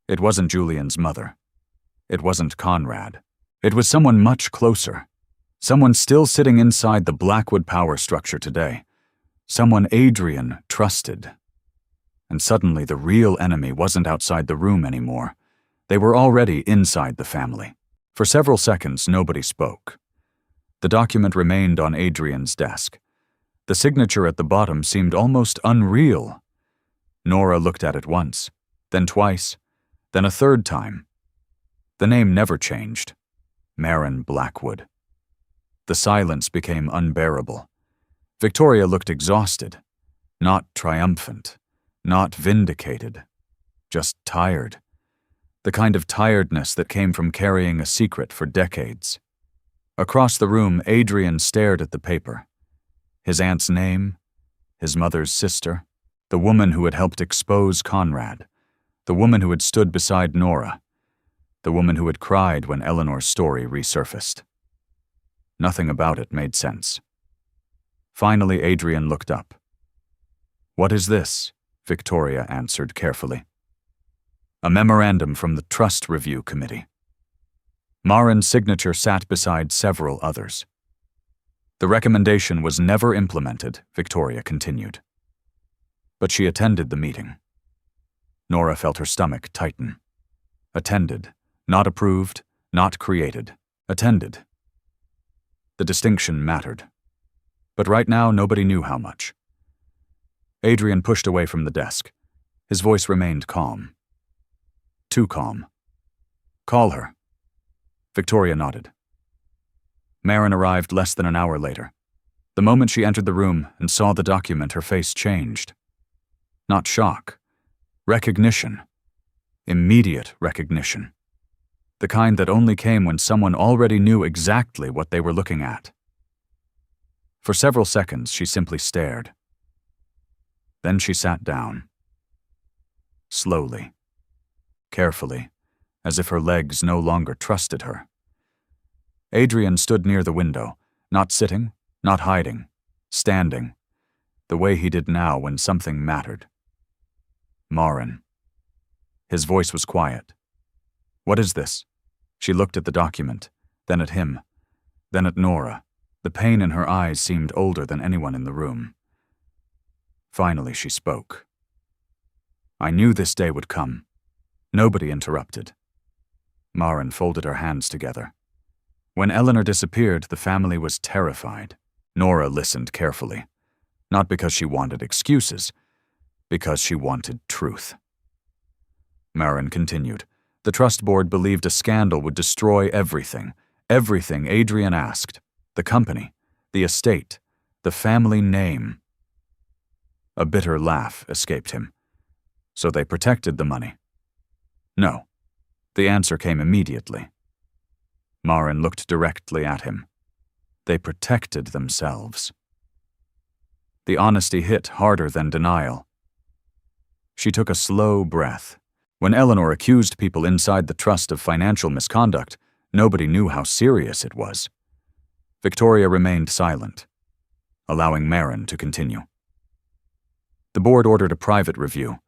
It wasn't Julian's mother. It wasn't Conrad. It was someone much closer. Someone still sitting inside the Blackwood power structure today. Someone Adrian trusted. And suddenly the real enemy wasn't outside the room anymore. They were already inside the family. For several seconds, nobody spoke. The document remained on Adrian's desk. The signature at the bottom seemed almost unreal. Nora looked at it once, then twice, then a third time. The name never changed. Marin Blackwood. The silence became unbearable. Victoria looked exhausted, not triumphant, not vindicated, just tired. The kind of tiredness that came from carrying a secret for decades. Across the room, Adrian stared at the paper. His aunt's name, his mother's sister, the woman who had helped expose Conrad, the woman who had stood beside Nora, the woman who had cried when Eleanor's story resurfaced. Nothing about it made sense. Finally, Adrian looked up. "What is this?" Victoria answered carefully. "A memorandum from the Trust Review Committee." Marin's signature sat beside several others. "The recommendation was never implemented," Victoria continued. But she attended the meeting. Nora felt her stomach tighten. Attended, not approved, not created. Attended. The distinction mattered. But right now, nobody knew how much. Adrian pushed away from the desk. His voice remained calm. Too calm. "Call her." Victoria nodded. Marin arrived less than an hour later. The moment she entered the room and saw the document, her face changed. Not shock. Recognition. Immediate recognition. The kind that only came when someone already knew exactly what they were looking at. For several seconds, she simply stared. Then she sat down. Slowly. Carefully, as if her legs no longer trusted her. Adrian stood near the window, not sitting, not hiding, standing, the way he did now when something mattered. Marin. His voice was quiet. "What is this?" She looked at the document, then at him, then at Nora. The pain in her eyes seemed older than anyone in the room. Finally, she spoke. "I knew this day would come." Nobody interrupted. Marin folded her hands together. When Eleanor disappeared, the family was terrified. Nora listened carefully, not because she wanted excuses, because she wanted truth. Marin continued. The trust board believed a scandal would destroy everything Adrian asked, the company, the estate, the family name. A bitter laugh escaped him. So they protected the money. No. The answer came immediately. Marin looked directly at him. They protected themselves. The honesty hit harder than denial. She took a slow breath. When Eleanor accused people inside the trust of financial misconduct, nobody knew how serious it was. Victoria remained silent, allowing Marin to continue. The board ordered a private review.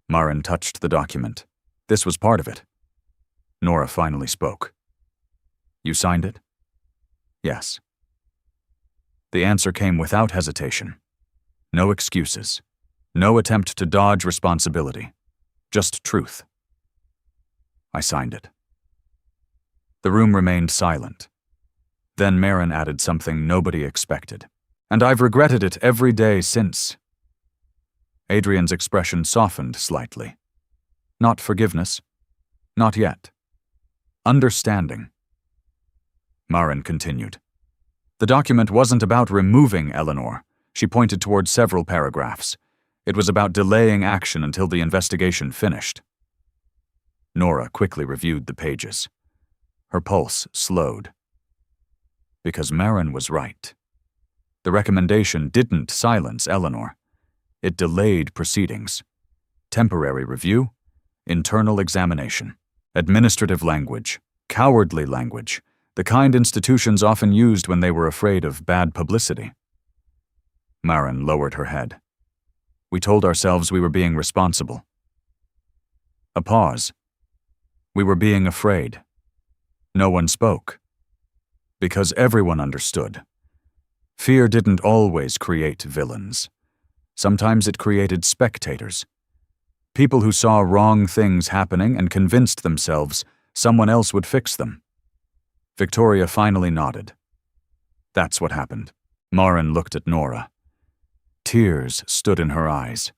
Marin touched the document. This was part of it. Nora finally spoke. "You signed it?" "Yes." The answer came without hesitation. No excuses. No attempt to dodge responsibility. Just truth. "I signed it." The room remained silent. Then Marin added something nobody expected. "And I've regretted it every day since." Adrian's expression softened slightly. Not forgiveness. Not yet. Understanding. Marin continued. The document wasn't about removing Eleanor. She pointed toward several paragraphs. It was about delaying action until the investigation finished. Nora quickly reviewed the pages. Her pulse slowed. Because Marin was right. The recommendation didn't silence Eleanor. It delayed proceedings. Temporary review, internal examination, administrative language, cowardly language, the kind institutions often used when they were afraid of bad publicity. Marin lowered her head. We told ourselves we were being responsible. A pause. We were being afraid. No one spoke. Because everyone understood. Fear didn't always create villains. Sometimes it created spectators. People who saw wrong things happening and convinced themselves someone else would fix them. Victoria finally nodded. That's what happened. Marin looked at Nora. Tears stood in her eyes.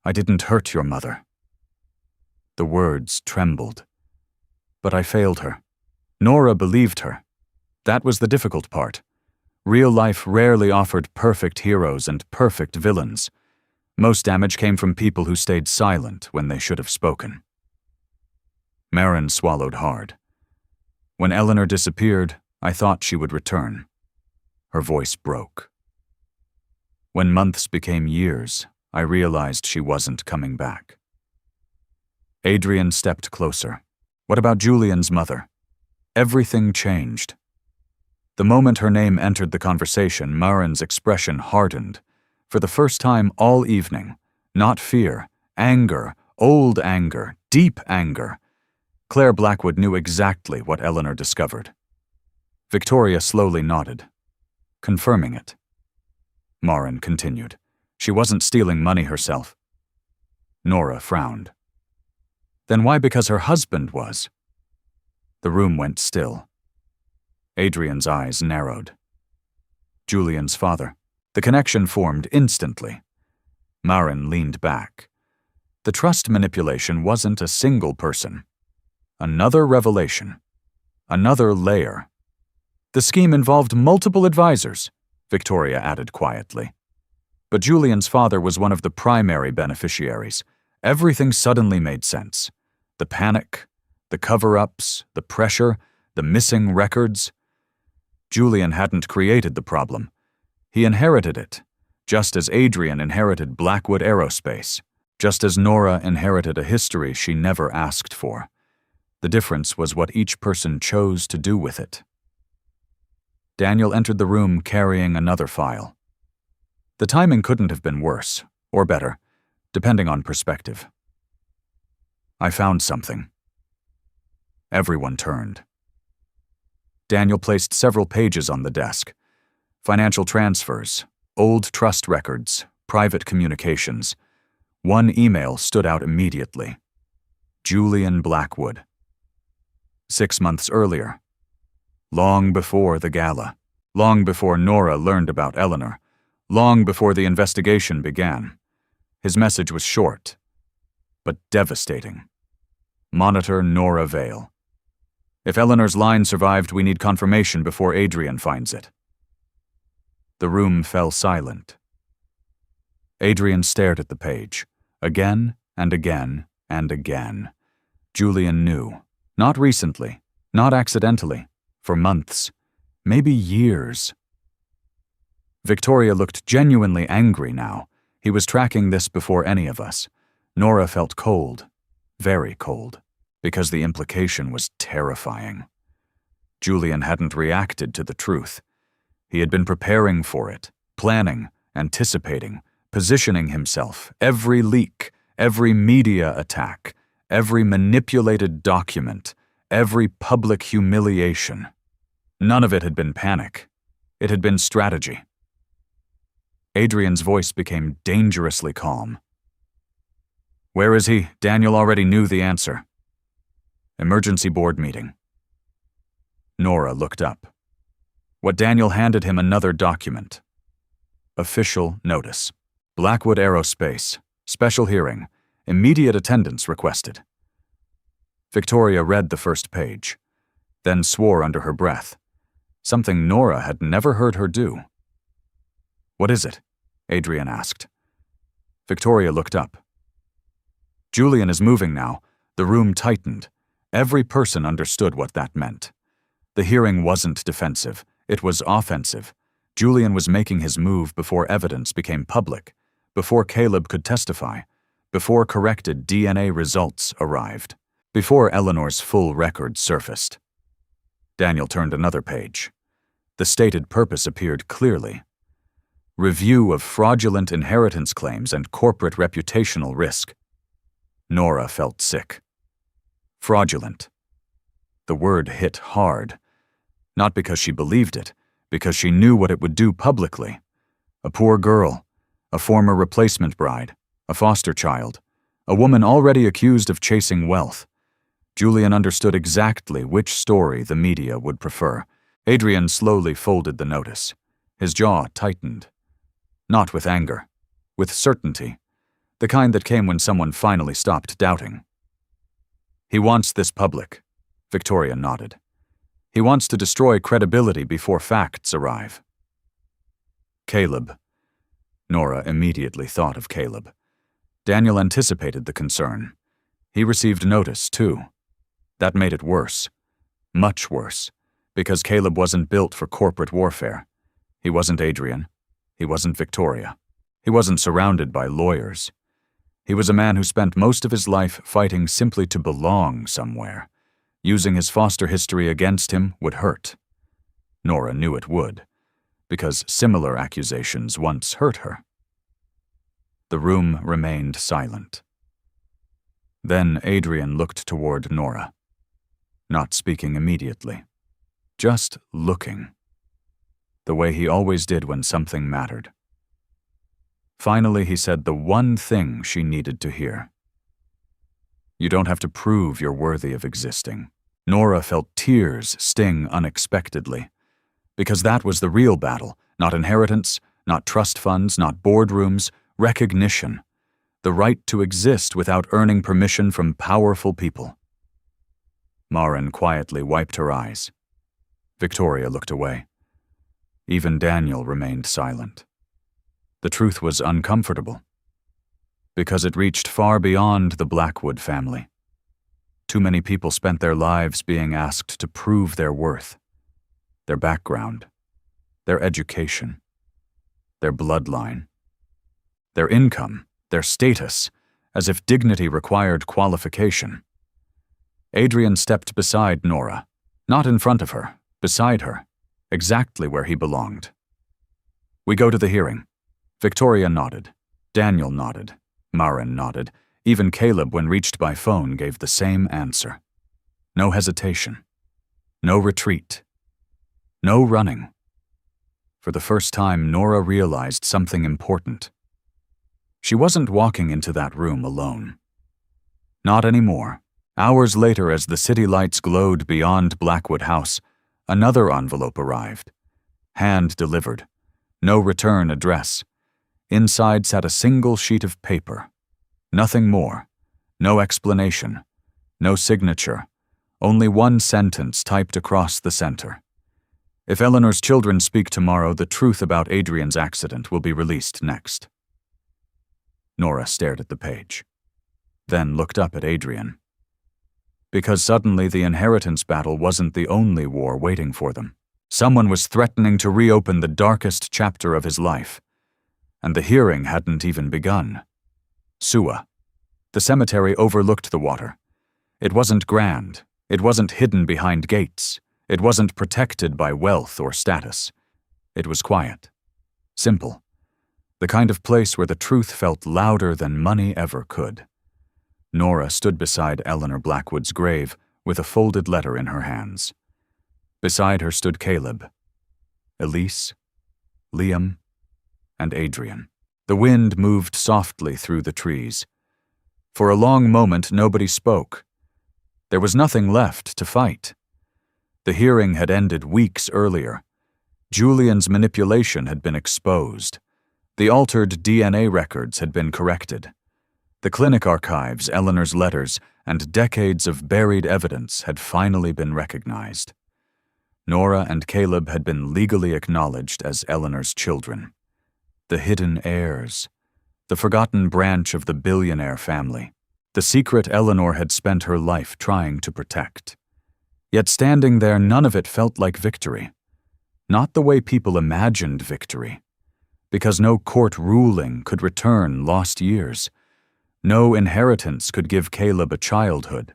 I didn't hurt your mother. The words trembled. But I failed her. Nora believed her. That was the difficult part. Real life rarely offered perfect heroes and perfect villains. Most damage came from people who stayed silent when they should have spoken. Marin swallowed hard. When Eleanor disappeared, I thought she would return. Her voice broke. When months became years, I realized she wasn't coming back. Adrian stepped closer. What about Julian's mother? Everything changed. The moment her name entered the conversation, Marin's expression hardened. For the first time all evening, not fear, anger, old anger, deep anger. Claire Blackwood knew exactly what Eleanor discovered. Victoria slowly nodded, confirming it. Marin continued. She wasn't stealing money herself. Nora frowned. Then why? Because her husband was. The room went still. Adrian's eyes narrowed. Julian's father. The connection formed instantly. Marin leaned back. The trust manipulation wasn't a single person. Another revelation. Another layer. The scheme involved multiple advisors, Victoria added quietly. But Julian's father was one of the primary beneficiaries. Everything suddenly made sense. The panic, the cover-ups, the pressure, the missing records. Julian hadn't created the problem. He inherited it, just as Adrian inherited Blackwood Aerospace, just as Nora inherited a history she never asked for. The difference was what each person chose to do with it. Daniel entered the room carrying another file. The timing couldn't have been worse, or better, depending on perspective. I found something. Everyone turned. Daniel placed several pages on the desk. Financial transfers, old trust records, private communications. One email stood out immediately. Julian Blackwood. 6 months earlier. Long before the gala. Long before Nora learned about Eleanor. Long before the investigation began. His message was short, but devastating. Monitor Nora Vale. If Eleanor's line survived, we need confirmation before Adrian finds it. The room fell silent. Adrian stared at the page, again and again and again. Julian knew, not recently, not accidentally, for months, maybe years. Victoria looked genuinely angry now. He was tracking this before any of us. Nora felt cold, very cold, because the implication was terrifying. Julian hadn't reacted to the truth. He had been preparing for it, planning, anticipating, positioning himself. Every leak, every media attack, every manipulated document, every public humiliation. None of it had been panic. It had been strategy. Adrian's voice became dangerously calm. Where is he? Daniel already knew the answer. Emergency board meeting. Nora looked up. What Daniel handed him another document. Official notice. Blackwood Aerospace. Special hearing. Immediate attendance requested. Victoria read the first page, then swore under her breath. Something Nora had never heard her do. What is it? Adrian asked. Victoria looked up. Julian is moving now. The room tightened. Every person understood what that meant. The hearing wasn't defensive. It was offensive. Julian was making his move before evidence became public, before Caleb could testify, before corrected DNA results arrived, before Eleanor's full record surfaced. Daniel turned another page. The stated purpose appeared clearly. Review of fraudulent inheritance claims and corporate reputational risk. Nora felt sick. Fraudulent. The word hit hard. Not because she believed it, because she knew what it would do publicly. A poor girl, a former replacement bride, a foster child, a woman already accused of chasing wealth. Julian understood exactly which story the media would prefer. Adrian slowly folded the notice. His jaw tightened. Not with anger, with certainty, the kind that came when someone finally stopped doubting. He wants this public. Victoria nodded. He wants to destroy credibility before facts arrive. Caleb. Nora immediately thought of Caleb. Daniel anticipated the concern. He received notice, too. That made it worse. Much worse. Because Caleb wasn't built for corporate warfare. He wasn't Adrian. He wasn't Victoria. He wasn't surrounded by lawyers. He was a man who spent most of his life fighting simply to belong somewhere. Using his foster history against him would hurt. Nora knew it would, because similar accusations once hurt her. The room remained silent. Then Adrian looked toward Nora, not speaking immediately, just looking, the way he always did when something mattered. Finally, he said the one thing she needed to hear. You don't have to prove you're worthy of existing. Nora felt tears sting unexpectedly, because that was the real battle, not inheritance, not trust funds, not boardrooms, recognition, the right to exist without earning permission from powerful people. Marin quietly wiped her eyes. Victoria looked away. Even Daniel remained silent. The truth was uncomfortable, because it reached far beyond the Blackwood family. Too many people spent their lives being asked to prove their worth, their background, their education, their bloodline, their income, their status, as if dignity required qualification. Adrian stepped beside Nora, not in front of her, beside her, exactly where he belonged. "We go to the hearing." Victoria nodded. Daniel nodded. Marin nodded. Even Caleb, when reached by phone, gave the same answer. No hesitation. No retreat. No running. For the first time, Nora realized something important. She wasn't walking into that room alone. Not anymore. Hours later, as the city lights glowed beyond Blackwood House, another envelope arrived. Hand-delivered. No return address. Inside sat a single sheet of paper. Nothing more. No explanation. No signature. Only one sentence typed across the center. "If Eleanor's children speak tomorrow, the truth about Adrian's accident will be released next." Nora stared at the page, then looked up at Adrian. Because suddenly the inheritance battle wasn't the only war waiting for them. Someone was threatening to reopen the darkest chapter of his life. And the hearing hadn't even begun. Sua. The cemetery overlooked the water. It wasn't grand. It wasn't hidden behind gates. It wasn't protected by wealth or status. It was quiet. Simple. The kind of place where the truth felt louder than money ever could. Nora stood beside Eleanor Blackwood's grave with a folded letter in her hands. Beside her stood Caleb, Elise, Liam, and Adrian. The wind moved softly through the trees. For a long moment, nobody spoke. There was nothing left to fight. The hearing had ended weeks earlier. Julian's manipulation had been exposed. The altered DNA records had been corrected. The clinic archives, Eleanor's letters, and decades of buried evidence had finally been recognized. Nora and Caleb had been legally acknowledged as Eleanor's children. The hidden heirs. The forgotten branch of the billionaire family. The secret Eleanor had spent her life trying to protect. Yet standing there, none of it felt like victory. Not the way people imagined victory. Because no court ruling could return lost years. No inheritance could give Caleb a childhood.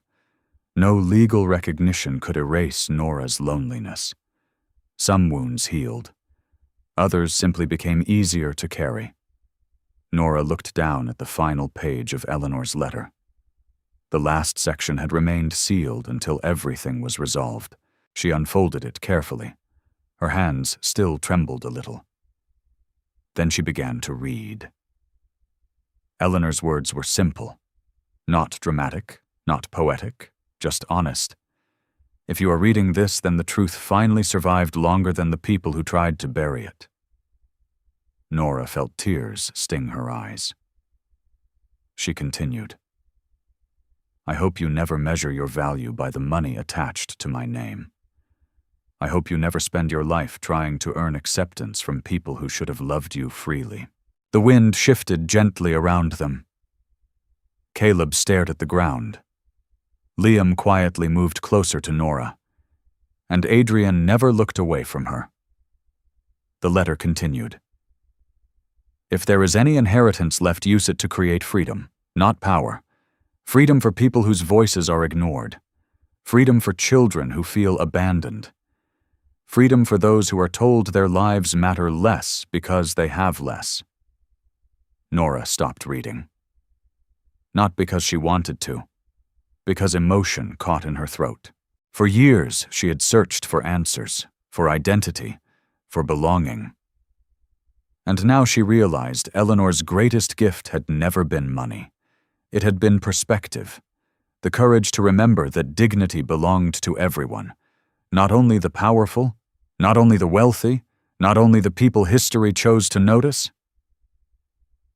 No legal recognition could erase Nora's loneliness. Some wounds healed. Others simply became easier to carry. Nora looked down at the final page of Eleanor's letter. The last section had remained sealed until everything was resolved. She unfolded it carefully. Her hands still trembled a little. Then she began to read. Eleanor's words were simple. Not dramatic, not poetic, just honest. If you are reading this, then the truth finally survived longer than the people who tried to bury it. Nora felt tears sting her eyes. She continued. I hope you never measure your value by the money attached to my name. I hope you never spend your life trying to earn acceptance from people who should have loved you freely. The wind shifted gently around them. Caleb stared at the ground. Liam quietly moved closer to Nora, and Adrian never looked away from her. The letter continued. If there is any inheritance left, use it to create freedom, not power. Freedom for people whose voices are ignored. Freedom for children who feel abandoned. Freedom for those who are told their lives matter less because they have less. Nora stopped reading. Not because she wanted to, because emotion caught in her throat. For years, she had searched for answers, for identity, for belonging. And now she realized Eleanor's greatest gift had never been money. It had been perspective, the courage to remember that dignity belonged to everyone, not only the powerful, not only the wealthy, not only the people history chose to notice.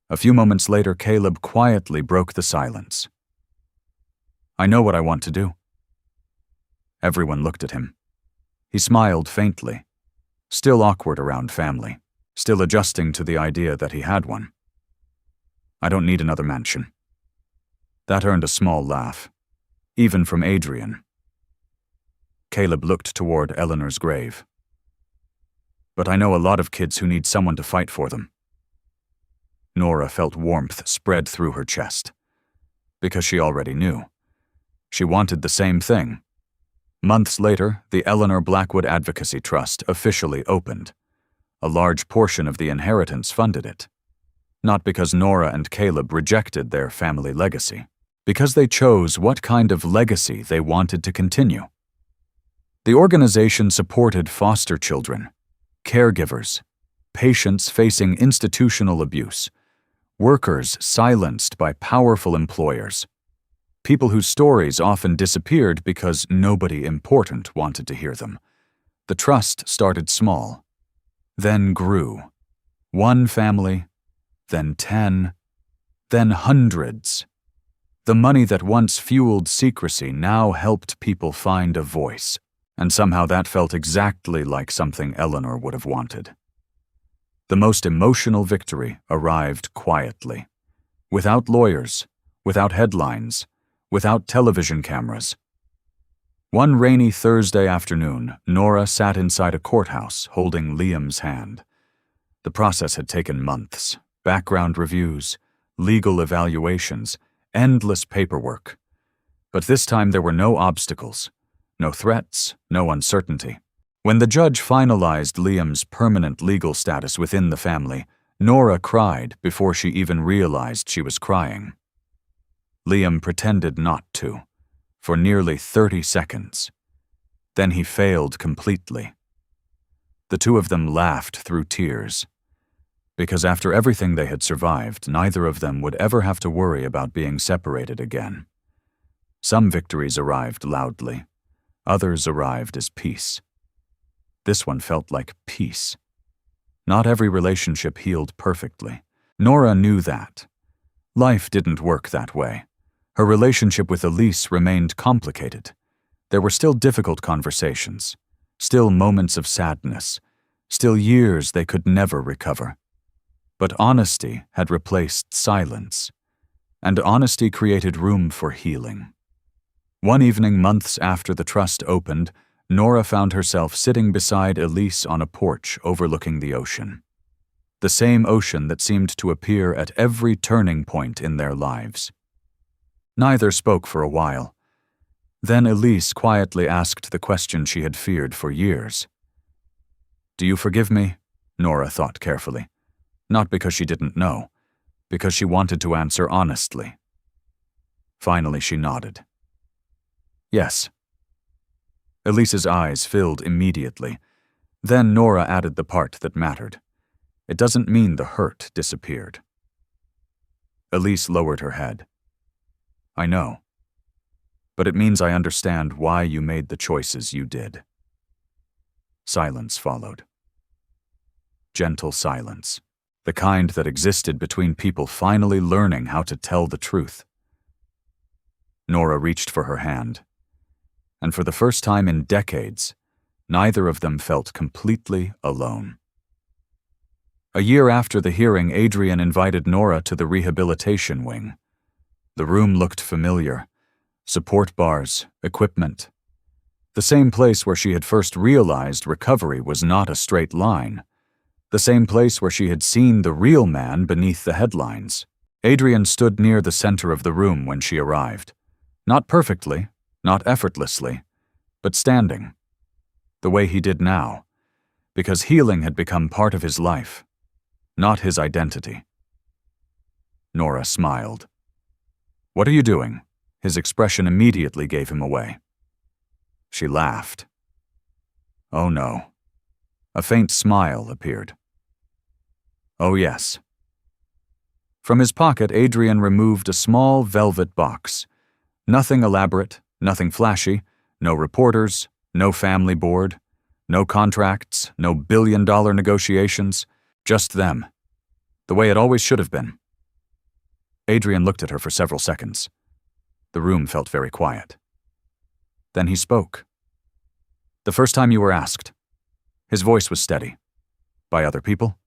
A few moments later, Caleb quietly broke the silence. I know what I want to do. Everyone looked at him. He smiled faintly. still awkward around family, still adjusting to the idea that he had one. I don't need another mansion. That earned a small laugh, even from Adrian. Caleb looked toward Eleanor's grave. But I know a lot of kids who need someone to fight for them. Nora felt warmth spread through her chest. Because she already knew. She wanted the same thing. Months later, the Eleanor Blackwood Advocacy Trust officially opened. A large portion of the inheritance funded it. Not because Nora and Caleb rejected their family legacy, because they chose what kind of legacy they wanted to continue. The organization supported foster children, caregivers, patients facing institutional abuse, workers silenced by powerful employers, people whose stories often disappeared because nobody important wanted to hear them. The trust started small, then grew. One family, then 10, then hundreds. The money that once fueled secrecy now helped people find a voice, and somehow that felt exactly like something Eleanor would have wanted. The most emotional victory arrived quietly, without lawyers, without headlines, without television cameras. One rainy Thursday afternoon, Nora sat inside a courthouse holding Liam's hand. The process had taken months. Background reviews, legal evaluations, endless paperwork. But this time there were no obstacles, no threats, no uncertainty. When the judge finalized Liam's permanent legal status within the family, Nora cried before she even realized she was crying. Liam pretended not to, for nearly 30 seconds. Then he failed completely. The two of them laughed through tears, because after everything they had survived, neither of them would ever have to worry about being separated again. Some victories arrived loudly, others arrived as peace. This one felt like peace. Not every relationship healed perfectly. Nora knew that. Life didn't work that way. Her relationship with Elise remained complicated. There were still difficult conversations, still moments of sadness, still years they could never recover. But honesty had replaced silence, and honesty created room for healing. One evening, months after the trust opened, Nora found herself sitting beside Elise on a porch overlooking the ocean. The same ocean that seemed to appear at every turning point in their lives. Neither spoke for a while. Then Elise quietly asked the question she had feared for years. "Do you forgive me?" Nora thought carefully. Not because she didn't know, because she wanted to answer honestly. Finally, she nodded. "Yes." Elise's eyes filled immediately. Then Nora added the part that mattered. "It doesn't mean the hurt disappeared." Elise lowered her head. "I know. But it means I understand why you made the choices you did." Silence followed. Gentle silence. The kind that existed between people finally learning how to tell the truth. Nora reached for her hand. And for the first time in decades, neither of them felt completely alone. A year after the hearing, Adrian invited Nora to the rehabilitation wing. The room looked familiar. Support bars, equipment. The same place where she had first realized recovery was not a straight line. The same place where she had seen the real man beneath the headlines. Adrian stood near the center of the room when she arrived. Not perfectly, not effortlessly, but standing. The way he did now, because healing had become part of his life, not his identity. Nora smiled. "What are you doing?" His expression immediately gave him away. She laughed. "Oh no." A faint smile appeared. "Oh yes." From his pocket, Adrian removed a small velvet box. Nothing elaborate, nothing flashy, no reporters, no family board, no contracts, no billion-dollar negotiations, just them. The way it always should have been. Adrian looked at her for several seconds. The room felt very quiet. Then he spoke. "The first time you were asked, His voice was steady. By other people?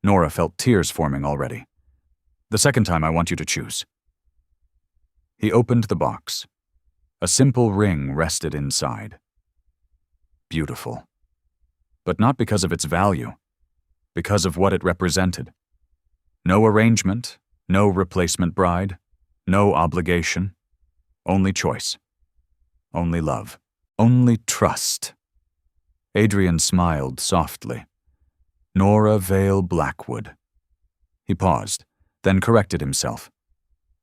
Nora felt tears forming already. The second time I want you to choose. He opened the box. A simple ring rested inside. Beautiful. But not because of its value, because of what it represented. No arrangement, no replacement bride, no obligation, only choice, only love, only trust. Adrian smiled softly. Nora Vale Blackwood. He paused, then corrected himself.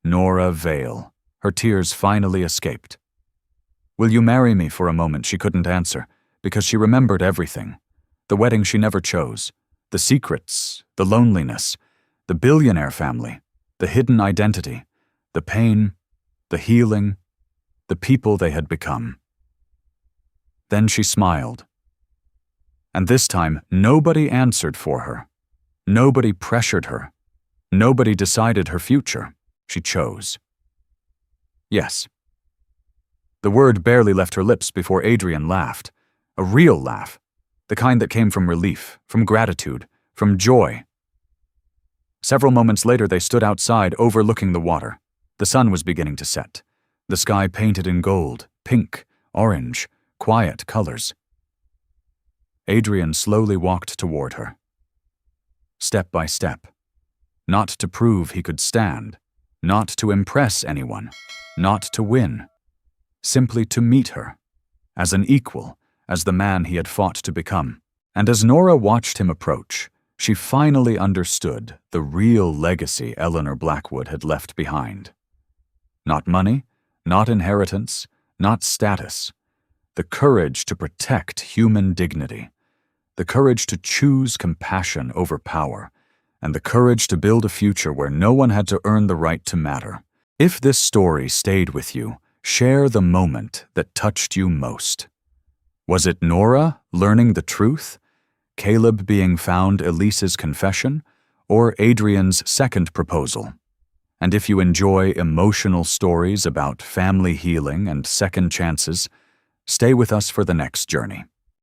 Nora Vale. Her tears finally escaped. Will you marry me for a moment? She couldn't answer, because she remembered everything. The wedding she never chose, the secrets, the loneliness, the billionaire family, the hidden identity, the pain, the healing, the people they had become. Then she smiled. And this time, nobody answered for her. Nobody pressured her. Nobody decided her future. She chose. Yes. The word barely left her lips before Adrian laughed. A real laugh. The kind that came from relief, from gratitude, from joy. Several moments later, they stood outside overlooking the water. The sun was beginning to set. The sky painted in gold, pink, orange, quiet colors. Adrian slowly walked toward her. Step by step. Not to prove he could stand. Not to impress anyone. Not to win. Simply to meet her. As an equal, as the man he had fought to become. And as Nora watched him approach, she finally understood the real legacy Eleanor Blackwood had left behind. Not money, not inheritance, not status. The courage to protect human dignity. The courage to choose compassion over power. And the courage to build a future where no one had to earn the right to matter. If this story stayed with you, share the moment that touched you most. Was it Nora learning the truth? Caleb being found Elise's confession? Or Adrian's second proposal? And if you enjoy emotional stories about family healing and second chances, stay with us for the next journey.